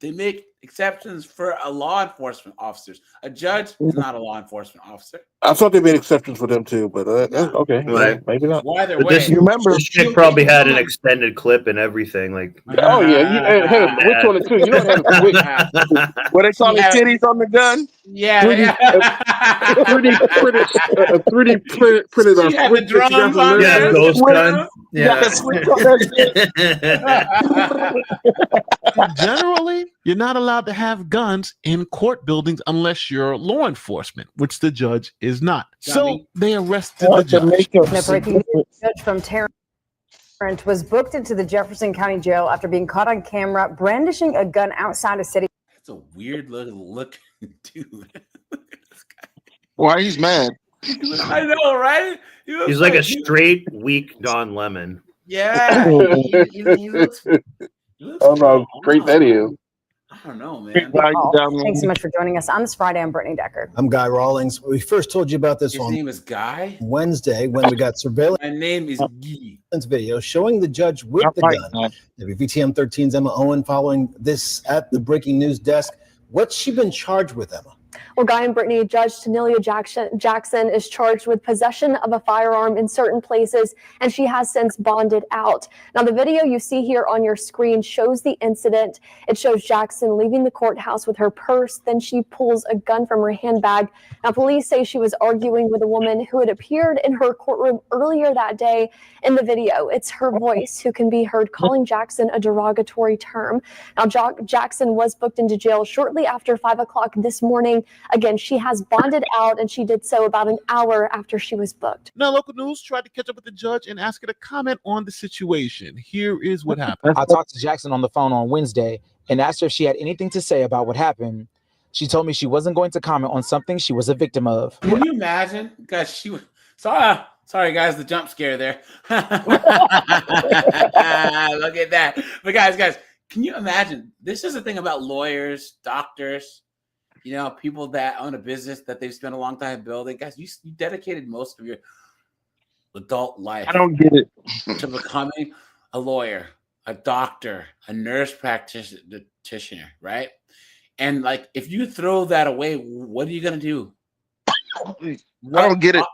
A: make exceptions for a law enforcement officers. A judge is not a law enforcement officer.
O: I thought they made exceptions for them too, but okay,
D: Right.
O: maybe not.
A: Either way,
D: This, this chick probably had an extended clip and everything. Like,
O: oh yeah, you had a switch on it too. You don't have a switch.
L: What they call it, titties on the gun?
A: Yeah,
O: 3D printed on
A: had the drums on
D: yeah, ghost gun. Yeah.
T: Generally, you're not allowed to have guns in court buildings unless you're law enforcement, which the judge is not. So they arrested the judge.
S: The breaking news, judge from Tarrant was booked into the Jefferson County Jail after being caught on camera brandishing a gun outside a city.
A: That's a weird looking dude.
L: Why he's mad?
A: I know, right?
D: He's like a straight, weak Don Lemon.
A: Yeah. he looks
O: Oh no, great video.
A: I don't know, man.
S: Thanks so much for joining us on this Friday. I'm Brittany Decker.
E: I'm Guy Rawlings. We first told you about this
A: His name is Guy?
E: Wednesday when we got surveillance.
A: My name is Guy.
E: Video showing the judge with the gun. WVTM 13's Emma Owen following this at the breaking news desk. What's she been charged with, Emma?
U: Well, Guy and Brittany, Judge Tanelia Jackson is charged with possession of a firearm in certain places, and she has since bonded out. Now, the video you see here on your screen shows the incident. It shows Jackson leaving the courthouse with her purse. Then she pulls a gun from her handbag. Now, police say she was arguing with a woman who had appeared in her courtroom earlier that day. In the video, it's her voice who can be heard calling Jackson a derogatory term. Now, Jackson was booked into jail shortly after 5 o'clock this morning. Again, she has bonded out, and she did so about an hour after she was booked.
T: Now, local news tried to catch up with the judge and ask her to comment on the situation. Here is what happened.
N: I talked to Jackson on the phone on Wednesday and asked her if she had anything to say about what happened. She told me she wasn't going to comment on something she was a victim of.
A: Can you imagine? Guys, she was sorry guys, the jump scare there. Look at that. But guys, can you imagine? This is the thing about lawyers, doctors, people that own a business that they've spent a long time building. Guys, you dedicated most of your adult life.
L: I don't get it.
A: To becoming a lawyer, a doctor, a nurse practitioner, right? And if you throw that away, what are you gonna do?
L: I don't get it.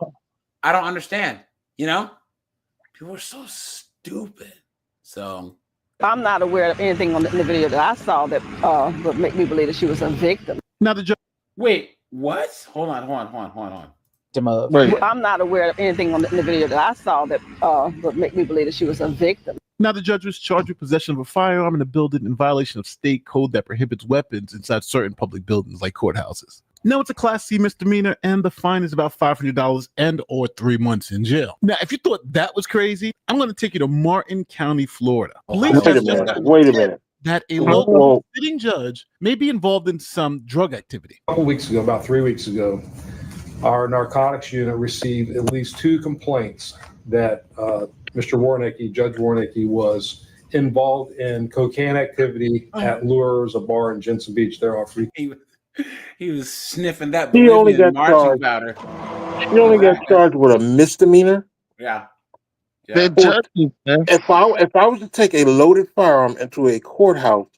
A: I don't understand. People are so stupid. So
K: I'm not aware of anything in the video that I saw that would make me believe that she was a victim.
T: Now the judge.
A: Wait, what? Hold on.
K: I'm not aware of anything in the video that I saw that would make me believe that she was a victim.
T: Now the judge was charged with possession of a firearm in a building in violation of state code that prohibits weapons inside certain public buildings like courthouses. Now it's a Class C misdemeanor, and the fine is about $500 and or 3 months in jail. Now, if you thought that was crazy, I'm going to take you to Martin County, Florida.
O: Wait a minute.
T: That a local sitting judge may be involved in some drug activity.
V: A couple weeks ago, about 3 weeks ago, our narcotics unit received at least 2 complaints that Mr. Warnicki, Judge Warnicki, was involved in cocaine activity at Lures, a bar in Jensen Beach. There off Free.
A: He was sniffing that
O: He only
A: Bolivian
O: got
A: marching
O: charged.
A: powder.
O: He only got charged with a misdemeanor.
A: Yeah.
L: They're judging, man.
O: If I was to take a loaded firearm into a courthouse,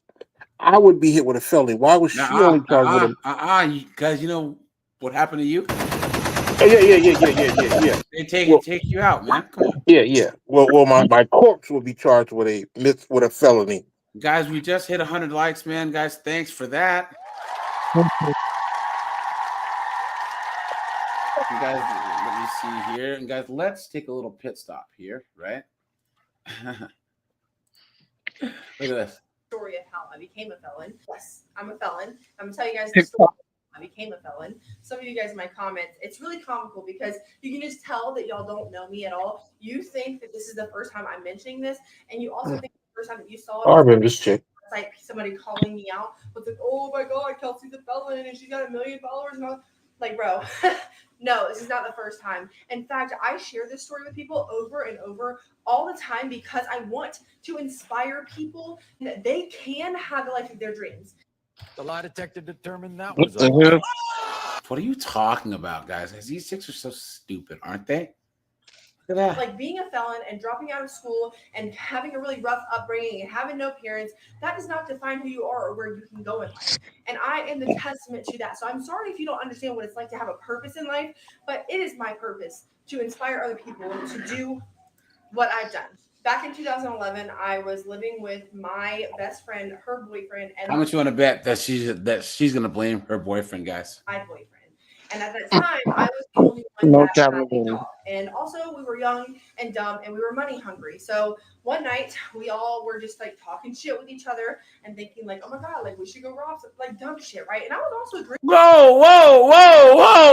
O: I would be hit with a felony. Why was she only charged with a?
A: Because you know what happened to you?
O: Yeah.
A: They take you out, man. Come on.
O: Yeah. Well, my corpse will be charged with a felony.
A: Guys, we just hit 100 likes, man. Guys, thanks for that. You guys, let me see here. And guys, let's take a little pit stop here, right? Look at this.
G: Story of how I became a felon. Yes, I'm a felon. I'm gonna tell you guys the story. I became a felon. Some of you guys in my comments, it's really comical because you can just tell that y'all don't know me at all. You think that this is the first time I'm mentioning this, and you also think the first time that you saw it.
O: I remember this chick.
G: It's like somebody calling me out. It's like, oh my God, Kelsey's a felon and she's got $1 million. And all. Like, bro, no, this is not the first time. In fact, I share this story with people over and over all the time because I want to inspire people that they can have the life of their dreams.
I: The lie detector determined that
A: What
I: was a
A: What are you talking about, guys? These chicks are so stupid, aren't they? Look at that.
G: Like being a felon and dropping out of school and having a really rough upbringing and having no parents, that does not define who you are or where you can go in life. And I am the testament to that. So I'm sorry if you don't understand what it's like to have a purpose in life, but it is my purpose to inspire other people to do what I've done. Back in 2011, I was living with my best friend, her boyfriend, and
A: How much you want to bet that she's gonna blame her boyfriend, guys?
G: my boyfriend. And at that time, I was the only one
L: No
G: that had
L: time.
G: a job. And also, we were young and dumb, and we were money hungry. So one night, we all were just like talking shit with each other and thinking like, "Oh my God, like we should go rob some like dumb shit, right?" And I was also drinking.
A: Whoa!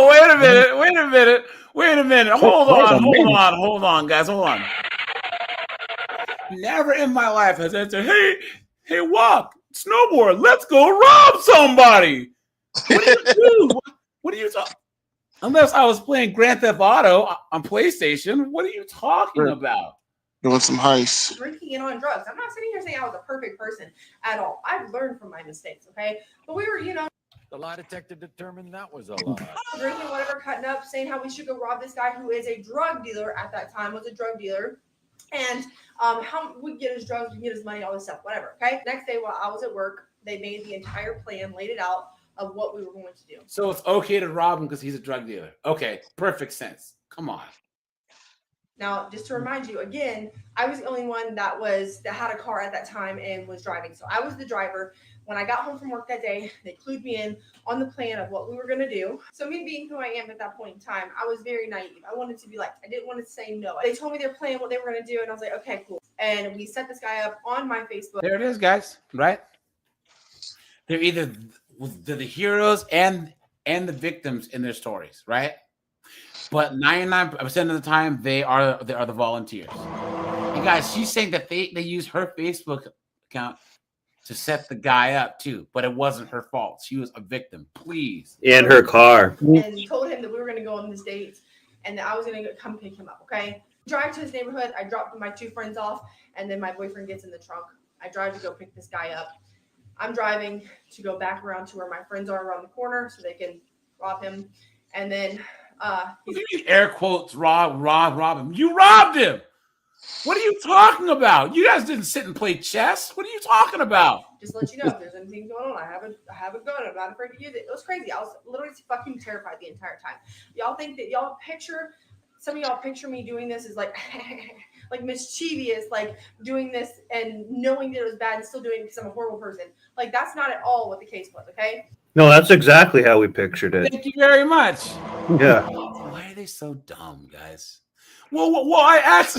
A: Wait a minute! Hold on, guys, hold on. Never in my life has I said, "Hey, walk, snowboard, let's go rob somebody." What do you do? What are you talking? Unless I was playing Grand Theft Auto on PlayStation, what are you talking about?
L: Doing some heist.
G: Drinking and on drugs. I'm not sitting here saying I was a perfect person at all. I've learned from my mistakes, okay? But we were,
I: The lie detector determined that was a lie.
G: drinking, whatever, cutting up, saying how we should go rob this guy who is a drug dealer at that time, was a drug dealer. And how we get his drugs, we get his money, all this stuff, whatever, okay? Next day while I was at work, they made the entire plan, laid it out of what we were going to do.
A: So it's okay to rob him because he's a drug dealer. Okay, perfect sense. Come on.
G: Now, just to remind you, again, I was the only one that had a car at that time and was driving. So I was the driver. When I got home from work that day, they clued me in on the plan of what we were going to do. So me being who I am at that point in time, I was very naive. I wanted to be like, I didn't want to say no. They told me their plan, what they were going to do, and I was like, okay, cool. And we set this guy up on my Facebook.
A: There it is, guys. Right? They're either the heroes and the victims in their stories, right? But 99% of the time, they are the volunteers. And guys, she's saying that they use her Facebook account to set the guy up too, but it wasn't her fault. She was a victim. Please.
D: In her car.
G: And told him that we were going to go on this date and that I was going to come pick him up, okay? Drive to his neighborhood. I dropped my two friends off, and then my boyfriend gets in the trunk. I drive to go pick this guy up. I'm driving to go back around to where my friends are around the corner so they can rob him. And then
A: what do you mean air quotes rob him? You robbed him. What are you talking about? You guys didn't sit and play chess. What are you talking about?
G: Just to let you know if there's anything going on. I have a gun. I'm not afraid to use it. It was crazy. I was literally fucking terrified the entire time. Y'all think that some of y'all picture me doing this is like like mischievous, like doing this and knowing that it was bad and still doing it because I'm a horrible person. Like that's not at all what the case was, okay?
D: No, that's exactly how we pictured it.
A: Thank you very much.
D: Yeah.
A: Why are they so dumb, guys? Well, I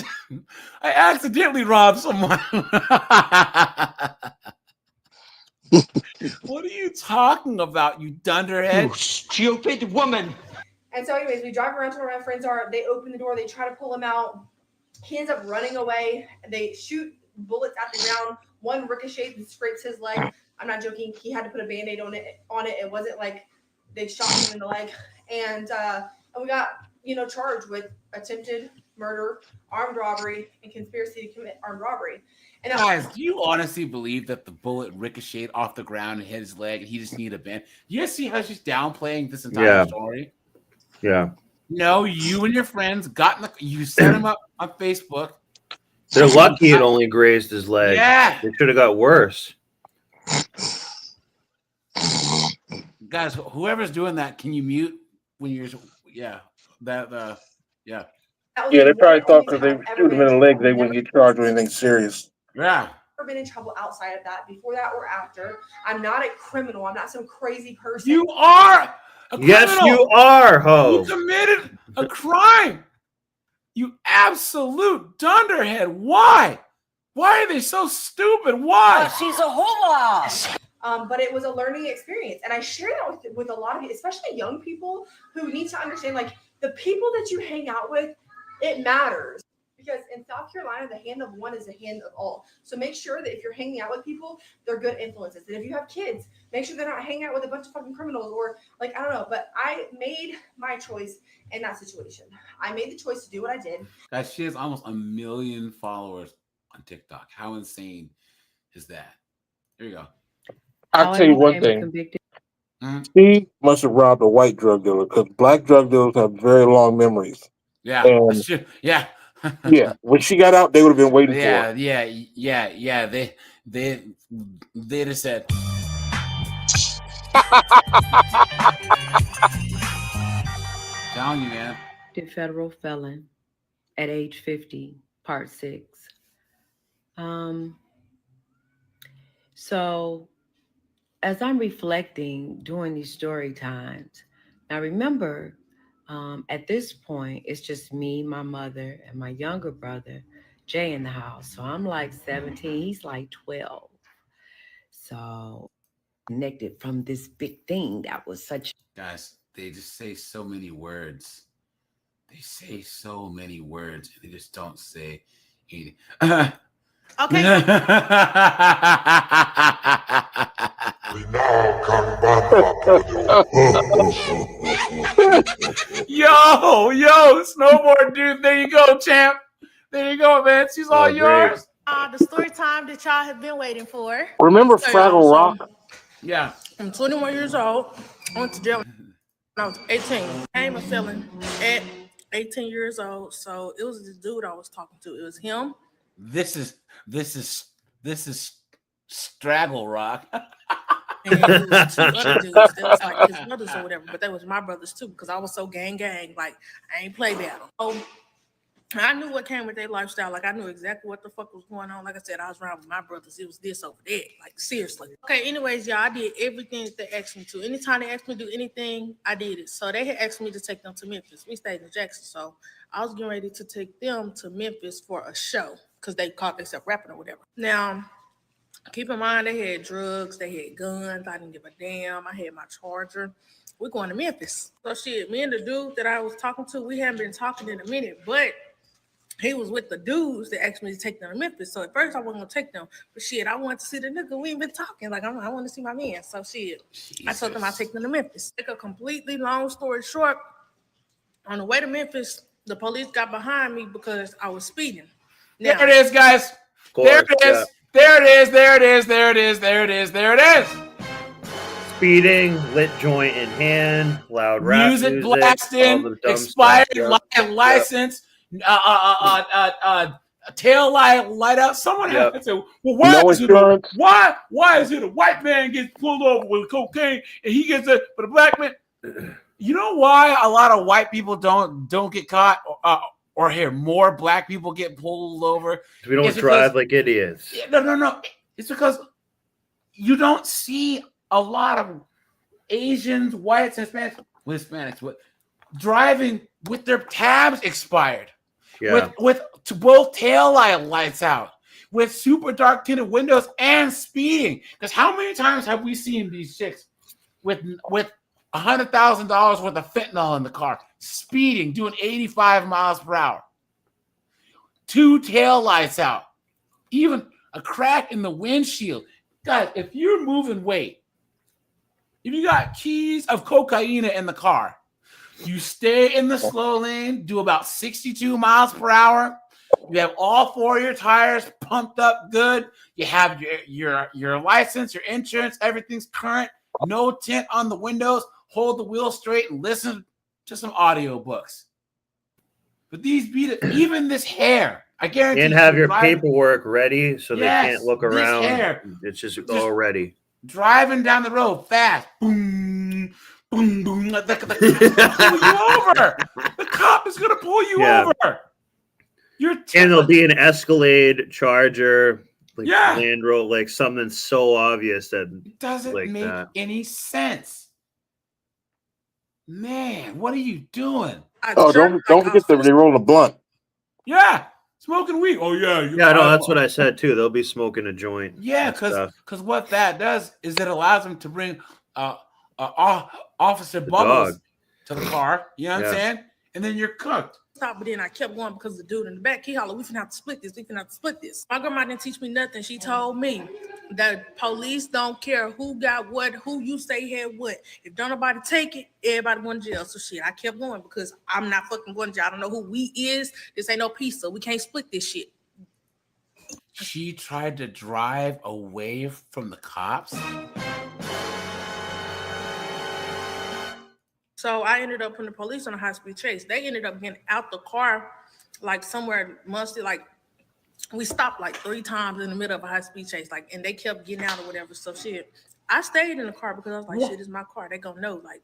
A: accidentally robbed someone. What are you talking about, you dunderhead?
I: You stupid woman.
G: And so anyways, we drive around to where my friends are. They open the door. They try to pull him out. He ends up running away. They shoot bullets at the ground. One ricochets and scrapes his leg. I'm not joking. He had to put a Band-Aid on it. It wasn't like they shot him in the leg. And we got, charged with attempted murder, armed robbery, and conspiracy to commit armed robbery. And
A: guys, do you honestly believe that the bullet ricocheted off the ground and hit his leg and he just needed a band? You guys see how she's downplaying this entire story?
D: Yeah.
A: No, you and your friends you set him up on Facebook.
D: They're lucky it only grazed his leg.
A: Yeah.
D: It should have got worse.
A: Guys, whoever's doing that, can you mute when you're yeah.
O: Yeah, they probably thought because they shoot him in the leg, they wouldn't get charged with anything serious.
A: Yeah.
G: Never been in trouble outside of that, before that or after. I'm not a criminal. I'm not some crazy person.
A: You are a
D: Yes,
A: criminal.
D: you are, ho.
A: You committed a crime. You absolute dunderhead. Why? Why are they so stupid? Why?
G: She's a whore. But it was a learning experience. And I share that with a lot of you, especially young people who need to understand, like, the people that you hang out with, it matters. Because in South Carolina, the hand of one is the hand of all. So make sure that if you're hanging out with people, they're good influences. And if you have kids, make sure they're not hanging out with a bunch of fucking criminals or, like, I don't know. But I made my choice in that situation. I made the choice to do what I did.
A: Guys, she has almost 1 million followers on TikTok. How insane is that? Here you go.
O: I'll tell you one thing. She must have robbed a white drug dealer because black drug dealers have very long memories.
A: Yeah.
O: And
A: yeah.
O: yeah. When she got out, they would have been waiting for her.
A: Yeah. They just said. Telling you, man.
J: A federal felon at age 50, part 6. So as I'm reflecting during these story times, now remember, at this point, it's just me, my mother, and my younger brother, Jay, in the house. So I'm like 17, he's like 12. So connected from this big thing that was such.
A: Guys, they just say so many words. They say so many words, and they just don't say anything.
R: Okay.
A: Yo, snowboard dude. There you go, champ. There you go, man. She's all yours.
R: The story time that y'all have been waiting for.
O: Remember
R: So,
O: Fraggle Rock?
A: Yeah.
R: I'm 21 years old. I went to jail when I was 18. I am a felon at 18 years old. So it was this dude I was talking to. It was him.
A: This is Straggle Rock.
R: And it was 2 other dudes. That was like his brothers or whatever. But that was my brothers too, because I was so gang. Like, I ain't play battle. Oh, I knew what came with their lifestyle. Like, I knew exactly what the fuck was going on. Like I said, I was around with my brothers. It was this over there. Like, seriously. Okay, anyways, y'all, I did everything that they asked me to. Anytime they asked me to do anything, I did it. So they had asked me to take them to Memphis. We stayed in Jackson. So I was getting ready to take them to Memphis for a show because they called themselves rapping or whatever. Now, keep in mind, they had drugs. They had guns. I didn't give a damn. I had my charger. We're going to Memphis. So shit, me and the dude that I was talking to, we hadn't been talking in a minute, but he was with the dudes that asked me to take them to Memphis. So at first I wasn't gonna take them, but shit, I wanted to see the nigga. We ain't been talking. Like, I want to see my man. So shit, I told them I'd take them to Memphis. Make a completely long story short, on the way to Memphis, the police got behind me because I was speeding. Now,
A: there it is, guys. There it is. Yeah. There it is. There it is. There it is. There it is. There it is.
D: Speeding, lit joint in hand, loud rap
A: music blasting, expired license. Tail light out. Someone had to say, well, why is it a white man gets pulled over with cocaine and he gets it, but a black man? You know why a lot of white people don't get caught, or hear more black people get pulled over?
D: We don't drive like idiots.
A: No. It's because you don't see a lot of Asians, whites, Hispanics driving with their tabs expired. Yeah. With both tail lights out, with super dark tinted windows and speeding. Because how many times have we seen these chicks with $100,000 worth of fentanyl in the car, speeding, doing 85 miles per hour, 2 tail lights out, even a crack in the windshield? Guys, if you're moving weight, if you got keys of cocaine in the car, You stay in the slow lane, do about 62 miles per hour. You have all 4 of your tires pumped up good. You have your license, your insurance, everything's current. No tint on the windows. Hold the wheel straight and listen to some audiobooks. But these even this hair, I guarantee.
D: And have your paperwork ready so they can't look around.
A: Hair,
D: it's just all ready.
A: Driving down the road fast. Boom, boom, boom. The cop pull you over. The cop is gonna pull you over.
D: And there'll be an Escalade, Charger, like Land Rover, like something so obvious that
A: it doesn't
D: like
A: make any sense. Man, what are you doing?
O: Oh, don't forget that they roll a blunt.
A: Yeah, smoking weed. Oh yeah,
D: yeah. No, that's what I said too. They'll be smoking a joint.
A: Yeah, because what that does is it allows them to bring Officer Bubbles to the car. You know what I'm saying? And then you're cooked.
R: Stop, but then I kept going because the dude in the back, he hollered, we finna have to split this. We finna have to split this. My grandma didn't teach me nothing. She told me that police don't care who got what, who you say had what. If don't nobody take it, everybody going to jail. So shit, I kept going because I'm not fucking going to jail. I don't know who we is. This ain't no pizza. We can't split this shit.
A: She tried to drive away from the cops.
R: So I ended up putting the police on a high-speed chase. They ended up getting out the car, like somewhere musty. Like we stopped like 3 times in the middle of a high-speed chase, like, and they kept getting out or whatever. So shit, I stayed in the car because I was like, shit, it's my car. They gonna know, like,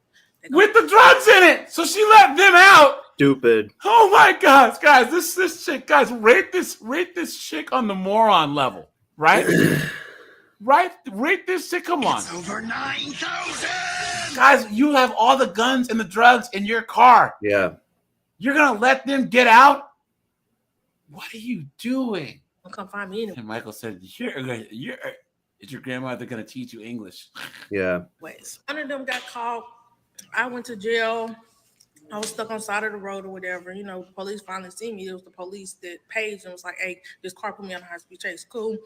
A: with the drugs in it. So she let them out.
D: Stupid.
A: Oh my gosh, guys, this chick, guys, rate this chick on the moron level, right? Right? Rate this shit. Come on.
H: It's over 9,000.
A: Guys, you have all the guns and the drugs in your car.
D: Yeah.
A: You're gonna let them get out? What are you doing?
R: Come find me anyway.
A: And Michael said, is your grandmother gonna teach you English?
D: Yeah.
R: Ways. One of them got caught. I went to jail. I was stuck on the side of the road or whatever. You know, the police finally seen me. It was the police that paged and was like, hey, this car put me on a high-speed chase. Cool.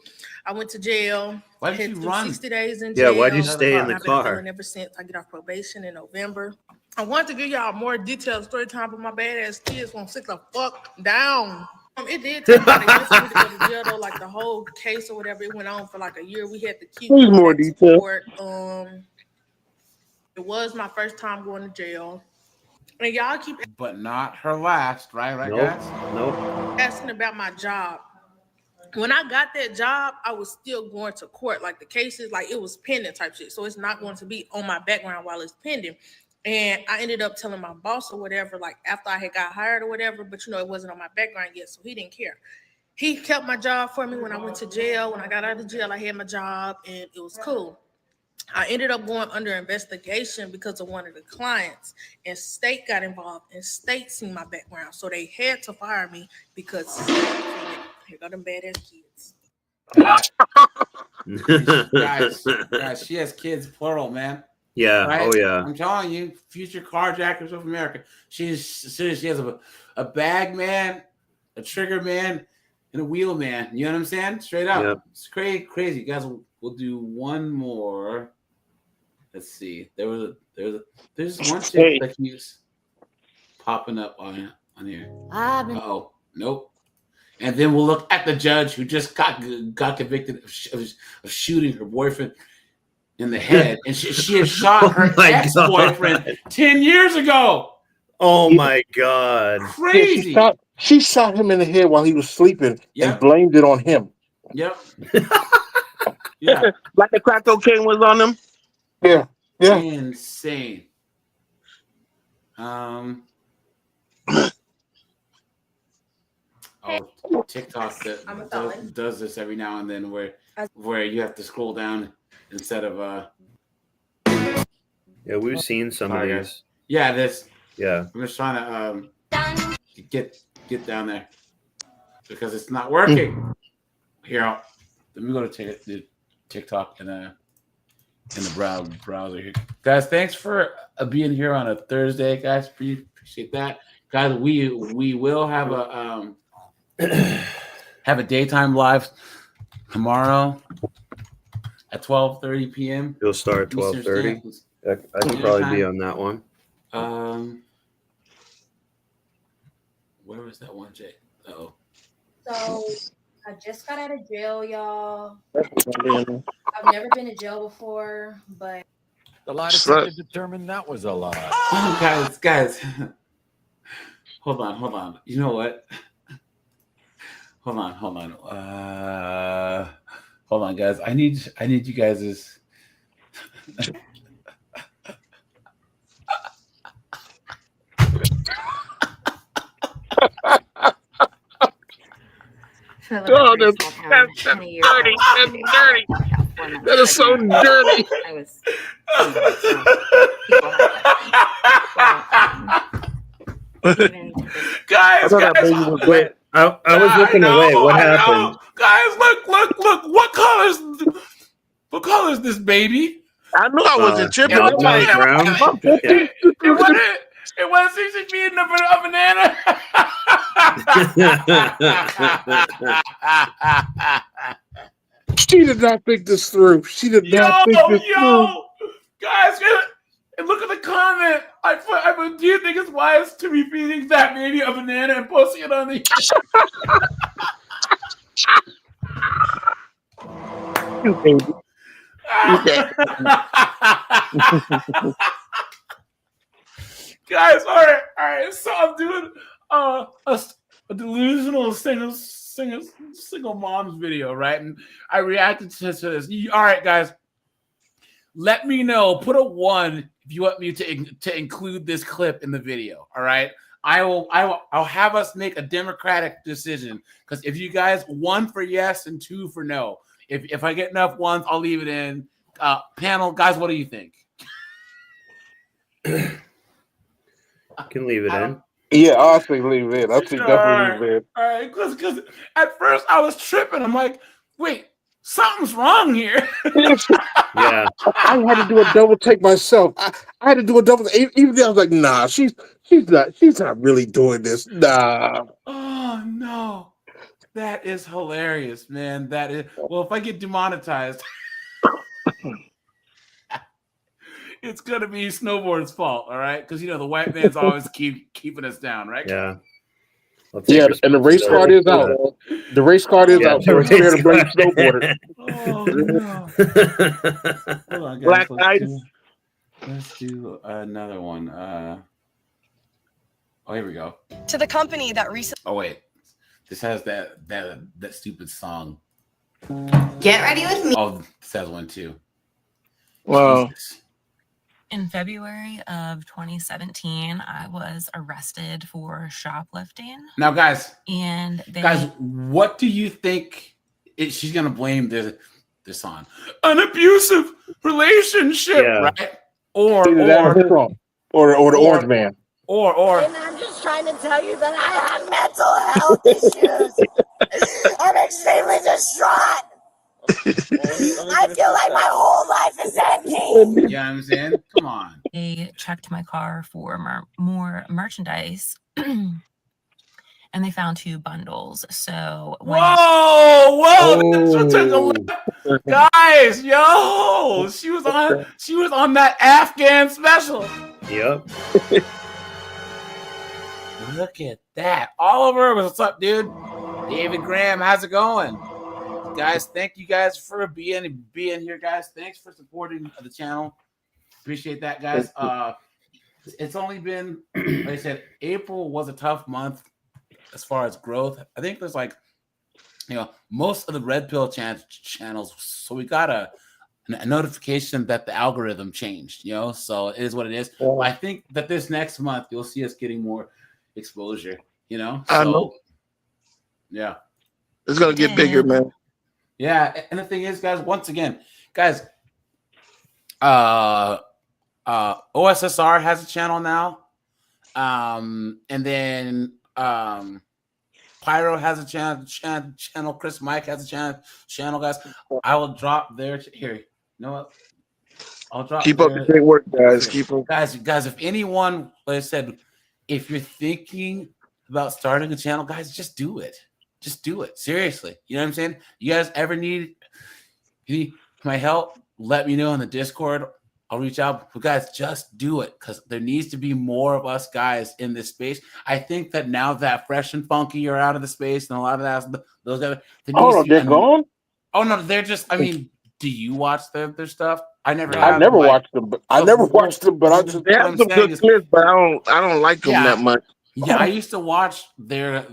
R: I went to jail.
A: Why did you run?
R: 60 days in jail.
D: Yeah, why'd you stay in the
R: I've been
D: car?
R: ever since I get off probation in November. I wanted to give y'all more detailed story time, but my badass kids won't sit the fuck down. It did take about a year for me to go to jail, though. Like the whole case or whatever, it went on for like a year. We had to keep
C: Please more detail.
R: court. It was my first time going to jail. And y'all keep
A: but not her last, right,
D: nope.
A: guys?
D: Nope.
R: asking about my job. When I got that job, I was still going to court. Like the cases, like it was pending type shit. So it's not going to be on my background while it's pending. And I ended up telling my boss or whatever, like after I had got hired or whatever, but you know, it wasn't on my background yet. So he didn't care. He kept my job for me when I went to jail. When I got out of jail, I had my job and it was cool. I ended up going under investigation because of one of the clients, and state got involved, and state seen my background. So they had to fire me because here go them badass kids.
A: guys, she has kids plural, man.
D: Yeah.
A: Right?
D: Oh yeah.
A: I'm telling you, future carjackers of America. She has a bag man, a trigger man, and a wheel man. You know what I'm saying? Straight up.
D: Yep.
A: It's crazy. Guys, we'll do one more. Let's see. There's one chick that keeps popping up on here. Uh-oh. Nope. And then we'll look at the judge who just got convicted of shooting her boyfriend in the head, and she had shot her ex-boyfriend 10 years ago.
D: Oh my God!
A: Crazy.
O: She shot him in the head while he was sleeping and blamed it on him.
A: Yep. Yeah.
C: Like the crack cocaine was on him.
O: Yeah. Yeah.
A: Insane. TikTok does this every now and then where you have to scroll down instead of
D: Yeah, we've seen some of these.
A: Yeah, this.
D: Yeah.
A: I'm just trying to get down there because it's not working. Here, let me go to TikTok in the browser here, guys. Thanks for being here on a Thursday, guys. Appreciate that, guys. We will have a daytime live tomorrow at 12:30 p.m.
D: You'll start at 12:30. I could probably be on that one.
A: Where was that one, Jay? Oh.
H: So I just got out of jail, y'all.
C: Yeah.
H: I've never been to jail before, but
I: The lie detector determined that was a lie.
A: Oh, guys. Hold on. You know what? Hold on. Hold on, guys. I need you guys'
L: Oh, that's dirty. That's dirty. That is so dirty.
M: I was.
A: Guys,
C: I thought that baby was
D: Wait, I was looking away. What happened?
A: Guys, look. What color is this baby?
C: I knew I wasn't tripping.
D: Brown.
A: It wasn't 60 feet in a banana.
O: She did not think this through. She did not think this through.
A: Guys, and look at the comment. Do you think it's wise to be feeding that baby a banana and posting it on the
L: You baby.
A: Guys, all right. So I'm doing a delusional single mom's video, right? And I reacted to this. All right, guys, let me know. Put a 1 if you want me to include this clip in the video. All right. I'll have us make a democratic decision, because if you guys 1 for yes and 2 for no, if I get enough ones, I'll leave it in. Panel, guys, what do you think?
D: Can leave it in.
O: Yeah, I'll say leave it in. I'll say definitely leave it in.
A: All right, because at first I was tripping. I'm like, wait, something's wrong here.
D: Yeah.
O: I had to do a double take myself. I had to do a double take. Even then I was like, nah, she's not really doing this. Nah.
A: Oh no. That is hilarious, man. That is, well, if I get demonetized, it's gonna be Snowboard's fault, all right? Because the white man's always keeping us down, right?
D: Yeah.
O: Yeah, and the race card is out. The race card is out, so it's fair to blame Snowboarder.
A: Oh no. Hold on, guys. Let's do another one. Oh, here we go.
W: To the company that recently.
A: Oh wait, this has that stupid song.
W: Get ready with me.
A: Oh, this has one too.
C: Wow.
A: Jesus.
X: In February of 2017, I was arrested for shoplifting.
A: Now, guys,
X: and
A: what do you think she's gonna blame this on? An abusive relationship, right? Or
O: the orange man.
A: Or
W: And I'm just trying to tell you that I have mental health issues. I'm extremely distraught. I feel like my whole life is ending.
A: You know what I'm saying? Come on.
X: they checked my car for more merchandise. And they found 2 bundles. So
A: Whoa! Take a look. Guys, yo, she was on that Afghan special.
D: Yep.
A: Look at that. Oliver, what's up, dude? David Graham, how's it going? Guys, thank you guys for being here, guys. Thanks for supporting the channel. Appreciate that, guys. It's only been, like I said, April was a tough month as far as growth. I think there's most of the red pill channels. So we got a notification that the algorithm changed, so it is what it is.
C: Yeah.
A: I think that this next month you'll see us getting more exposure,
C: I
A: so
C: know.
A: yeah,
C: It's gonna get bigger, man.
A: yeah. And the thing is, guys, once again, guys, OSSR has a channel now, and then Pyro has a channel. Chris Mike has a channel, guys. I will drop there. Here, you know what? I'll drop.
C: Keep up the great work, guys. Keep up,
A: guys. If anyone, like I said, if you're thinking about starting a channel, guys, just do it. Just do it. Seriously. You know what I'm saying? You guys ever need my help? Let me know in the Discord. I'll reach out. But guys, just do it because there needs to be more of us guys in this space. I think that now that Fresh and Funky are out of the space and a lot of that, those other,
O: They're gone?
A: Oh no, they're just. I mean, do you watch their stuff? I never.
O: I
A: have,
O: never
A: but
O: watched them. But I never watched them. But I just
C: They have some good clips, but I don't like them that much.
A: Yeah, I used to watch their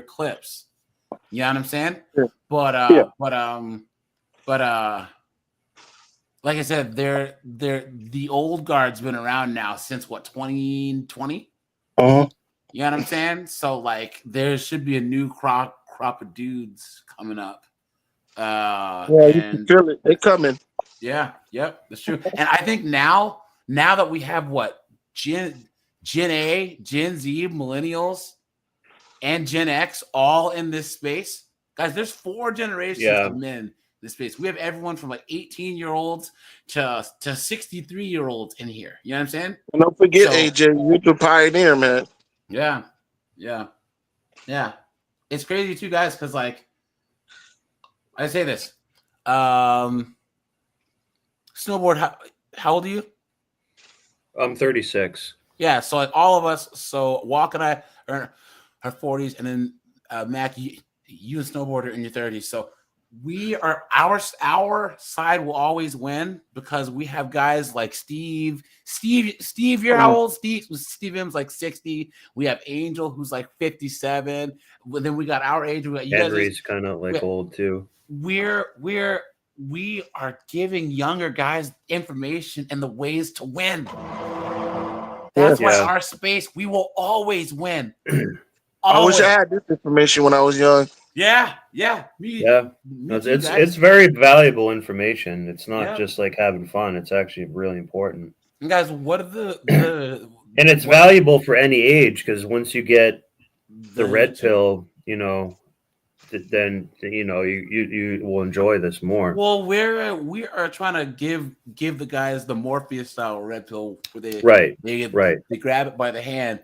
A: clips. You know what I'm saying?
O: Yeah.
A: But like I said, they're the old guard's been around now since what 2020.
O: Uh-huh.
A: You know what I'm saying? So like, there should be a new crop of dudes coming up.
C: You can feel it. They coming.
A: Yeah, yep, that's true. And I think now that we have what Gen A, Gen Z, millennials, and Gen X all in this space, guys. There's 4 generations of men in this space. We have everyone from like 18-year-olds to 63-year-olds in here. You know what I'm saying?
C: And don't forget, AJ, you're the pioneer, man.
A: Yeah. It's crazy too, guys, because like I say this, snowboard. How old are you?
D: I'm 36.
A: Yeah, so like all of us. So Walk and I are our 40s, and then Mac, you and snowboarder in your 30s. So we are our side will always win because we have guys like Steve. You're how old? Steve M's like 60. We have Angel who's like 57. Then we got our age. We got you
D: Henry's kind of like old too.
A: We are giving younger guys information and the ways to win. That's why our space, we will always win.
C: I wish I had this information when I was young.
D: It's very valuable information. It's not just like having fun. It's actually really important.
A: And guys, what are the
D: and it's valuable for any age because once you get the red pill, then you will enjoy this more.
A: Well, we are trying to give the guys the Morpheus style red pill where they grab it by the hand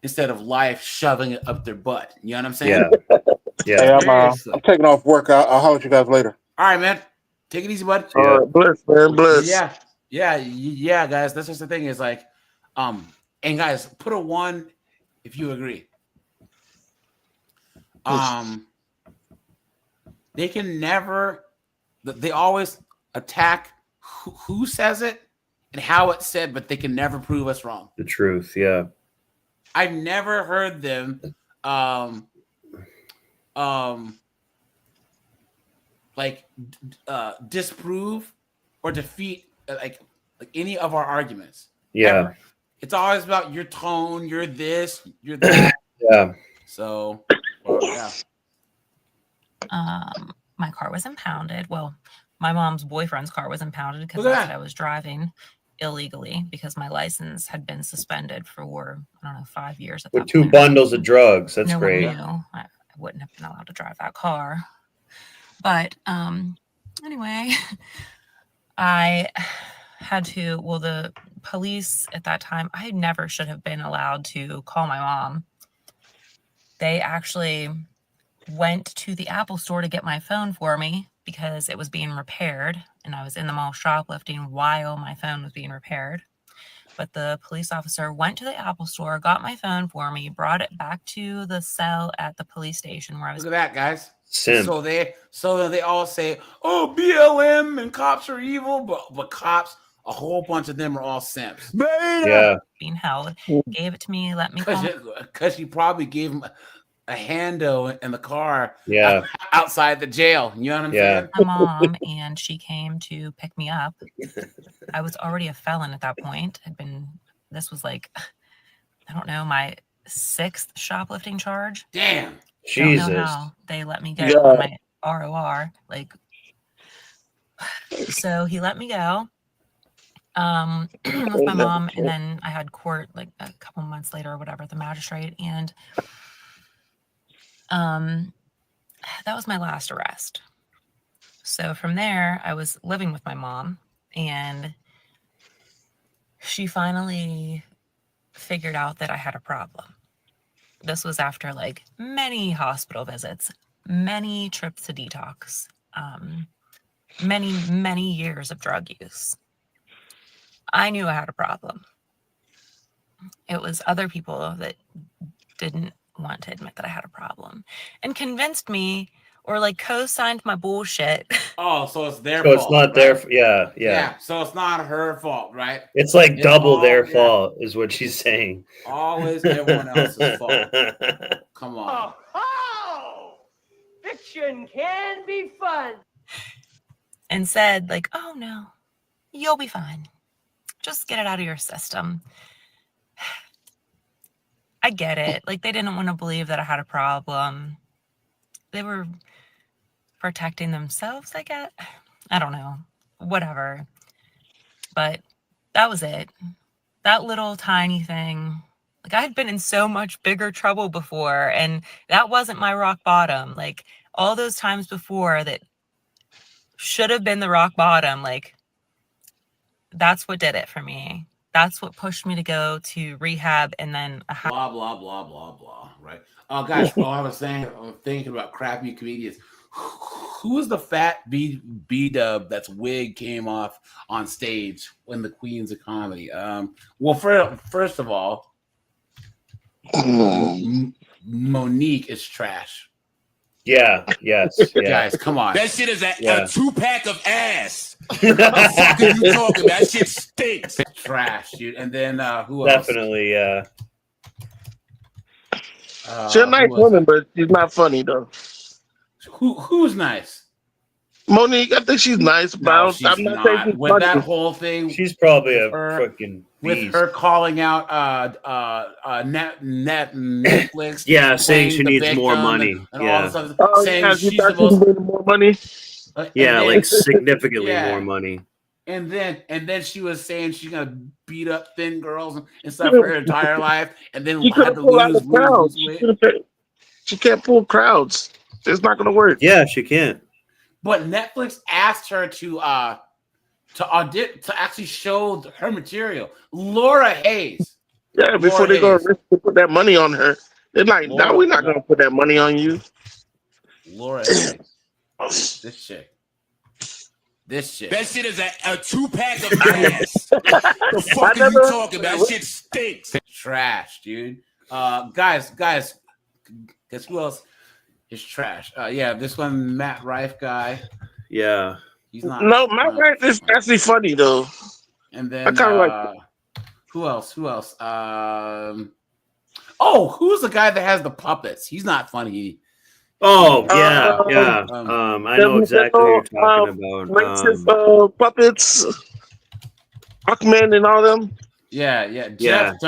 A: instead of life shoving it up their butt. You know what I'm saying?
O: Hey, I'm taking off work. I'll holler at you guys later.
A: All right, man. Take it easy, bud.
C: Bless, man. Bless.
A: Yeah, guys. That's just the thing is like, and guys, put a 1 if you agree. They can never. They always attack who says it and how it's said, but they can never prove us wrong.
D: The truth, yeah.
A: I've never heard them disprove or defeat like any of our arguments.
D: Yeah.
A: Ever. It's always about your tone, you're this, you're that.
D: Yeah.
A: So
X: my car was impounded. Well, my mom's boyfriend's car was impounded because that's what I was driving illegally because my license had been suspended for 5 years at
D: with
X: that
D: 2
X: point.
D: bundles of drugs. That's
X: no
D: great.
X: One knew. I wouldn't have been allowed to drive that car. But anyway, I had to. Well, the police at that time, I never should have been allowed to call my mom. They actually went to the Apple store to get my phone for me because it was being repaired and I was in the mall shoplifting while my phone was being repaired. But the police officer went to the Apple store, got my phone for me, brought it back to the cell at the police station where I was.
A: Look at that, guys.
D: Simp.
A: So they all say, "Oh, BLM and cops are evil," but cops, a whole bunch of them are all simps.
D: Yeah.
X: Being held, gave it to me, let me
A: because you probably gave him a hando in the car outside the jail. You know what I'm saying?
X: My mom, and she came to pick me up. I was already a felon at that point. This was like, I don't know, my 6th shoplifting charge.
A: Damn.
X: Jesus. Don't know how they let me go on my ROR. So he let me go with my mom, and then I had court like a couple months later or whatever, the magistrate, and that was my last arrest. So from there, I was living with my mom, and she finally figured out that I had a problem. This was after like many hospital visits, many trips to detox. many, many years of drug use. I knew I had a problem. It was other people that didn't want to admit that I had a problem and convinced me or like co-signed my bullshit.
A: Oh, so it's their
D: So
A: fault.
D: it's not
A: right?
D: their, yeah.
A: So it's not her fault, right?
D: It's like
A: It's
D: double
A: all-
D: their
A: yeah.
D: fault, is what she's saying.
A: Always everyone else's fault. Come on.
B: Oh, fiction can be fun.
X: And said like, oh no, you'll be fine. Just get it out of your system. I get it. Like, they didn't want to believe that I had a problem. They were protecting themselves, I guess. I don't know. Whatever. But that was it. That little tiny thing. Like, I had been in so much bigger trouble before, and that wasn't my rock bottom. Like, all those times before that should have been the rock bottom, like, that's what did it for me. That's what pushed me to go to rehab and then
A: blah blah blah blah blah. Right? Oh gosh, I was thinking about crappy comedians. Who is the fat B-dub that's wig came off on stage when the Queen's of Comedy? Well, first of all, Monique is trash.
D: Yeah, yes. Yeah.
A: Guys, come on.
F: That shit is a 2-pack of ass. What the fuck are you talking about? That shit stinks.
A: Trash, dude. And then who else?
D: Definitely, yeah.
C: She's a nice woman, but she's not funny though.
A: Who's nice?
C: Monique, I think she's nice.
A: No, she's
C: I'm not saying she's
A: with
C: funny.
A: that whole thing.
D: She's probably a fucking
A: with
D: beast.
A: her calling out Netflix.
D: Yeah, saying she
A: playing the
D: needs more
A: victim
D: money.
A: and all
D: Yeah.
A: this other,
C: Oh,
A: saying
C: yeah,
A: she's
C: she
A: the
C: thought she
A: most.
C: needed more money.
D: Yeah,
A: and
D: like
A: then-
D: significantly
A: Yeah.
D: more money.
A: And then she was saying she's gonna beat up thin girls and stuff for her entire life, and then
C: She
A: had
C: couldn't
A: to
C: pull out
A: lose
C: the crowds.
A: weight.
C: She can't pull crowds. It's not gonna work.
D: Yeah, she can't.
A: But Netflix asked her to audit to actually show her material. Laura Hayes.
C: Yeah, before
A: Laura
C: they go
A: Hayes.
C: risk to put that money on her, they're like, "No,
A: Laura-
C: we're not gonna put that money on you."
A: Laura Hayes. This shit.
F: That shit is a 2-pack of ass. The fuck are you talking about? That shit stinks.
A: Trash, dude. Guys, guess who else is trash? Yeah, this one Matt Rife guy.
D: Yeah.
A: He's not.
C: No, my right is actually funny though.
A: And then
C: I kind of like.
A: who else? Oh, who's the guy that has the puppets? He's not funny.
D: Oh yeah. I know exactly what you're talking about.
C: Racist puppets, Hawkman and all them.
A: Yeah.
D: Yeah, Jeff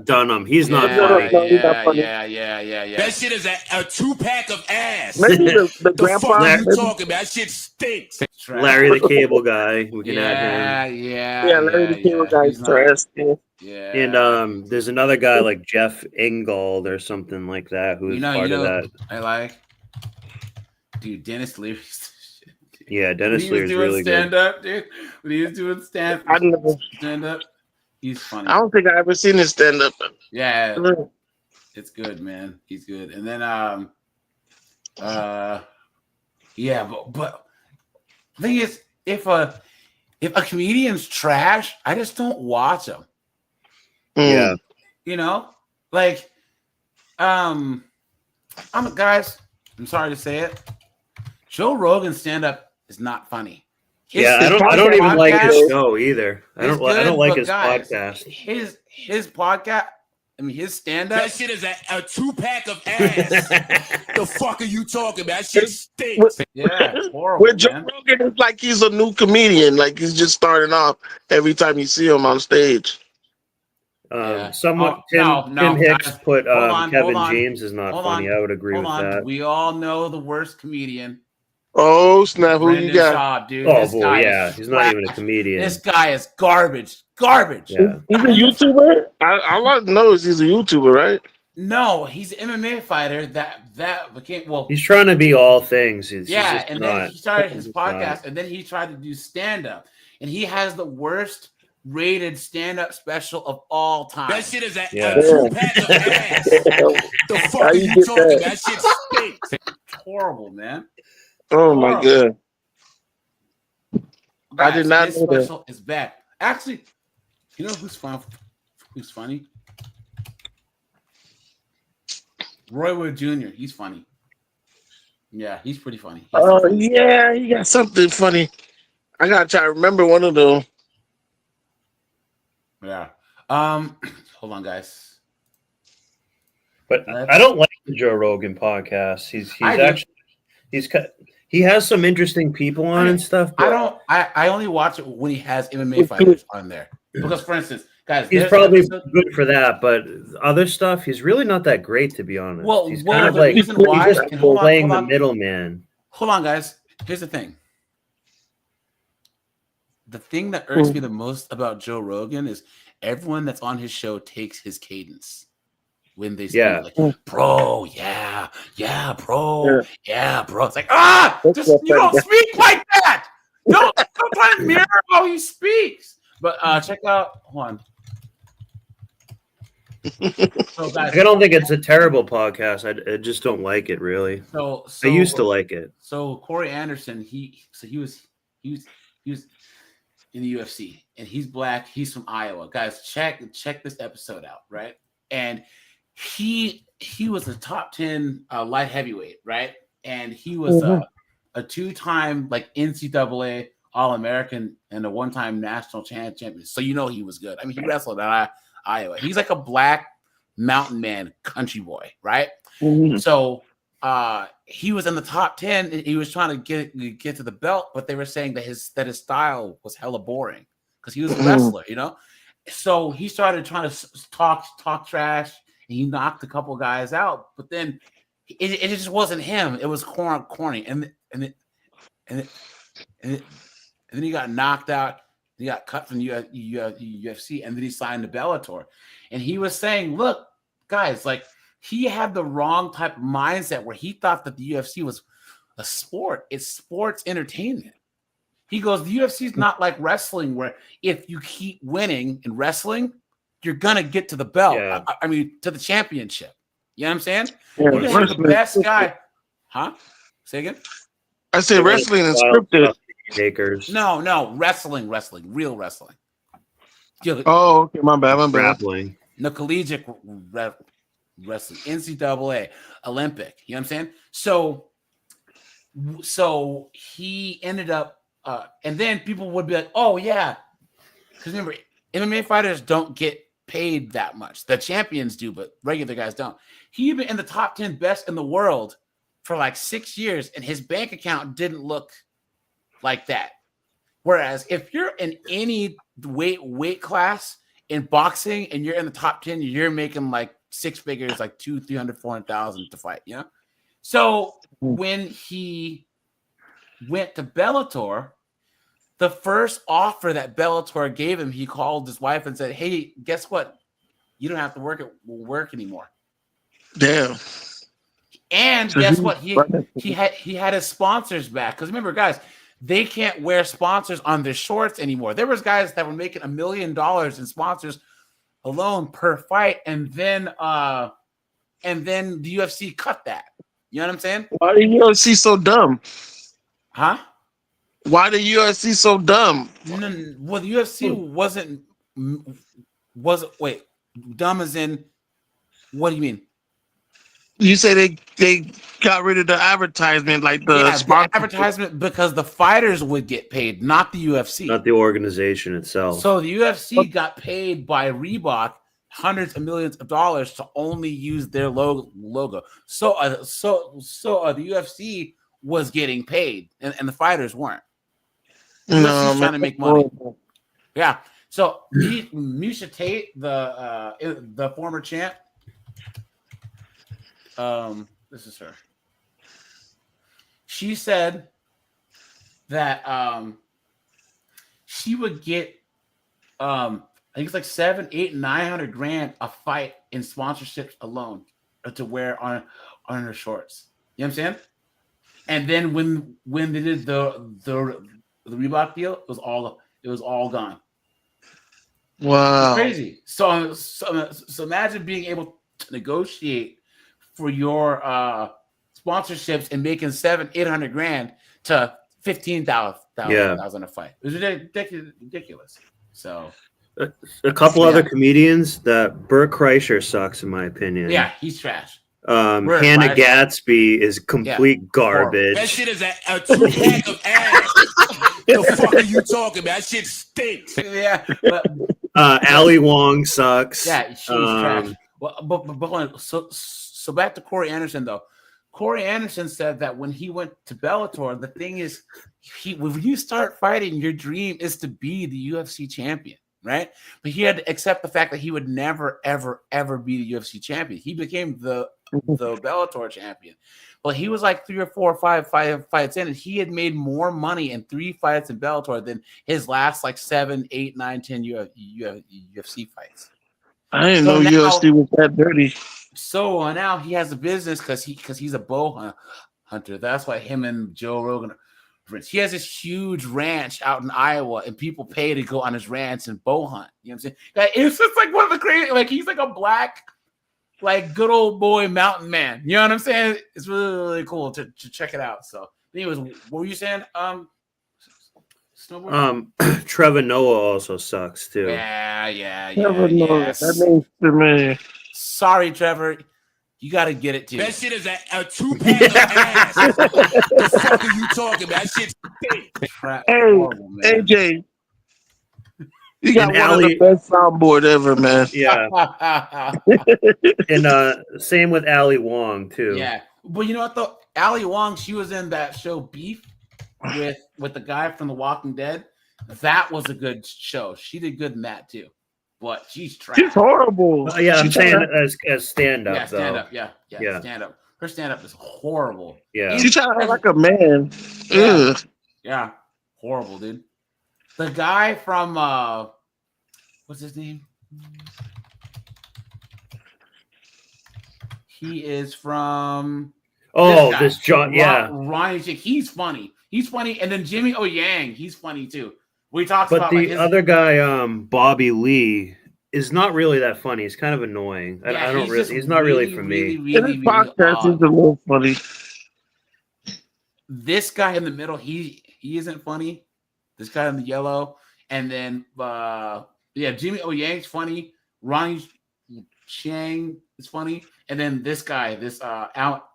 D: Dunham. He's not
A: Yeah,
D: funny.
A: Yeah.
F: That shit is a 2-pack of ass.
C: Maybe the
F: The
C: grandpa.
F: fuck are you
C: maybe-
F: talking about? That shit stinks.
D: Larry the Cable Guy. We can add him.
C: Yeah, Larry the Cable Guy's trash.
A: Yeah.
D: And there's another guy like Jeff Ingold or something like that who's part of that.
A: I like. Dude, Dennis Leary.
D: Yeah, Dennis
A: When he was
D: Leary's
A: doing
D: really
A: stand
D: good.
A: up, dude. When he was doing stand up, he's funny.
C: I don't think I ever seen his stand up.
A: Yeah, it's good, man. He's good. And then yeah, but the thing is, if a comedian's trash, I just don't watch him.
D: Yeah.
A: You know, like guys, I'm sorry to say it. Joe Rogan's stand up is not funny.
D: Yeah, I don't even like his show either. I don't like his podcast.
A: His podcast. I mean, his stand-up.
F: That shit is a 2-pack of ass. The fuck are you talking about? That shit stinks.
A: Yeah, horrible.
C: With Joe Rogan, it's like he's a new comedian. Like he's just starting off every time you see him on stage.
D: Someone Tim Hicks
A: guys,
D: put
A: hold
D: Kevin
A: on.
D: James is not
A: Hold
D: funny.
A: on.
D: I would agree
A: Hold
D: with
A: on.
D: that.
A: We all know the worst comedian.
C: Oh snap! Who you
A: Brendan
C: got?
A: Schaub, dude.
D: Oh
A: This
D: boy,
A: guy
D: yeah,
A: is
D: he's not even a
A: trash.
D: comedian.
A: This guy is garbage. Garbage.
D: Yeah.
C: He's a YouTuber. All I know is he's a YouTuber, right?
A: No, he's an MMA fighter that became
D: He's trying to be all things. He's
A: yeah,
D: just
A: and
D: not.
A: then he started his
D: He's
A: podcast,
D: not.
A: and then he tried to do stand-up, and he has the worst rated stand-up special of all time.
F: That shit is a
D: Yeah.
F: 2-pack of ass. The fuck
C: How
F: are
C: you
F: you
C: get
F: talking
C: that?
F: about? That shit stinks.
A: Horrible, man.
C: Oh my god!
A: Guys,
C: I did not
A: this
C: know that.
A: special is bad. Actually, you know who's fun? Who's funny? Roy Wood Jr. He's funny. Yeah, he's pretty funny.
C: Oh yeah, he got something funny. I gotta try to remember one of them.
A: Yeah. Hold on, guys.
D: But I don't like the Joe Rogan podcast. He has some interesting people on and stuff. But
A: I only watch it when he has MMA fighters on there. Because, for instance, guys,
D: he's probably good for that, but other stuff, he's really not that great, to be honest.
A: Well,
D: he's
A: well,
D: kind of
A: the
D: like
A: reason why-
D: he's just
A: and hold on,
D: playing
A: hold
D: the
A: on.
D: middleman.
A: Hold on, guys. Here's the thing. The thing that irks me the most about Joe Rogan is everyone that's on his show takes his cadence when they speak.
D: Yeah.
A: Like, bro, yeah, bro, yeah, bro. It's like, you don't speak like that. Don't try to mirror how he speaks. But check out, hold on. So, guys,
D: I don't think it's a terrible podcast. I just don't like it really.
A: So
D: I used to like it.
A: So Corey Anderson, he was in the UFC, and he's black. He's from Iowa. Guys, check this episode out, right? And he was a top 10 light heavyweight, right? And he was a 2-time like NCAA All-American and a 1-time national champion. So you know he was good. I mean, he wrestled at Iowa. He's like a black mountain man, country boy, right? So he was in the top 10. And he was trying to get to the belt, but they were saying that his style was hella boring because he was a wrestler, you know. So he started trying to talk trash, and he knocked a couple guys out. But then it just wasn't him. It was corny, and then he got knocked out. He got cut from UFC, and then he signed to Bellator. And he was saying, look, guys, like, he had the wrong type of mindset where he thought that the UFC was a sport. It's sports entertainment. He goes, the UFC is not like wrestling where if you keep winning in wrestling, you're going to get to the belt.
D: Yeah.
A: I mean, to the championship. You know what I'm saying?
C: Yeah,
A: You can have the best guy. Huh? Say again?
C: I said wrestling is scripted.
D: Takers.
A: No, wrestling, real wrestling.
C: Oh, okay, my bad.
D: Grappling.
A: No, collegiate wrestling, NCAA, Olympic. You know what I'm saying? So he ended up, and then people would be like, "Oh yeah," because remember, MMA fighters don't get paid that much. The champions do, but regular guys don't. He been in the top 10 best in the world for like 6 years, and his bank account didn't look like that. Whereas if you're in any weight class in boxing and you're in the top 10, you're making like 6 figures, like 200, 300, 400,000 to fight, you know? So when he went to Bellator, the first offer that Bellator gave him, he called his wife and said, "Hey, guess what? You don't have to work anymore."
C: Damn.
A: And
C: So
A: guess what? He had his sponsors back. Because remember, guys, they can't wear sponsors on their shorts anymore. There was guys that were making $1 million in sponsors alone per fight, and then the UFC cut that. You know what I'm saying?
C: Why the UFC so dumb?
A: Huh?
C: Why the UFC so dumb?
A: Well, the UFC wasn't wait, dumb as in what do you mean?
C: You say they got rid of the advertisement, like the
A: the advertisement, because the fighters would get paid, not the UFC,
D: not the organization itself.
A: So the UFC got paid by Reebok hundreds of millions of dollars to only use their logo. So the UFC was getting paid, and the fighters weren't. The UFC's trying to make money. Yeah. So Misha Tate, the former champ. This is her. She said that she would get I think it's like 700, 800, 900 grand a fight in sponsorships alone to wear on her shorts. You know what I'm saying? And then when they did the Reebok deal, it was all gone.
C: Wow.
A: It's crazy. So imagine being able to negotiate for your sponsorships and making 700, 800 grand to 15,000, that was in a fight. It was ridiculous. So
D: a couple other comedians. That Burt Kreischer sucks in my opinion.
A: Yeah, he's trash.
D: Hannah Gatsby is complete garbage.
F: That shit is a 2-pack of ass. The fuck are you talking about? That shit stinks.
A: Yeah.
D: Ali Wong sucks.
A: Yeah, she's trash. Well, but so back to Corey Anderson though. Corey Anderson said that when he went to Bellator, the thing is, when you start fighting, your dream is to be the UFC champion, right? But he had to accept the fact that he would never, ever, ever be the UFC champion. He became the Bellator champion. Well, he was like 3 or 4 or 5 fights in, and he had made more money in 3 fights in Bellator than his last like 7, 8, 9, 10 UFC fights.
L: I didn't know UFC was that dirty.
A: So now he has a business because he's a bow hunter. That's why him and Joe Rogan. He has this huge ranch out in Iowa, and people pay to go on his ranch and bow hunt. You know what I'm saying? It's just like one of the crazy. Like he's like a black, like good old boy mountain man. You know what I'm saying? It's really, really cool to check it out. So, anyways, what were you saying? Snowboard.
D: Trevor Noah also sucks too.
A: Yeah.
L: Trevor Noah. That name's the man.
A: Sorry, Trevor. You got to get it too.
F: That shit is a 2-pack of ass. The fuck are you talking about? That shit stinks.
L: Hey, AJ. You got one of the best soundboard ever, man.
D: Yeah. And same with Ali Wong too.
A: Yeah. But you know what though? Ali Wong, she was in that show Beef with the guy from The Walking Dead. That was a good show. She did good in that too. But she's trash.
L: She's horrible.
D: I'm saying as stand up.
A: Yeah, stand up. Yeah. Stand up. Her stand up is horrible.
D: Yeah.
L: She trying to act like a man.
A: Yeah. Horrible, dude. The guy from what's his name? He is from
D: this John.
A: Ronnie Chick. He's funny. And then Jimmy O Yang, he's funny too. We talked
D: but
A: about
D: the other guy, Bobby Lee, is not really that funny. He's kind of annoying. I don't really. He's not really for me.
L: This podcast is a little funny.
A: This guy in the middle, he isn't funny. This guy in the yellow, and then Jimmy O Yang's funny. Ronnie Chang is funny, and then this guy,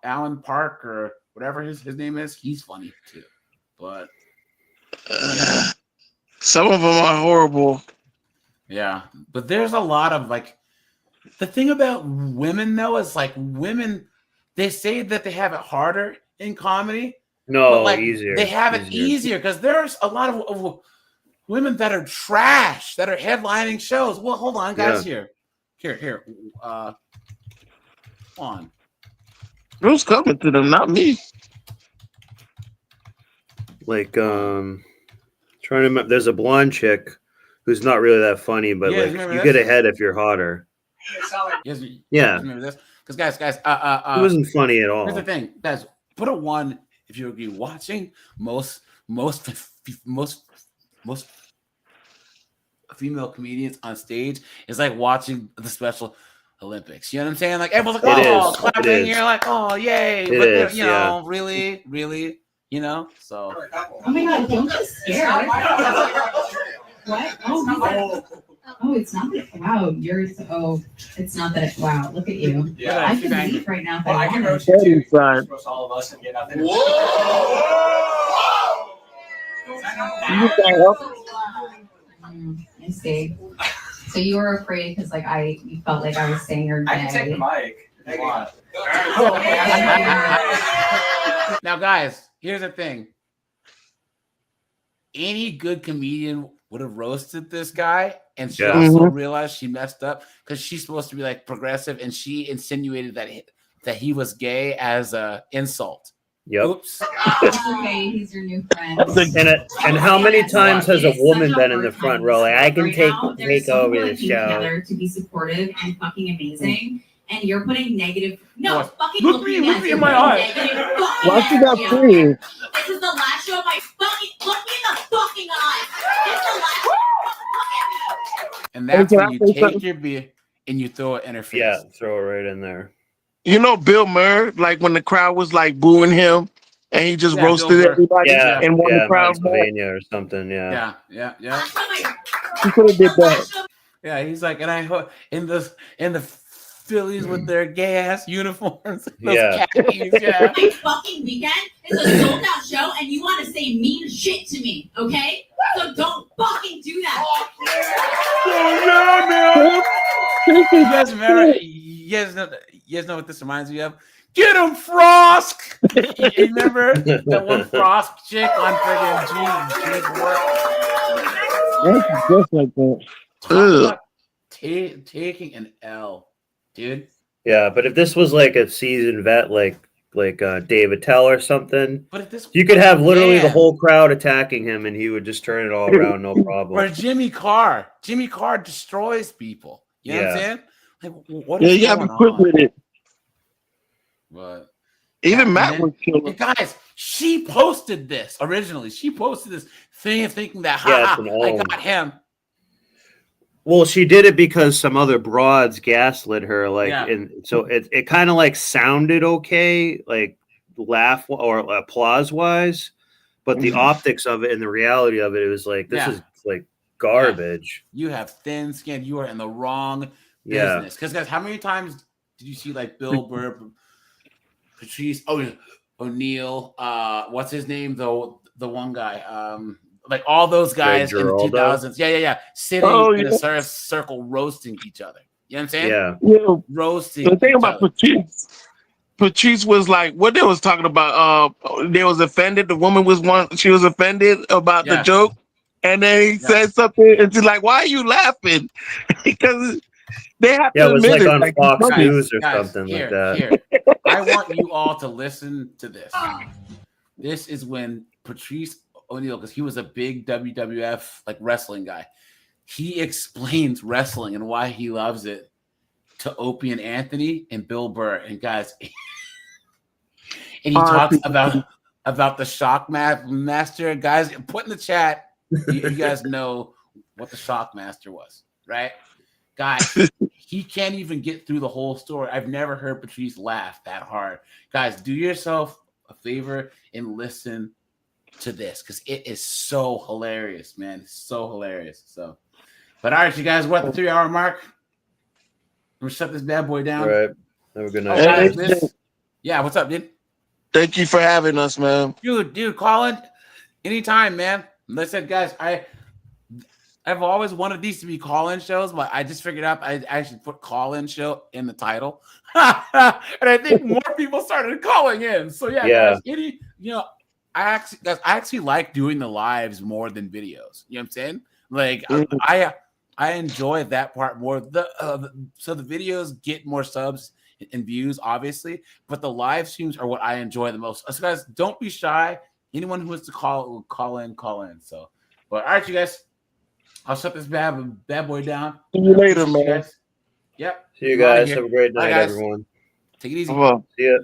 A: Alan Park or whatever his name is, he's funny too. But
L: some of them are horrible.
A: Yeah, but there's a lot of like the thing about women though is like women, they say that they have it harder in comedy.
D: No,
A: but like
D: easier.
A: They have it easier because there's a lot of women that are trash that are headlining shows. Well, hold on, guys. Here. On.
L: Who's coming to them? Not me.
D: Like trying to remember, there's a blonde chick who's not really that funny, but like you get ahead if you're hotter. Yeah.
A: Because guys,
D: it wasn't funny at all.
A: Here's the thing, guys. Put a 1 if you agree. Watching most female comedians on stage is like watching the Special Olympics. You know what I'm saying? Like everyone's like, "Oh, clapping!" You're like, "Oh, yay!" But you know, really, you know. So.
H: Oh my God! Don't get scared. What? Oh, it's not that. Wow, it's not that. Wow, look at you.
L: Yeah,
H: I can leave right now.
L: Well, I can rotate you across
H: all of us and get nothing. I see. So you were afraid because you felt like I was saying your name. I can take the mic if you want.
A: Now, guys, here's the thing. Any good comedian would have roasted this guy, and she also realized she messed up because she's supposed to be like progressive, and she insinuated that he was gay as a insult.
D: Yep.
A: Oops.
H: Okay, he's your new friend.
D: And how many times has a woman been in the front row? Like, I can take over the show.
H: Together to be supportive and fucking amazing, and you're putting negative. No,
A: What?
H: fucking
A: Look me in my eye.
L: Why she got free?
H: This is the last show of my fucking. Look me in the fucking eye. This is the last.
A: And that's
L: Hey, can
A: when
L: I
A: you
L: say
A: take
L: something?
A: your beer and you throw it in her face.
D: Yeah, throw it right in there.
L: You know Bill Murray, like when the crowd was like booing him
C: and he just
A: Yeah,
C: roasted
A: Bill Burr.
C: everybody
D: Yeah,
C: and won the
D: yeah,
C: crowd back.
D: Pennsylvania or something. Yeah.
A: Yeah.
C: He could have did that.
A: Yeah, he's like, and I hope in the Phillies with their gay ass uniforms, those
D: Yeah.
A: khakis, yeah.
H: My fucking weekend is a sold out show, and you want to say mean shit to me, okay? So don't fucking do that.
A: You guys remember? You guys know what this reminds me of? Get him, Frost! You remember that one Frost chick on friggin' G's work?
L: That's just like that.
A: Talk about taking an L, dude.
D: Yeah, but if this was like a seasoned vet, like David Tell or something,
A: but if this
D: you could have literally the
A: man.
D: whole crowd attacking him, and he would just turn it all around, no problem.
A: Or Jimmy Carr. Jimmy Carr destroys people. You know what I'm
D: Yeah.
A: saying? Like, what is
C: you gotta
A: going
C: be quick
A: on?
C: with it.
A: But
C: Even Matt was killer.
A: and guys, she posted this originally. She posted this thing thinking that,
D: Yeah,
A: ha,
D: it's an
A: I
D: own.
A: got him.
D: Well, she did it because some other broads gaslit her, like,
A: Yeah.
D: and so it kind of like sounded okay, like laugh or applause wise, but the optics of it and the reality of it, it was like this
A: Yeah.
D: is like garbage.
A: You have thin skin. You are in the wrong
D: Yeah.
A: business. Because guys, how many times did you see like Bill Burr, Patrice O'Neal, what's his name though? The one guy, like all those guys in the
D: Geraldo?
A: 2000s. Yeah. Sitting in
C: yeah.
A: a circle roasting each other. You know what I'm saying?
D: Yeah.
C: Yeah.
A: Roasting.
C: The thing
A: each
C: about
A: other.
C: Patrice was like, what they was talking about. They was offended. The woman she was offended about the
A: Yeah.
C: joke, and then he said something, and she's like, "Why are you laughing?" Because they have
D: Yeah,
C: to
D: it was
C: admit
D: like
C: it.
D: on Fox
C: funny.
D: News or
A: Guys,
D: something
A: here,
D: like that.
A: Here. I want you all to listen to this. This is when Patrice O'Neal, because he was a big WWF like wrestling guy, he explains wrestling and why he loves it to Opie and Anthony and Bill Burr. And guys, and he talks about the Shock Master. Guys, put in the chat. You guys know what the Shock Master was, right? Guys, he can't even get through the whole story. I've never heard Patrice laugh that hard. Guys, do yourself a favor and listen to this because it is so hilarious, man. It's so hilarious. So, but all right, you guys, we're at the 3-hour mark. I'm gonna shut this bad boy down.
D: All right. Have a good night.
A: Guys, yeah, what's up, dude?
C: Thank you for having us, man.
A: Dude, Colin, anytime, man. Like I said, guys, I've always wanted these to be call-in shows, but I just figured out I actually put call-in show in the title. And I think more people started calling in. So yeah. Guys, I actually like doing the lives more than videos. You know what I'm saying? Like I enjoy that part more. So the videos get more subs and views, obviously, but the live streams are what I enjoy the most. So guys, don't be shy. Anyone who wants to call in. So, but all right, you guys. I'll shut this bad boy down.
C: See you later, man.
A: Yep.
D: See you guys. Have a great night, everyone.
A: Take it easy.
C: Well,
D: See ya.